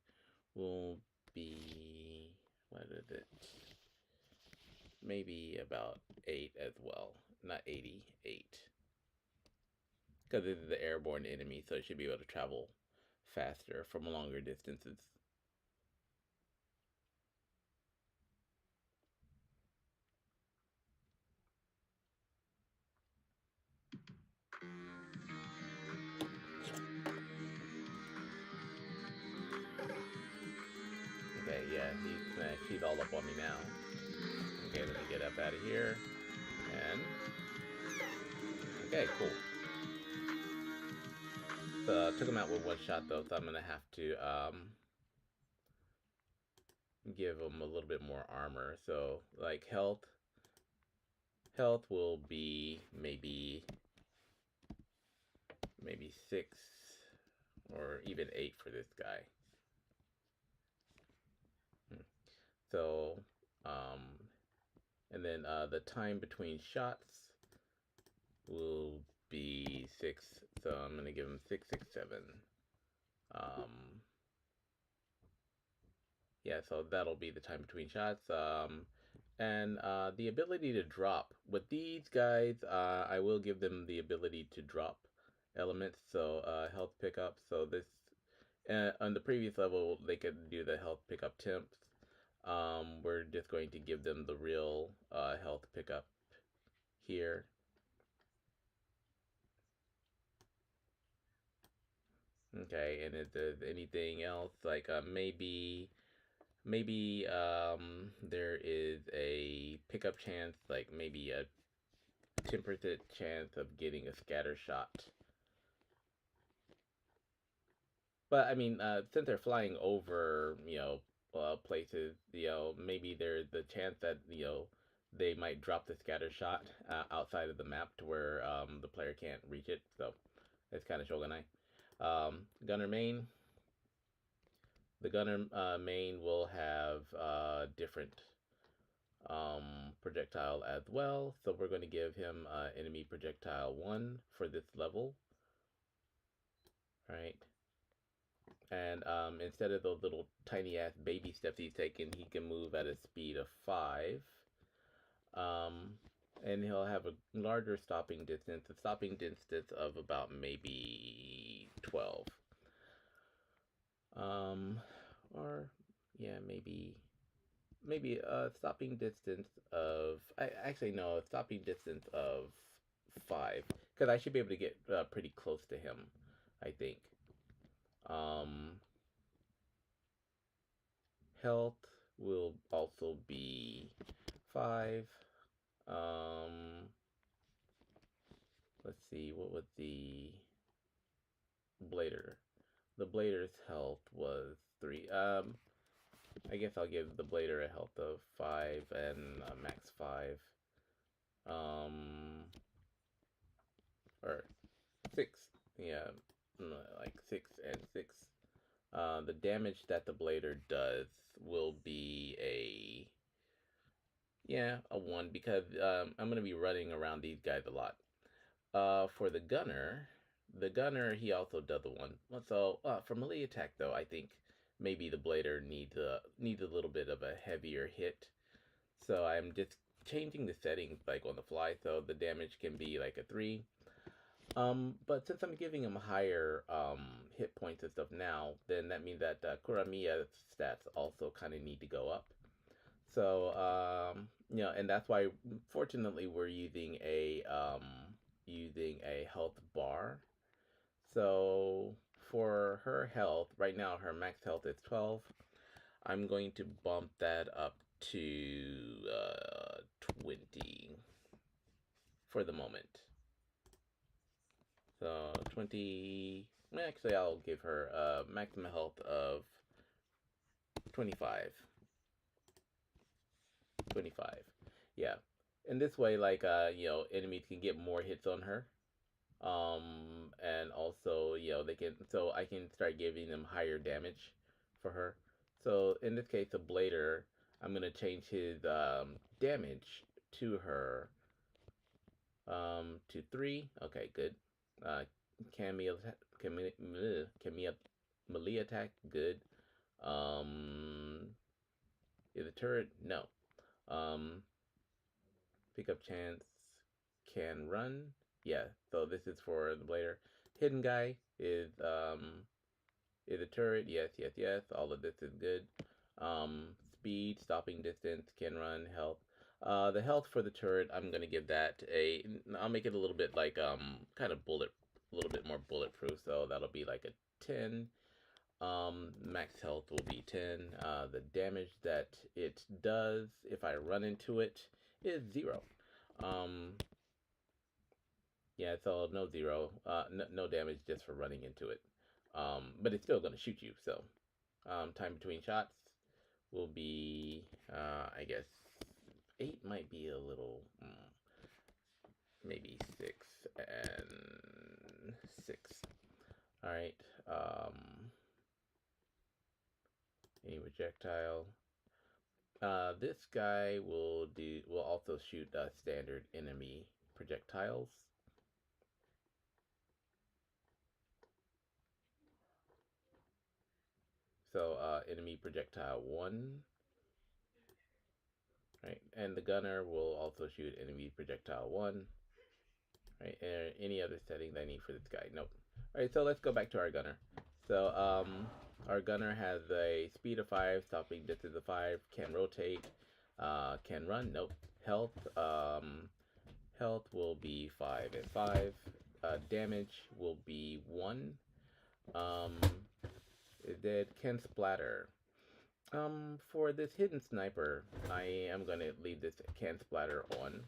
will be, what is it? Maybe about 8 as well. Not 80, 8. Because this is the airborne enemy, so it should be able to travel faster from longer distances. Okay, yeah, he's all up on me now. Okay, let me get up out of here. And okay, cool. So took him out with one shot though, so I'm gonna have to give him a little bit more armor. So like health will be maybe 6 or even 8 for this guy. So and then the time between shots will be 6. So I'm gonna give him 6, 6, 7. Yeah, so that'll be the time between shots. And the ability to drop. With these guys, I will give them the ability to drop elements. So health pickup. So this on the previous level, they could do the health pickup temps. We're just going to give them the real health pickup here. Okay, and if there's anything else, like maybe there is a pickup chance, like maybe a 10% chance of getting a scatter shot. But I mean, since they're flying over, places, maybe there's the chance that they might drop the scatter shot outside of the map to where the player can't reach it. So it's kind of Shogunai. Gunner main. The gunner main will have different projectile as well. So we're going to give him enemy projectile 1 for this level. Right. And instead of those little tiny ass baby steps he's taking, he can move at a speed of 5. Um, and he'll have a larger stopping distance, a stopping distance of about maybe 12. Or yeah, maybe a stopping distance of, I actually know, a stopping distance of 5, because I should be able to get pretty close to him, I think. Health will also be 5. Um, let's see, what was the Blader? The Blader's health was 3. I guess I'll give the Blader a health of 5 and max 5. Or 6. Yeah, like 6 and 6. The damage that the Blader does will be a 1, because I'm gonna be running around these guys a lot. For the gunner, he also does a 1. So for melee attack though, I think maybe the Blader needs a little bit of a heavier hit. So I'm just changing the settings like on the fly, so the damage can be like a 3. But since I'm giving him higher hit points and stuff now, then that means that Kuramiya's stats also kind of need to go up. So and that's why fortunately we're using a health bar. So for her health, right now her max health is 12. I'm going to bump that up to 20 for the moment. So 20. Actually, I'll give her a maximum health of 25. 25. Yeah. In this way, like enemies can get more hits on her. And also, they can, so I can start giving them higher damage for her. So in this case, the Blader, I'm gonna change his damage to her to 3. Okay, good. Camille, melee attack, good. Is a turret? No. Um, Pickup chance, can run. Yeah, so this is for the Blader. Hidden guy is a turret. Yes, yes, yes. All of this is good. Speed, stopping distance, can run, health. The health for the turret, I'm gonna give that a. I'll make it a little bit like kind of a little bit more bulletproof. So that'll be like a 10. Max health will be 10. The damage that it does if I run into it is 0. Um, yeah, so no 0. No damage just for running into it. But it's still gonna shoot you. So time between shots will be, I guess, 8 might be a little, maybe 6 and 6. All right. Any projectile. This guy will also shoot standard enemy projectiles. So enemy projectile 1. Right, and the gunner will also shoot enemy projectile 1. Right, and any other settings I need for this guy? Nope. All right, so let's go back to our gunner. So our gunner has a speed of 5, stopping distance of 5, can rotate, can run. Nope. Health will be 5 and 5. Damage will be 1. Is dead. Ken Splatter. For this hidden sniper, I am gonna leave this Can Splatter on,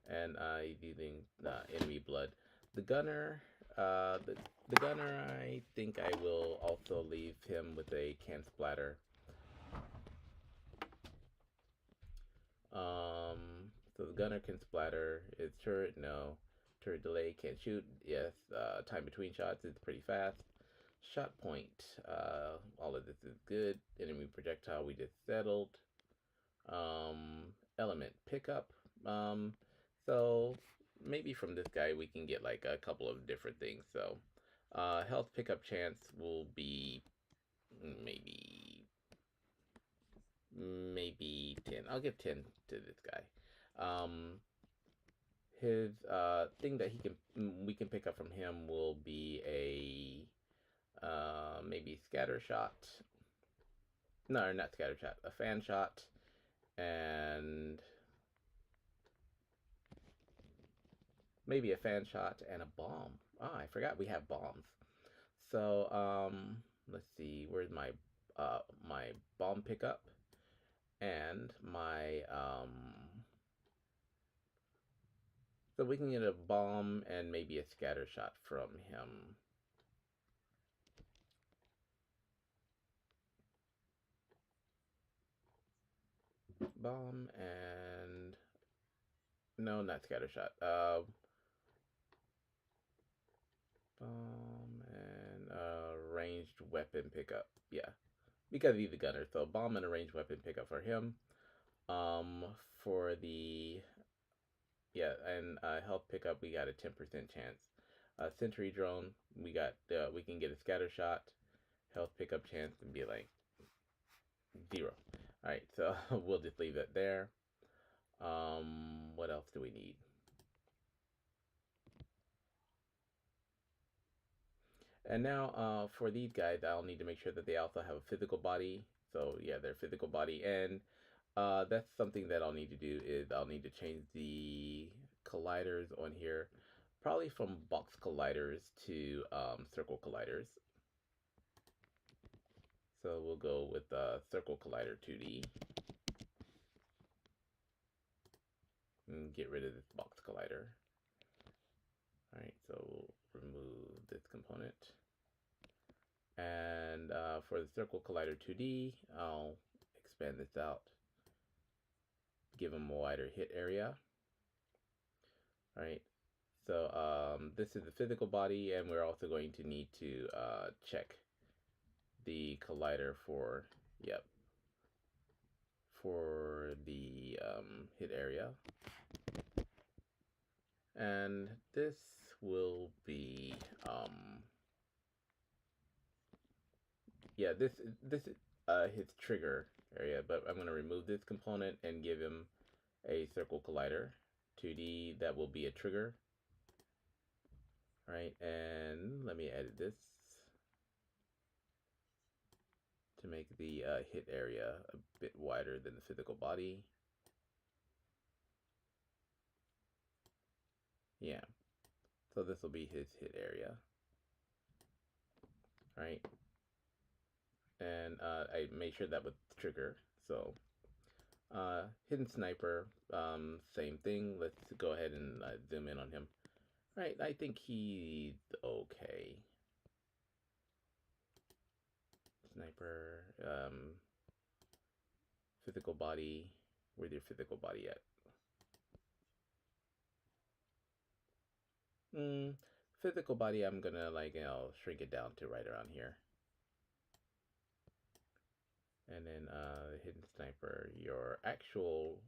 and using enemy blood. The gunner, the gunner, I think I will also leave him with a Can Splatter. So the gunner can splatter. Is turret? No. Turret delay, can't shoot. Yes. Time between shots is pretty fast. Shot point. All of this is good. Enemy projectile we just settled. Element pickup. So maybe from this guy we can get like a couple of different things. So, health pickup chance will be maybe 10. I'll give 10 to this guy. His thing that we can pick up from him will be a maybe scatter shot. No, not scatter shot. A fan shot, and maybe a fan shot and a bomb. Oh, I forgot we have bombs. So let's see. Where's my bomb pickup and my So we can get a bomb and maybe a scatter shot from him. Bomb and no, not scatter shot. Bomb and ranged weapon pickup. Yeah, because he's a gunner. So bomb and a ranged weapon pickup for him. For the and health pickup, we got a 10% chance. Sentry drone, we can get a scatter shot. Health pickup chance and be like 0. All right, so we'll just leave it there. What else do we need? And now, for these guys, I'll need to make sure that they also have a physical body. So yeah, their physical body, and that's something that I'll need to do is I'll need to change the colliders on here, probably from box colliders to circle colliders. So we'll go with circle collider 2D. And get rid of this box collider. Alright, so we'll remove this component. And for the circle collider 2D, I'll expand this out. Give them a wider hit area. Alright, so this is the physical body, and we're also going to need to check the collider for, for the hit area. And this will be, this is his trigger area, but I'm going to remove this component and give him a circle collider 2D that will be a trigger. All right, and let me edit this to make the hit area a bit wider than the physical body. Yeah, so this will be his hit area. All right, and I made sure that was trigger. So hidden sniper, same thing. Let's go ahead and zoom in on him. All right, I think he's okay. Sniper, physical body. Where's your physical body at? Physical body, I'm gonna shrink it down to right around here. And then hidden sniper, your actual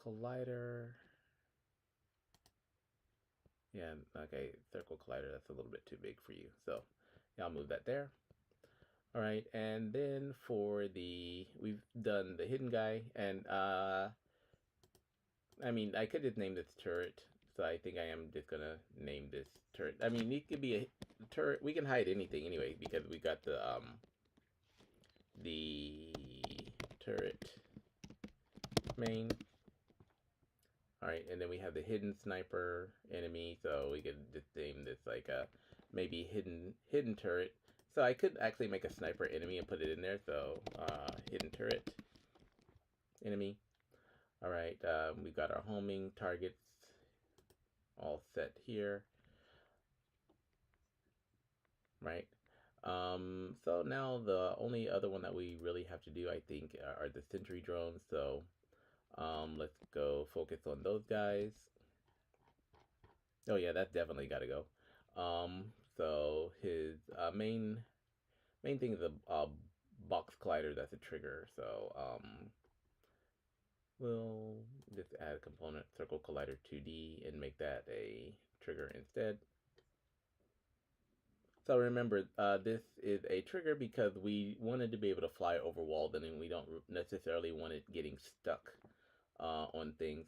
collider. Yeah, okay, circle collider, that's a little bit too big for you. So yeah, I'll move that there. All right, and then we've done the hidden guy, and I mean, I could just name this turret, so I think I am just gonna name this turret. I mean, it could be a turret. We can hide anything anyway because we got the turret main. Alright, and then we have the hidden sniper enemy, so we could just name this like a maybe hidden turret. So I could actually make a sniper enemy and put it in there, so hidden turret enemy. Alright, we got our homing targets all set here. Right? So now the only other one that we really have to do, I think, are the sentry drones. So let's go focus on those guys. Oh yeah, that's definitely got to go. So his main thing is a box collider. That's a trigger. So we'll just add a component circle collider 2D and make that a trigger instead. So remember, this is a trigger because we wanted to be able to fly over walls, and we don't necessarily want it getting stuck on things.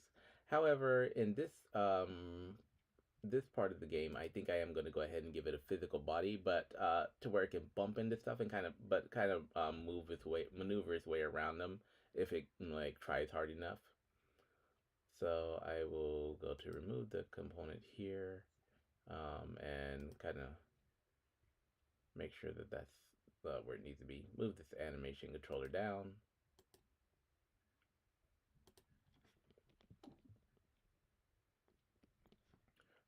However, in this this part of the game, I think I am going to go ahead and give it a physical body, but to where it can bump into stuff and kind of maneuver its way around them if it like tries hard enough. So I will go to remove the component here and kind of make sure that that's where it needs to be. Move this animation controller down.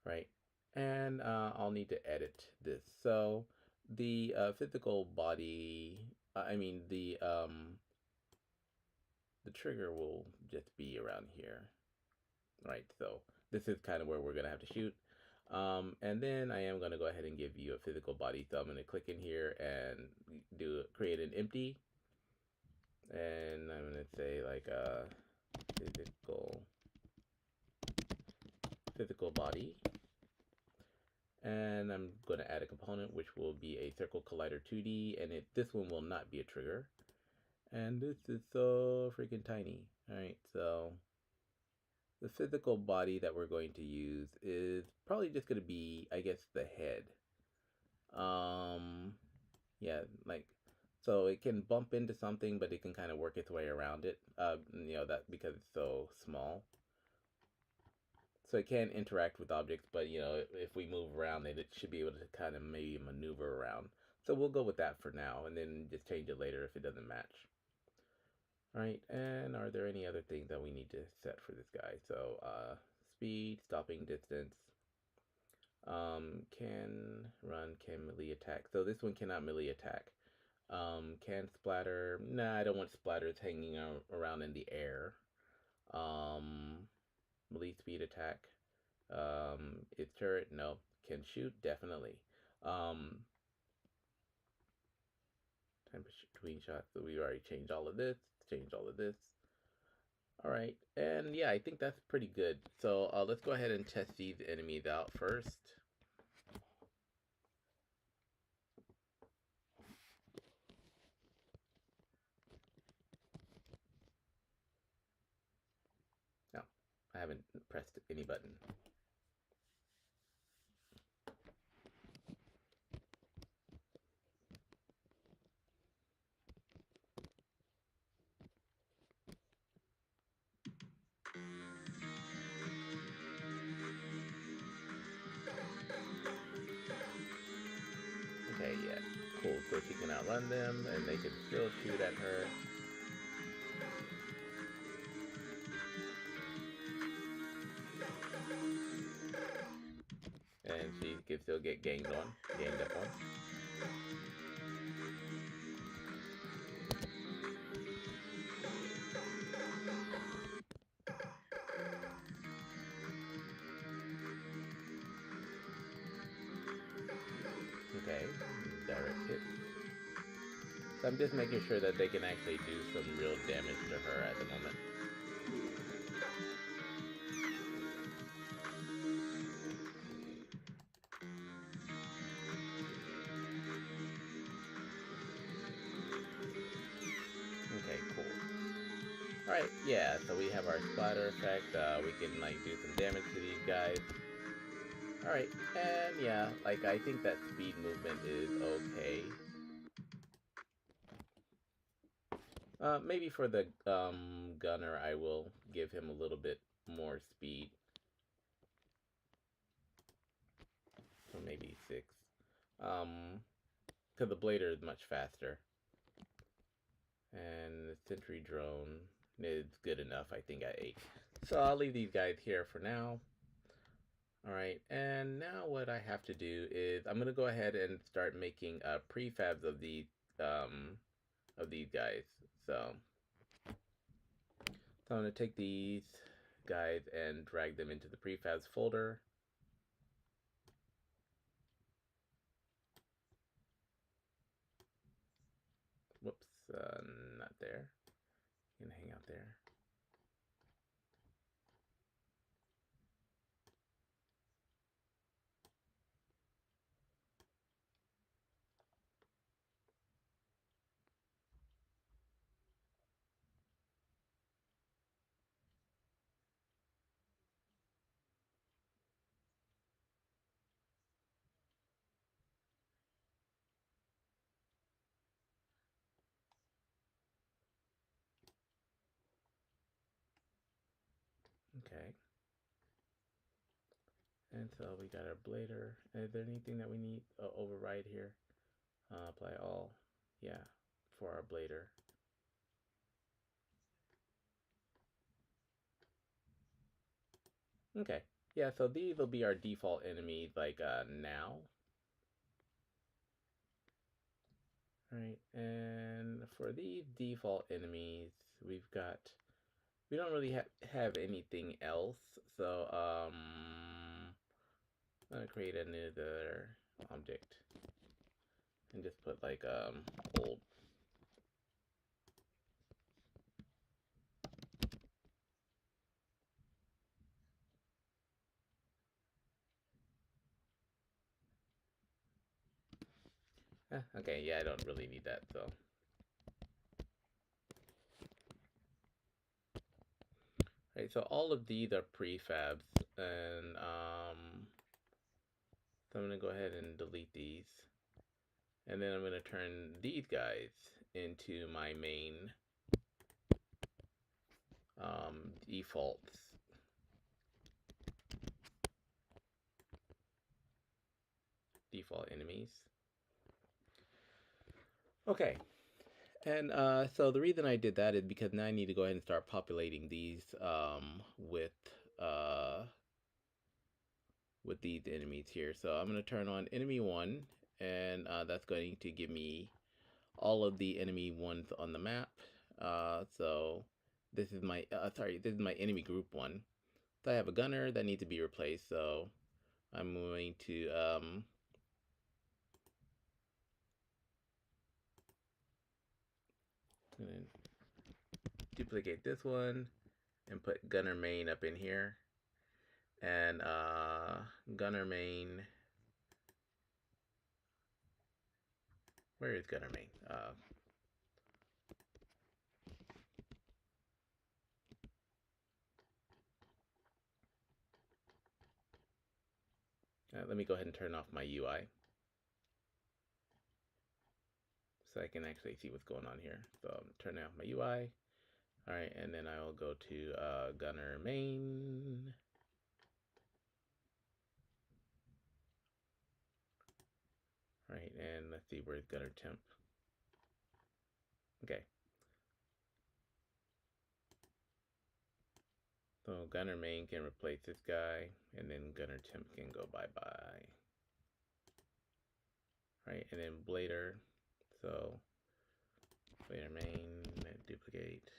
Right, and I'll need to edit this. So the physical body, I mean the trigger will just be around here. Right, so this is kind of where we're gonna have to shoot. And then I am going to go ahead and give you a physical body. So I'm going to click in here and create an empty. And I'm going to say like a physical body. And I'm going to add a component which will be a circle collider 2D. And this one will not be a trigger. And this is so freaking tiny. Alright, so the physical body that we're going to use is probably just going to be, I guess, the head. Yeah, like, so it can bump into something, but it can kind of work its way around it. You know, that because it's so small. So it can interact with objects, but you know, if we move around it, it should be able to kind of maybe maneuver around. So we'll go with that for now, and then just change it later if it doesn't match. Alright, and are there any other things that we need to set for this guy? So, speed, stopping distance, can run, can melee attack. So this one cannot melee attack. Can splatter. Nah, I don't want splatters hanging around in the air. Melee speed attack. Its turret, no. Can shoot, definitely. Time between shots. So we already changed all of this. Changed all of this. Alright, and yeah, I think that's pretty good. So let's go ahead and test these enemies out first. No, I haven't pressed any button. Okay, yeah, cool. So she can outrun them, and they can still shoot at her. And she can still get gained up on. Okay, direct hit. So I'm just making sure that they can actually do some real damage to her at the moment. Okay, cool. Alright, yeah, so we have our splatter effect. We can like do some damage to these guys. Alright, and yeah, like I think that speed movement is okay. Maybe for the gunner, I will give him a little bit more speed. So maybe 6. Because the blader is much faster. And the sentry drone is good enough, I think, at 8. So I'll leave these guys here for now. Alright, and now what I have to do is I'm going to go ahead and start making prefabs of these guys. So I'm going to take these guys and drag them into the prefabs folder. Whoops, not there. You can hang out there. Okay. And so we got our blader. Is there anything that we need override here? Apply all. Yeah, for our blader. Okay. Yeah, so these will be our default enemies like now. Alright, and for these default enemies, we don't really have anything else, so I'm gonna create another object and just put like old. Okay, yeah, I don't really need that, so. Right, so all of these are prefabs, and so I'm gonna go ahead and delete these. And then I'm gonna turn these guys into my main defaults. Default enemies. Okay, and so the reason I did that is because now I need to go ahead and start populating these with these enemies here. So I'm going to turn on enemy 1, and that's going to give me all of the enemy ones on the map. So this is my this is my enemy group 1. So I have a gunner that needs to be replaced, so I'm going to duplicate this one and put gunner main up in here. And gunner main, where is gunner main? Let me go ahead and turn off my UI so I can actually see what's going on here. So I'm turning off my UI. All right, and then I will go to gunner main. All right, and let's see, where's gunner temp? Okay. So gunner main can replace this guy, and then gunner temp can go bye-bye. All right, and then blader. So blader main, duplicate.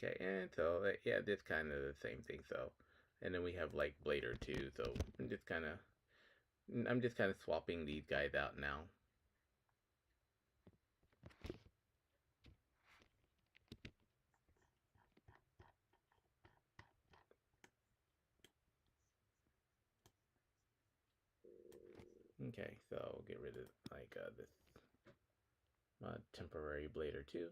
Okay, and so yeah, this kind of the same thing. So, and then we have like blader too. So I'm just kind of swapping these guys out now. Okay, so get rid of like this temporary blader too.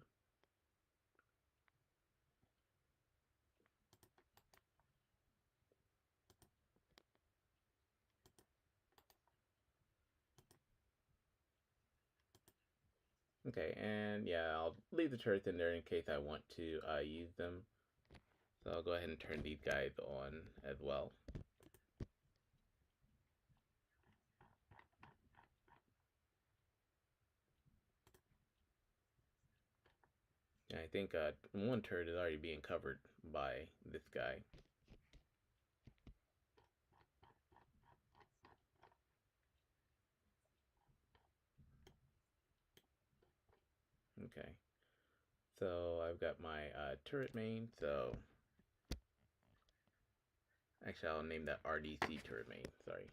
Okay, and yeah, I'll leave the turrets in there in case I want to use them. So I'll go ahead and turn these guys on as well. And I think one turret is already being covered by this guy. Okay, so I've got my turret main, so actually I'll name that RDC turret main, sorry.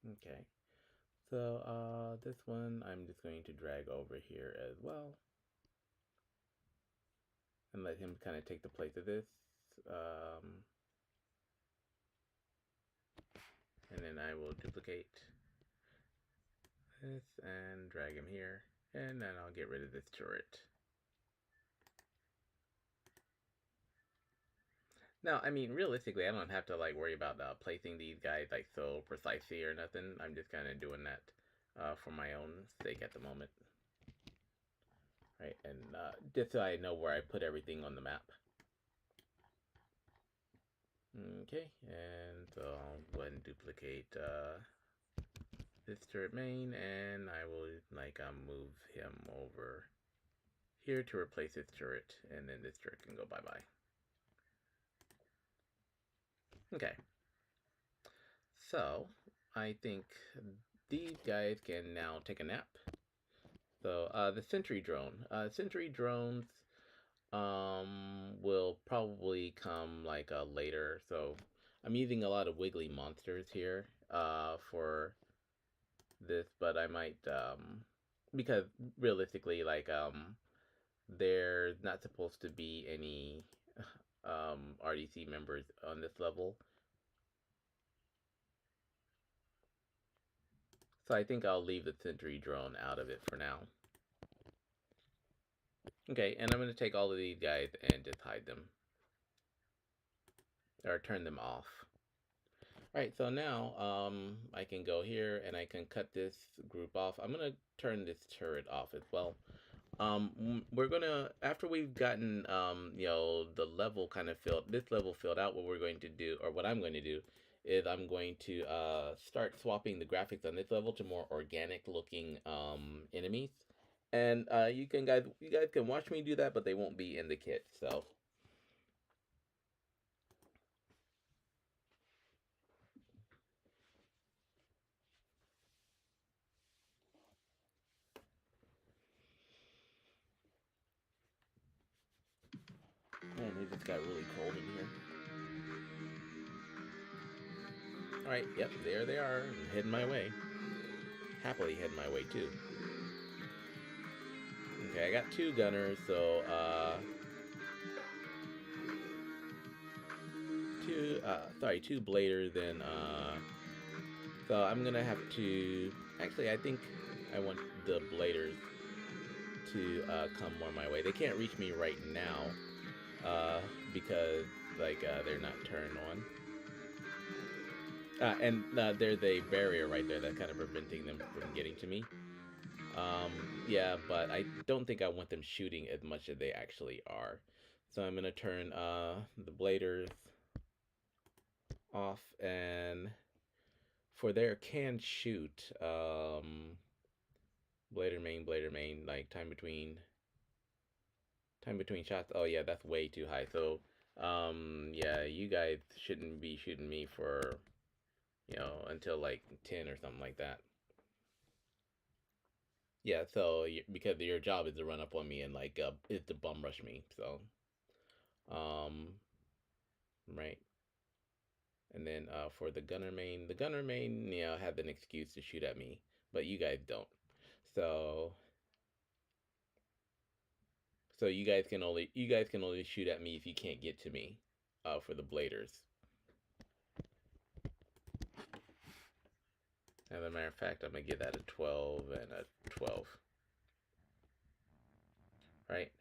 Okay, so this one I'm just going to drag over here as well. And let him kind of take the place of this. And then I will duplicate this and drag him here. And then I'll get rid of this turret. Now, I mean, realistically, I don't have to like worry about placing these guys like so precisely or nothing. I'm just kind of doing that for my own sake at the moment. Right, and just so I know where I put everything on the map. Okay, and so I'll go ahead and duplicate this turret main, and I will like move him over here to replace this turret, and then this turret can go bye-bye. Okay, so I think these guys can now take a nap. So the sentry drone, sentry drones will probably come like later. So I'm using a lot of wiggly monsters here for this, but I might because realistically like there's not supposed to be any RDC members on this level. So I think I'll leave the sentry drone out of it for now. Okay, and I'm going to take all of these guys and just hide them. Or turn them off. Alright, so now I can go here and I can cut this group off. I'm going to turn this turret off as well. We're gonna, after we've gotten you know, the level kind of filled, this level filled out, what we're going to do, or what I'm going to do, is I'm going to start swapping the graphics on this level to more organic looking enemies. And you guys can watch me do that, but they won't be in the kit, so. Man, it just got really cold in here. Alright, yep, there they are, heading my way. Happily heading my way, too. Okay, I got two gunners, so, two bladers, and, so I'm gonna have to, actually, I think I want the bladers to, come more my way. They can't reach me right now, because, like, they're not turned on. And there's a barrier right there that's kind of preventing them from getting to me. Yeah, but I don't think I want them shooting as much as they actually are. So I'm gonna turn the bladers off, and for their can shoot, blader main, like time between shots. Oh yeah, that's way too high. So yeah, you guys shouldn't be shooting me for, you know, until like 10 or something like that. Yeah, so because your job is to run up on me and like is to bum rush me. So right. And then for the gunner main, you know, had an excuse to shoot at me but you guys don't. So you guys can only shoot at me if you can't get to me, for the bladers. As a matter of fact, I'm gonna give that a 12 and a 12. Right?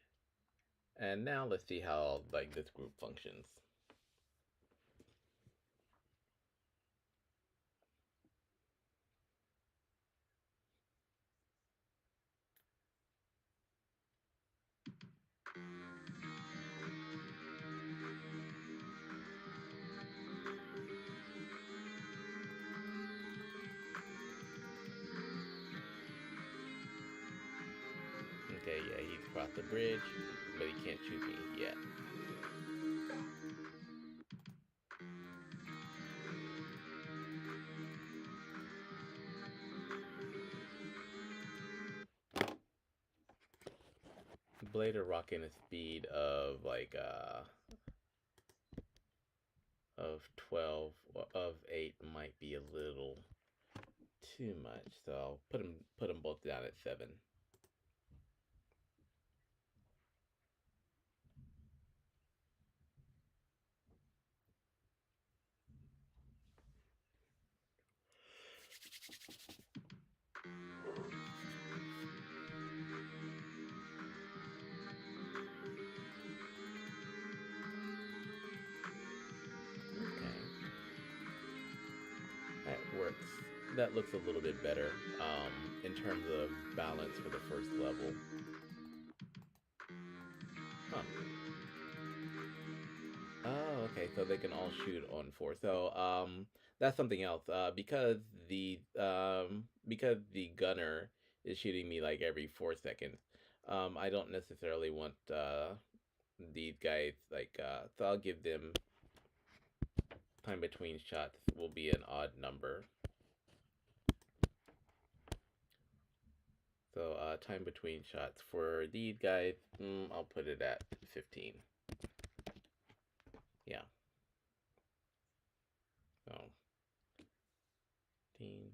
And now let's see how like this group functions. Okay, yeah, he's crossed the bridge, but he can't shoot me yet. Blader rocking a speed of like of 12 or of 8 might be a little too much. So I'll put them both down at 7. Okay. That works. That looks a little bit better, in terms of balance for the first level. Huh. Oh, okay. So they can all shoot on 4. So that's something else. Because the gunner is shooting me like every 4 seconds. I don't necessarily want these guys like so I'll give them time between shots will be an odd number. So time between shots for these guys, I'll put it at 15. Yeah. So 15,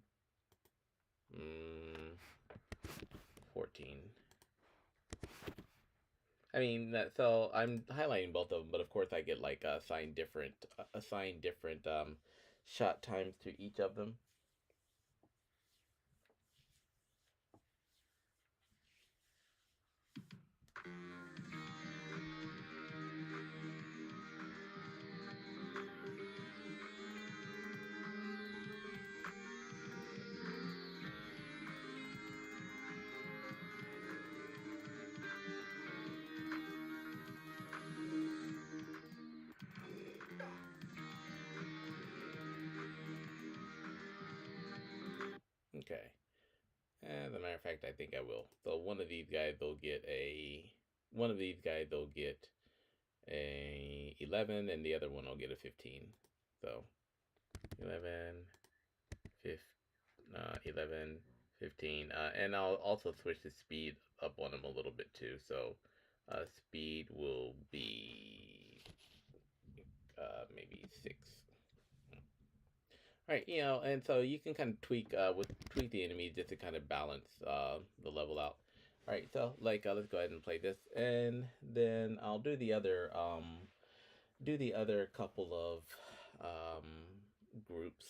14. I mean, so I'm highlighting both of them, but of course I get like assigned different shot times to each of them. Okay. As a matter of fact, I think I will. So one of these guys they'll get a 11, and the other one will get a 15. So 11, 15, 11, 15, and I'll also switch the speed up on them a little bit too. So speed will be maybe 6. Right, and so you can kind of tweak the enemy just to kind of balance the level out. All right, so like let's go ahead and play this, and then I'll do the other couple of groups,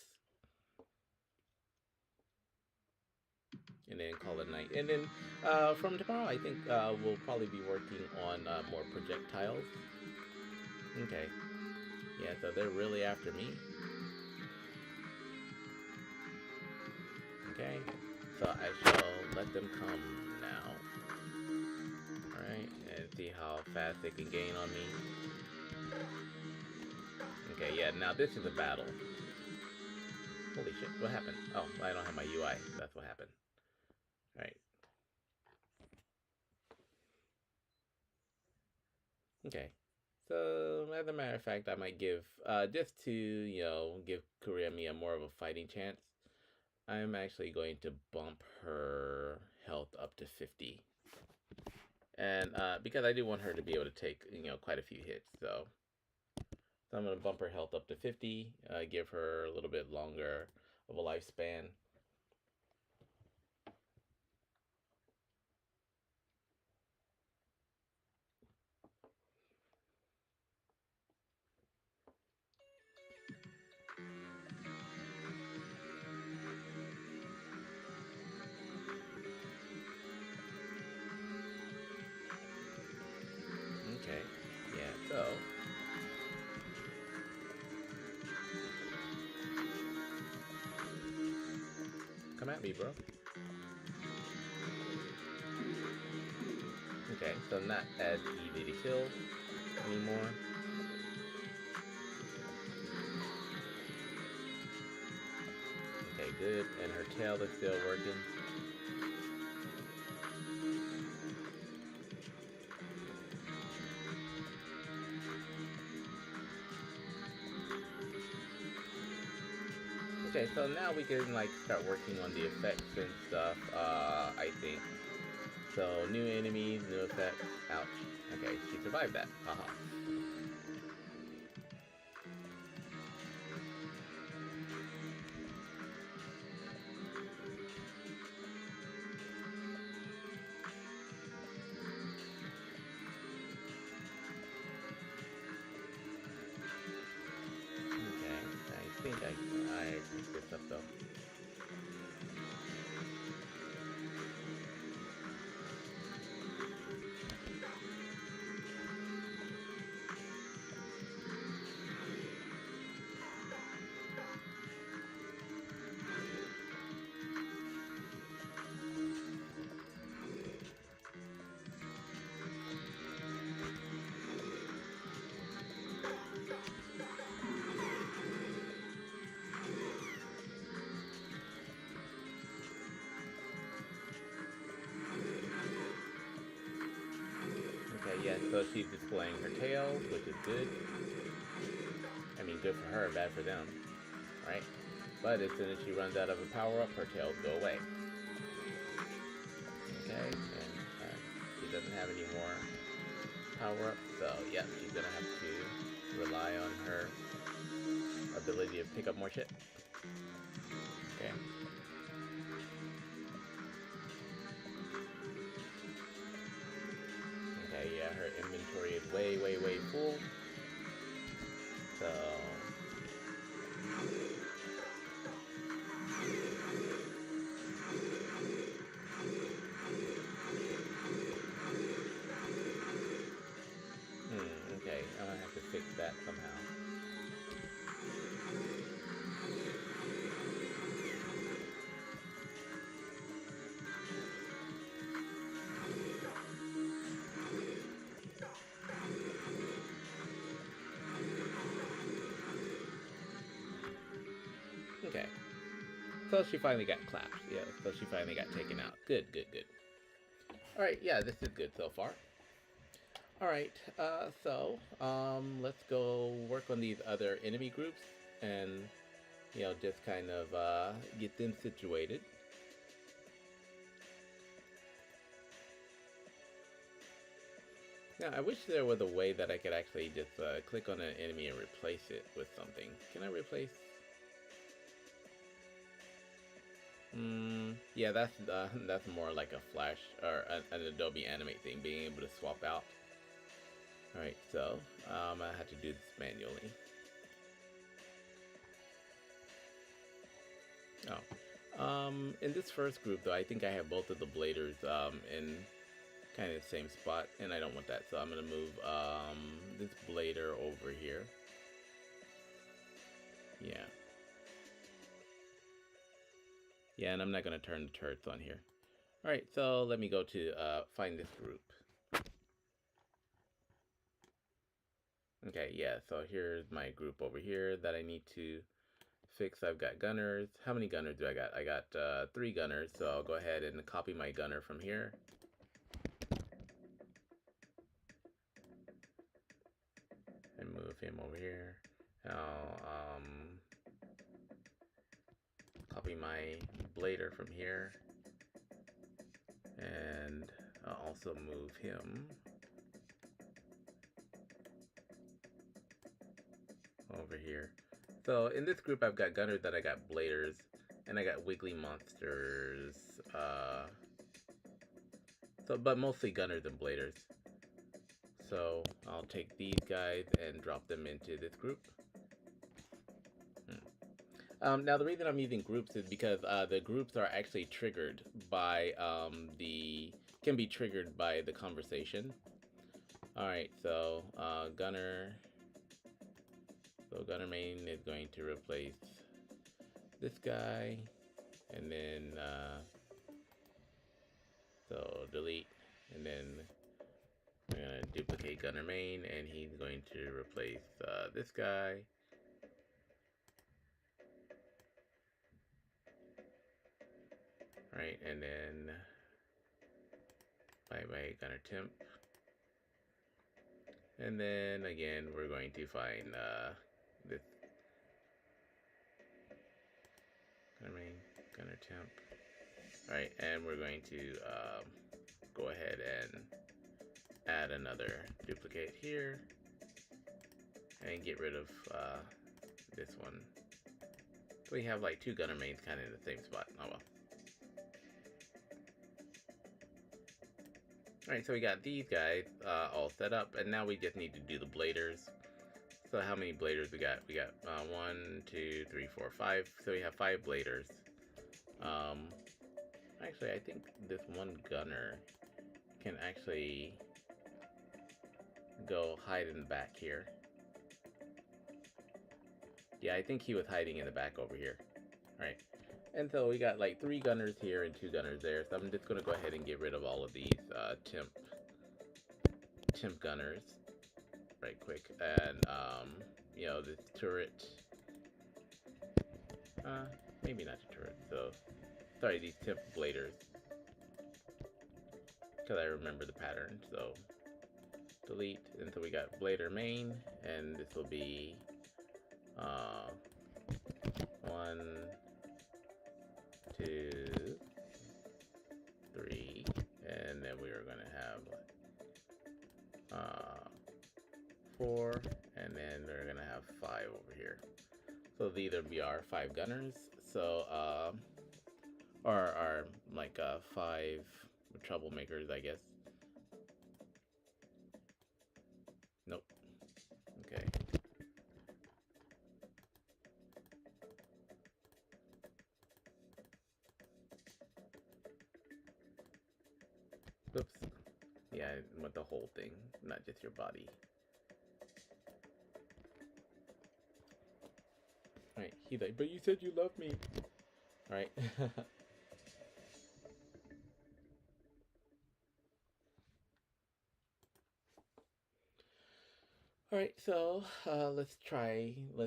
and then call it night. And then from tomorrow, I think we'll probably be working on more projectiles. Okay, yeah, so they're really after me. Okay, so I shall let them come now. Alright, and see how fast they can gain on me. Okay, yeah, now this is a battle. Holy shit, what happened? Oh, I don't have my UI. That's what happened. Alright. Okay. So, as a matter of fact, I might give, just to, give Kuremi a more of a fighting chance, I'm actually going to bump her health up to 50. And because I do want her to be able to take, quite a few hits. So I'm going to bump her health up to 50, give her a little bit longer of a lifespan. bro. Okay, so not as easy to kill anymore. Okay, good. And her tail is still working. Okay, so now we can like start working on the effects and stuff, I think. So new enemies, new effects. Ouch. Okay, she survived that. Haha. Okay, I think I picked this up though. Okay, yeah, so she's displaying her tails, which is good. I mean, good for her, bad for them, right? But as soon as she runs out of a power-up, her tails go away. Okay, and she doesn't have any more power-ups, so yeah, she's gonna have to rely on her ability to pick up more shit. Okay. Okay, yeah, her inventory is way full. So okay, I'm gonna have to fix that somehow. Okay. So she finally got clapped. Yeah, so she finally got taken out. Good. Alright, yeah, this is good so far. Alright, let's go work on these other enemy groups and, you know, just kind of, get them situated. Now, I wish there was a way that I could actually just, click on an enemy and replace it with something. Can I replace? Yeah, that's more like a Flash or an Adobe Animate thing, being able to swap out. Alright, so I have to do this manually. In this first group though, I think I have both of the bladers in kind of the same spot, and I don't want that, so I'm gonna move this blader over here. Yeah. Yeah, and I'm not gonna turn the turrets on here. Alright, so let me go to find this group. Okay, yeah, so here's my group over here that I need to fix. I've got gunners. How many gunners do I got? I got 3 gunners, so I'll go ahead and copy my gunner from here. And move him over here. I'll copy my blader from here. And I'll also move him over here. So in this group, I've got gunners, that I got bladers, and I got wiggly monsters. But mostly gunners and bladers. So I'll take these guys and drop them into this group. Now the reason I'm using groups is because the groups are actually triggered by can be triggered by the conversation. Alright, so Gunner main is going to replace this guy. and then so delete, and then we're gonna duplicate gunner main, and he's going to replace this guy. Right, and then bye gunner temp. And then again, we're going to find this gunner main, gunner temp. Alright, and we're going to go ahead and add another duplicate here and get rid of this one. So we have like two gunner mains kind of in the same spot. Oh well. Alright, so we got these guys all set up, and now we just need to do the bladers. So how many bladers we got? We got 1, 2, 3, 4, 5. So we have 5 bladers. Actually, I think this one gunner can actually go hide in the back here. Yeah, I think he was hiding in the back over here. Alright. And so we got like 3 gunners here and 2 gunners there. So I'm just going to go ahead and get rid of all of these temp gunners right quick. And, you know, this turret. Maybe not the turret. So, sorry, these temp bladers. Because I remember the pattern. So, delete. And so we got blader main. And this will be 1, 2, 3, and then we are going to have 4, and then we're going to have 5 over here. So these will be our 5 gunners. So or our like 5 troublemakers, I guess. Nope. Okay. Oops. Yeah, I want the whole thing, not just your body. Alright, he's like, but you said you love me. Alright. Alright, so let's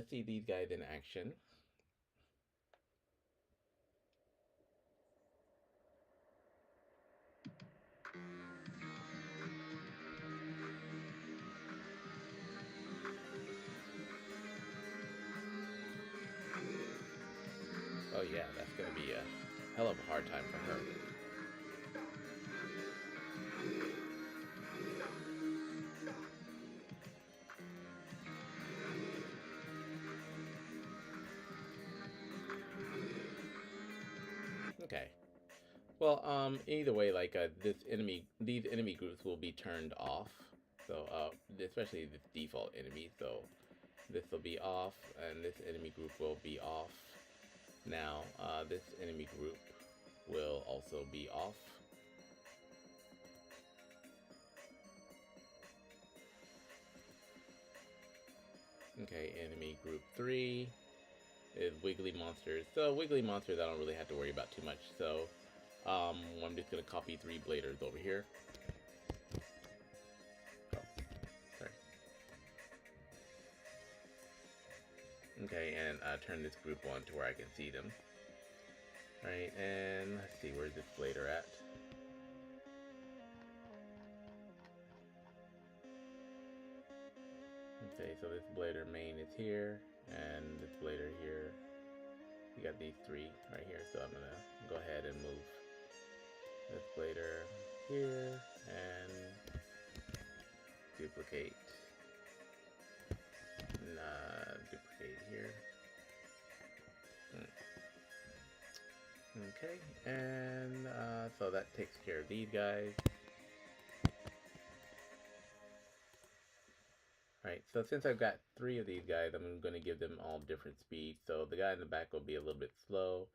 see these guys in action. Oh yeah, that's gonna be a hell of a hard time for her. Okay. Well, either way, like these enemy groups will be turned off. So, especially this default enemy. So, this will be off, and this enemy group will be off. Now, this enemy group will also be off. Okay, enemy group 3 is Wiggly Monsters. So, Wiggly Monsters I don't really have to worry about too much. So, I'm just going to copy 3 bladers over here. Oh, sorry. Okay, and turn this group on to where I can see them. Alright, and let's see, where's this blader at? Okay, so this blader main is here, and this blader here. You got these 3 right here, so I'm gonna go ahead and move this blader here, and duplicate, duplicate here. Okay, and so that takes care of these guys. Alright, so since I've got 3 of these guys, I'm going to give them all different speeds. So the guy in the back will be a little bit slow.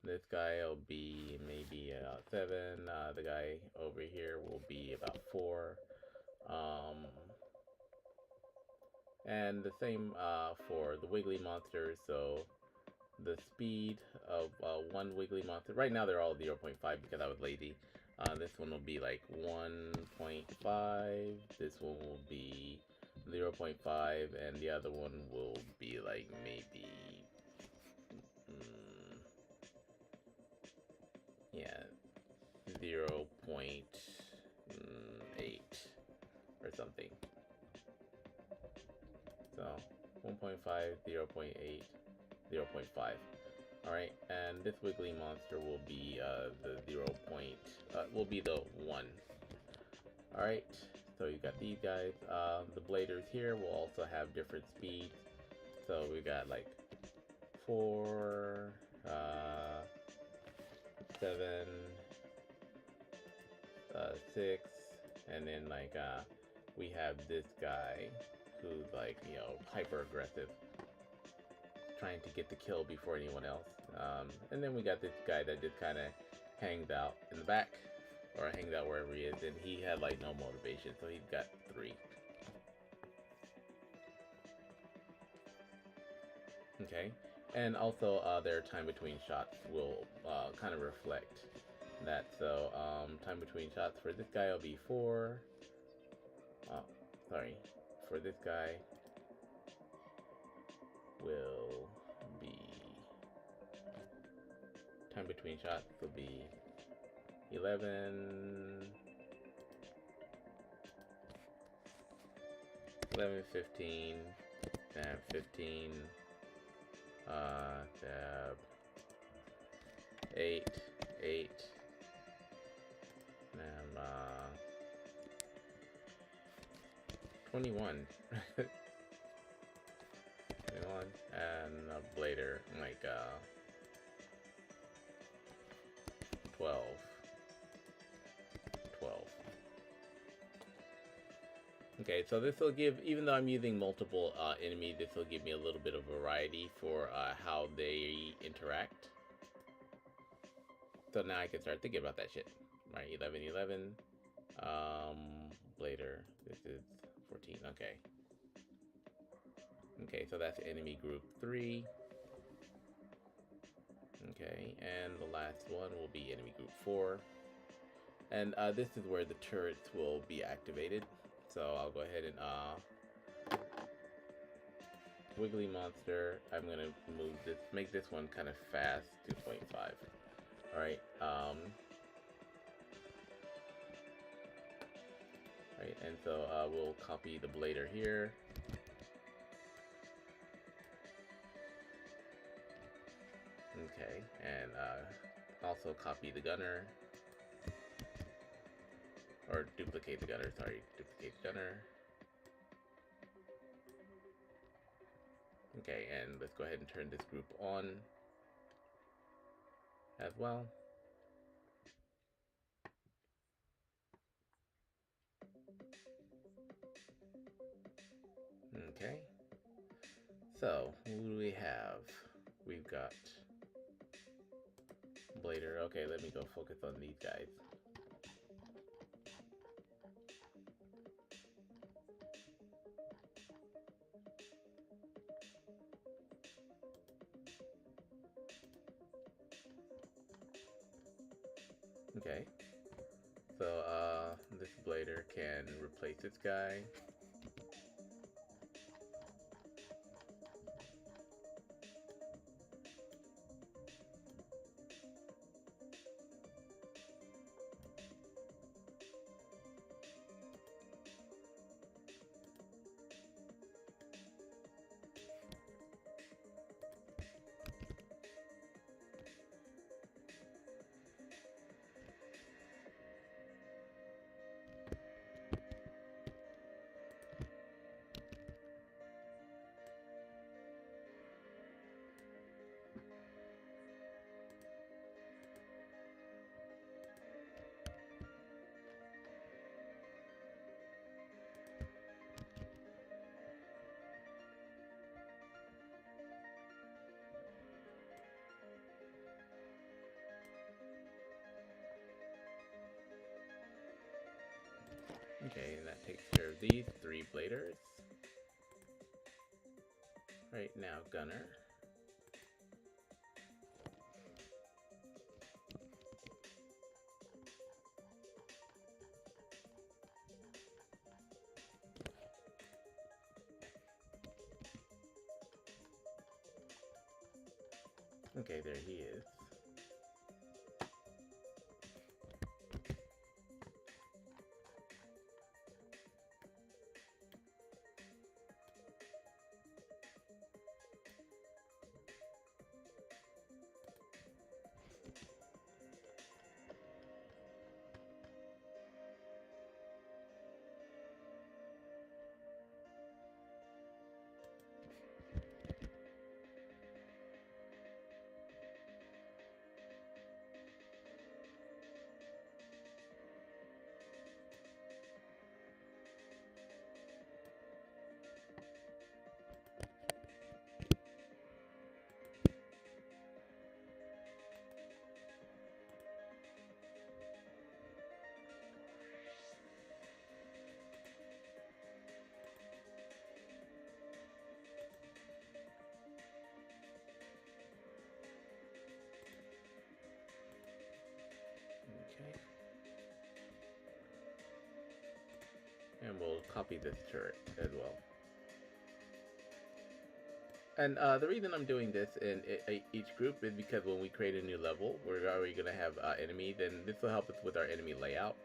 This guy will be maybe 7. The guy over here will be about 4. And the same for the Wiggly Monsters. So the speed of one wiggly monster. Right now they're all 0.5 because I was lazy. This one will be like 1.5. This one will be 0.5, and the other one will be like maybe, yeah, 0.8 or something. So 1.5, 0.8, 0.5. Alright, and this wiggly monster will be the will be the 1. Alright, so you got these guys. The bladers here will also have different speeds. So we got like 4, 7, 6, and then like we have this guy who's like, you know, hyper aggressive, trying to get the kill before anyone else. And then we got this guy that just kind of hangs out in the back, or hangs out wherever he is, and he had like no motivation, so he's got 3. Okay, and also their time between shots will kind of reflect that. So time between shots for this guy will be 4. Oh, sorry, for this guy will be, time between shots will be 11, 15, tab 15, tab 8, tab 21. 21, and a blader like 12. Okay, so this will give, even though I'm using multiple enemies, this will give me a little bit of variety for how they interact. So now I can start thinking about that shit. Right, 11, 11. Blader, this is 14, okay. Okay, so that's enemy group 3. Okay, and the last one will be enemy group 4. And this is where the turrets will be activated. So I'll go ahead and wiggly monster. I'm gonna move this, make this one kind of fast, 2.5. Alright, right, and so we'll copy the blader here. Okay, and also copy the gunner. Or duplicate the gunner, sorry, duplicate the gunner. Okay, and let's go ahead and turn this group on as well. Okay, so who do we have? We've got blader. Okay, let me go focus on these guys. Okay, so this blader can replace this guy. Okay, and that takes care of these 3 bladers. Right now, gunner. Okay, there he is. Okay. And we'll copy this turret as well. And the reason I'm doing this in each group is because when we create a new level, we're already going to have enemies, and this will help us with our enemy layout.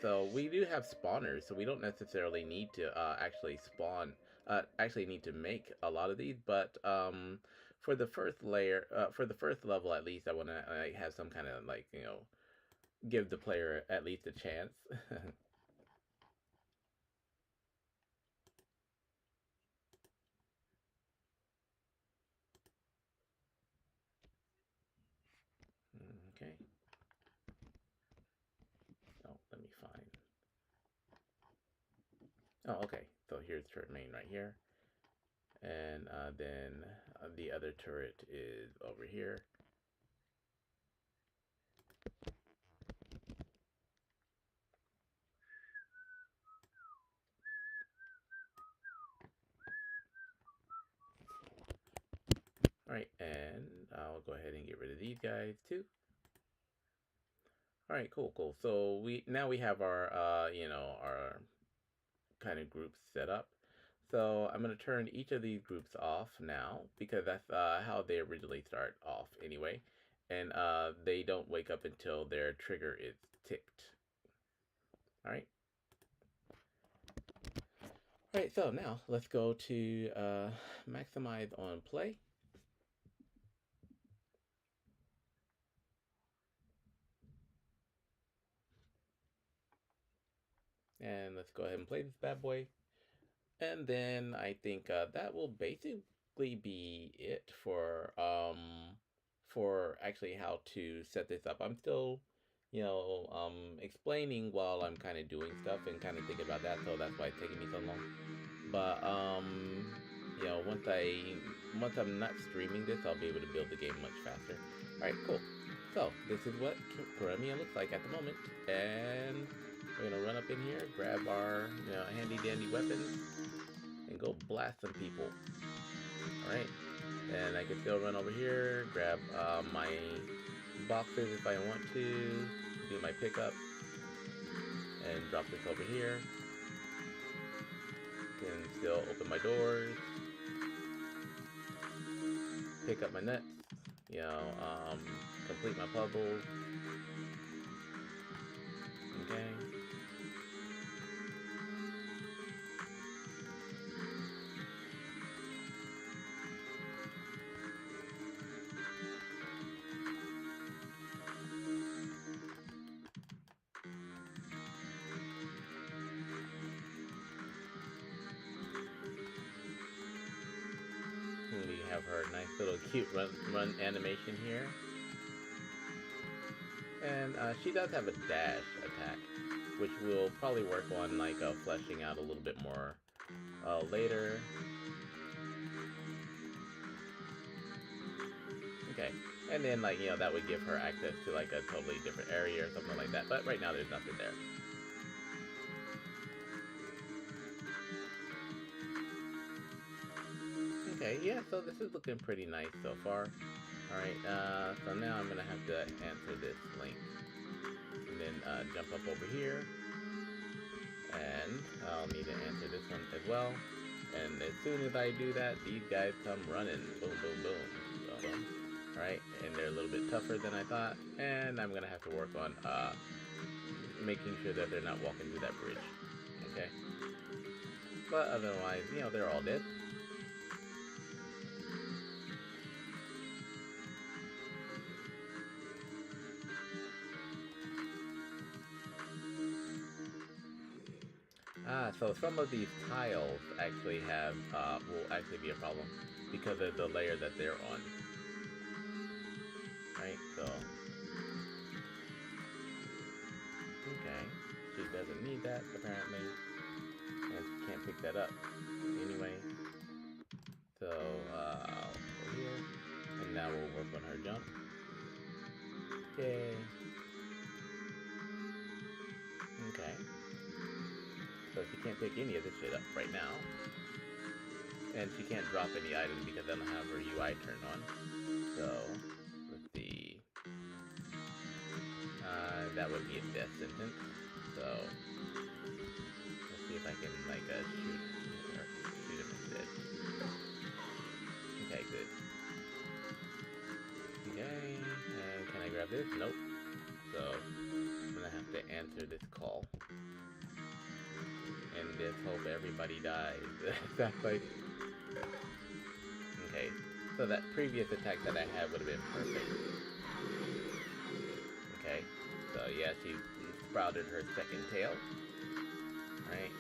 So we do have spawners, so we don't necessarily need to actually spawn, actually need to make a lot of these, but for the first layer, for the first level at least, I want to have some kind of, like, give the player at least a chance. Okay. Oh, let me find. Oh, okay. So here's turret main right here. And then the other turret is over here. Alright, and I'll go ahead and get rid of these guys too. Alright, cool. So we have our our kind of groups set up. So I'm going to turn each of these groups off now, because that's how they originally start off anyway. And they don't wake up until their trigger is ticked. Alright. Alright, so now let's go to maximize on play. And let's go ahead and play this bad boy. And then I think that will basically be it for actually how to set this up. I'm still, explaining while I'm kind of doing stuff and kind of thinking about that, so that's why it's taking me so long. But once I'm not streaming this, I'll be able to build the game much faster. All right, cool. So this is what Coremia looks like at the moment, and we're gonna run up in here, grab our handy dandy weapons, and go blast some people. All right, and I can still run over here, grab my boxes if I want to, do my pickup, and drop this over here. Can still open my doors, pick up my nuts, complete my puzzles. Okay. We have her nice little cute run animation here. And she does have a dash attack, which we'll probably work on, like, fleshing out a little bit more later. Okay, and then, like, that would give her access to, like, a totally different area or something like that, but right now there's nothing there. Okay, yeah, so this is looking pretty nice so far. Alright, so now I'm gonna have to answer this link. And then jump up over here. And I'll need to answer this one as well. And as soon as I do that, these guys come running. Boom, boom, boom. So, right? And they're a little bit tougher than I thought. And I'm going to have to work on making sure that they're not walking through that bridge. Okay? But otherwise, you know, they're all dead. So some of these tiles actually will actually be a problem because of the layer that they're on. Right, so. Okay, she doesn't need that apparently, and she can't pick that up anyway. So, over here, and now we'll work on her jump. Yay. Okay. So she can't pick any of this shit up right now. And she can't drop any items because I don't have her UI turned on. So, let's see. That would be a death sentence. So, let's see if I can, like, shoot him instead. Okay, good. Okay, and can I grab this? Nope. So, I'm gonna have to answer this call. And just hope everybody dies. Exactly. Okay, so that previous attack that I had would have been perfect. Okay, so yeah, she sprouted her second tail. Right?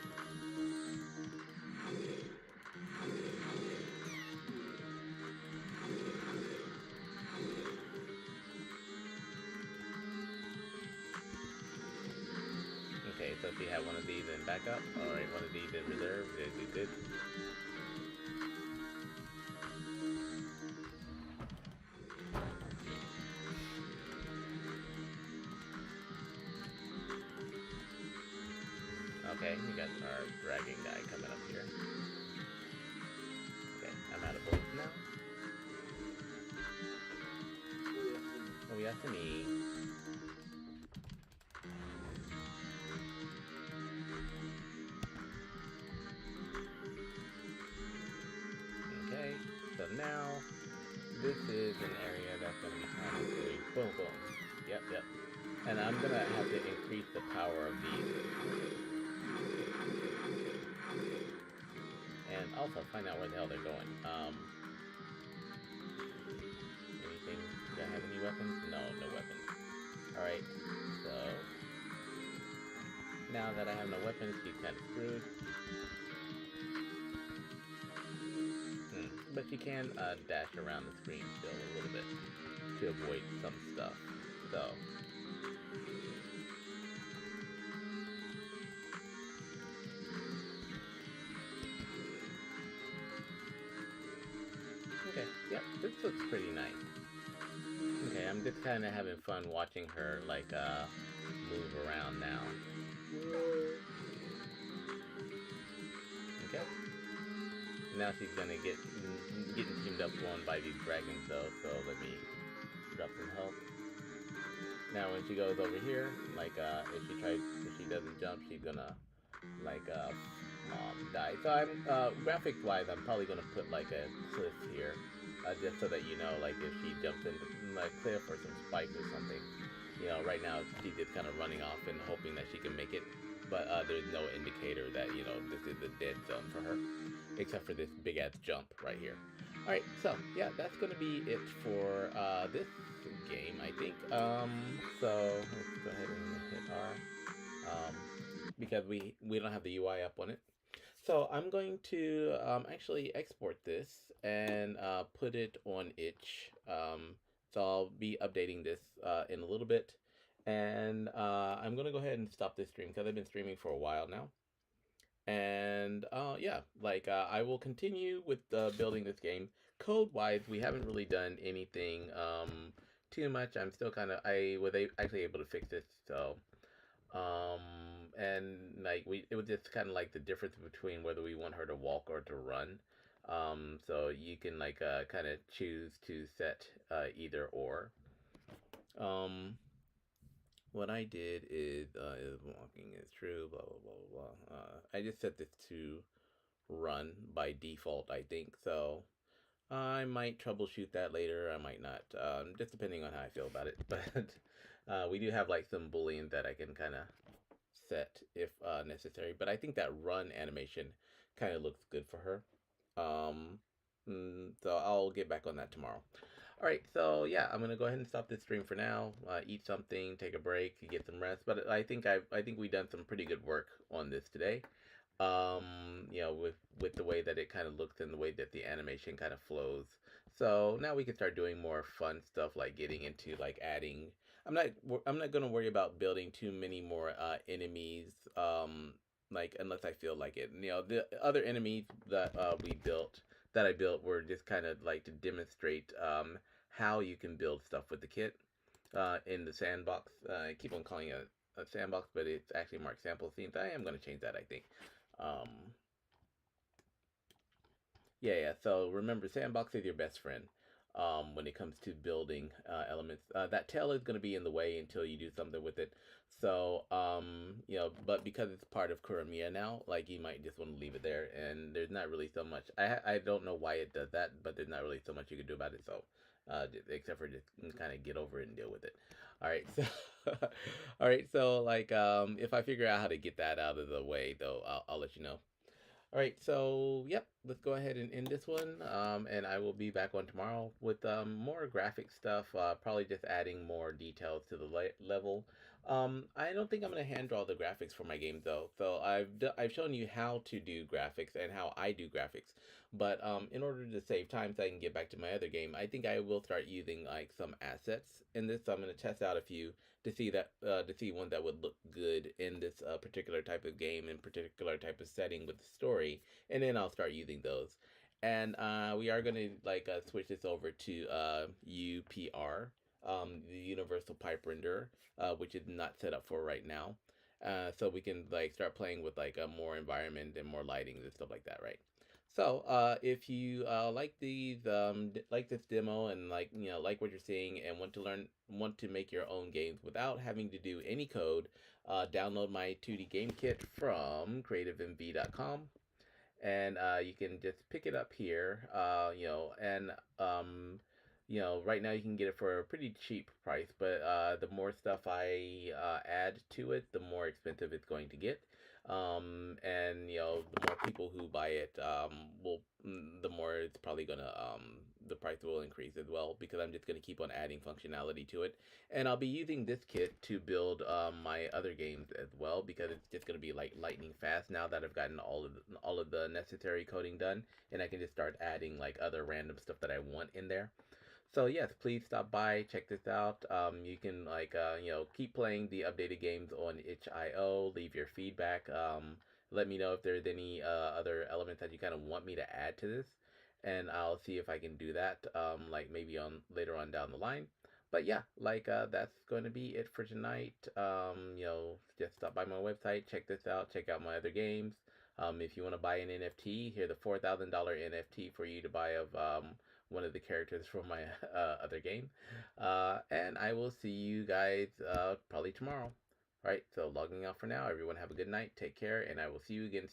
Okay, so she had one of these in backup. Alright, one of these in reserve. Good, good, good. Okay, we got our dragon guy coming up here. Okay, I'm out of bullets now. Oh, yes, me. Okay, so now this is an area that's going to be kind of silly. Boom, boom. Yep, yep. And I'm going to have to increase the power of these. And also find out where the hell they're going. Anything? Do I have any weapons? No, no weapons. Alright, so now that I have no weapons, she's kind of screwed. But she can dash around the screen still a little bit to avoid some stuff. So okay, yep, this looks pretty nice. Okay, I'm just kind of having fun watching her like move around now. Okay. Now she's gonna getting teamed up on by these dragons though, so let me drop some health. Now when she goes over here, like if she doesn't jump, she's gonna like die. So I'm graphics wise, I'm probably gonna put like a cliff here, just so that you know, like if she jumps into like cliff or some spikes or something. You know, right now she's just kind of running off and hoping that she can make it, but there's no indicator that this is a dead zone for her, except for this big ass jump right here. All right, so yeah, that's gonna be it for this game, I think. So let's go ahead and hit R, because we don't have the UI up on it. So I'm going to actually export this and put it on itch. So I'll be updating this in a little bit. And I'm going to go ahead and stop this stream because I've been streaming for a while now. And yeah, like I will continue with building this game. Code-wise, we haven't really done anything too much. I'm still kind of, I was actually able to fix this. So and like it was just kind of like the difference between whether we want her to walk or to run. So you can like kind of choose to set either or. What I did is walking is true, blah blah blah blah. I just set this to run by default, I think. So I might troubleshoot that later. I might not, just depending on how I feel about it. But we do have like some boolean that I can kind of set if necessary. But I think that run animation kind of looks good for her. Um, so I'll get back on that tomorrow. All right, so yeah, I'm gonna go ahead and stop this stream for now. Eat something, take a break, get some rest. But I think we've done some pretty good work on this today. With the way that it kind of looks and the way that the animation kind of flows. So now we can start doing more fun stuff like getting into like adding. I'm not gonna worry about building too many more enemies. Like unless I feel like it. The other enemies that I built were just kind of like to demonstrate how you can build stuff with the kit in the sandbox. I keep on calling it a sandbox, but it's actually marked sample scenes. I am going to change that, I think. Um, yeah. So remember, sandbox is your best friend when it comes to building elements. That tail is going to be in the way until you do something with it. So, but because it's part of Kuramiya now, like you might just want to leave it there, and there's not really so much. I don't know why it does that, but there's not really so much you can do about it. So, except for just kind of get over it and deal with it. All right, so all right, so like if I figure out how to get that out of the way, though, I'll let you know. All right, so yep, let's go ahead and end this one. And I will be back on tomorrow with more graphic stuff. Probably just adding more details to the level. I don't think I'm gonna hand draw the graphics for my game though. So I've shown you how to do graphics and how I do graphics. But in order to save time so I can get back to my other game, I think I will start using like some assets in this. So I'm gonna test out a few to see one that would look good in this particular type of game and particular type of setting with the story, and then I'll start using those. And we are going to like switch this over to UPR, the Universal Pipe Renderer, which is not set up for right now. So we can like start playing with like more environment and more lighting and stuff like that, right? So, if you like these, like this demo, and like what you're seeing, and want to make your own games without having to do any code, download my 2D game kit from creativemv.com, and you can just pick it up here. And right now you can get it for a pretty cheap price, but the more stuff I add to it, the more expensive it's going to get. And the more people who buy it, the more it's probably gonna the price will increase as well, because I'm just gonna keep on adding functionality to it, and I'll be using this kit to build my other games as well, because it's just gonna be like lightning fast now that I've gotten all of the necessary coding done, and I can just start adding like other random stuff that I want in there. So yes, please stop by, check this out. You can like keep playing the updated games on itch.io. Leave your feedback. Let me know if there's any other elements that you kind of want me to add to this, and I'll see if I can do that. Like maybe on later on down the line. But yeah, like that's going to be it for tonight. Just stop by my website, check this out, check out my other games. If you want to buy an NFT, here's the $4,000 NFT for you to buy of one of the characters from my other game. And I will see you guys probably tomorrow. All right, so logging off for now. Everyone have a good night. Take care, and I will see you again soon.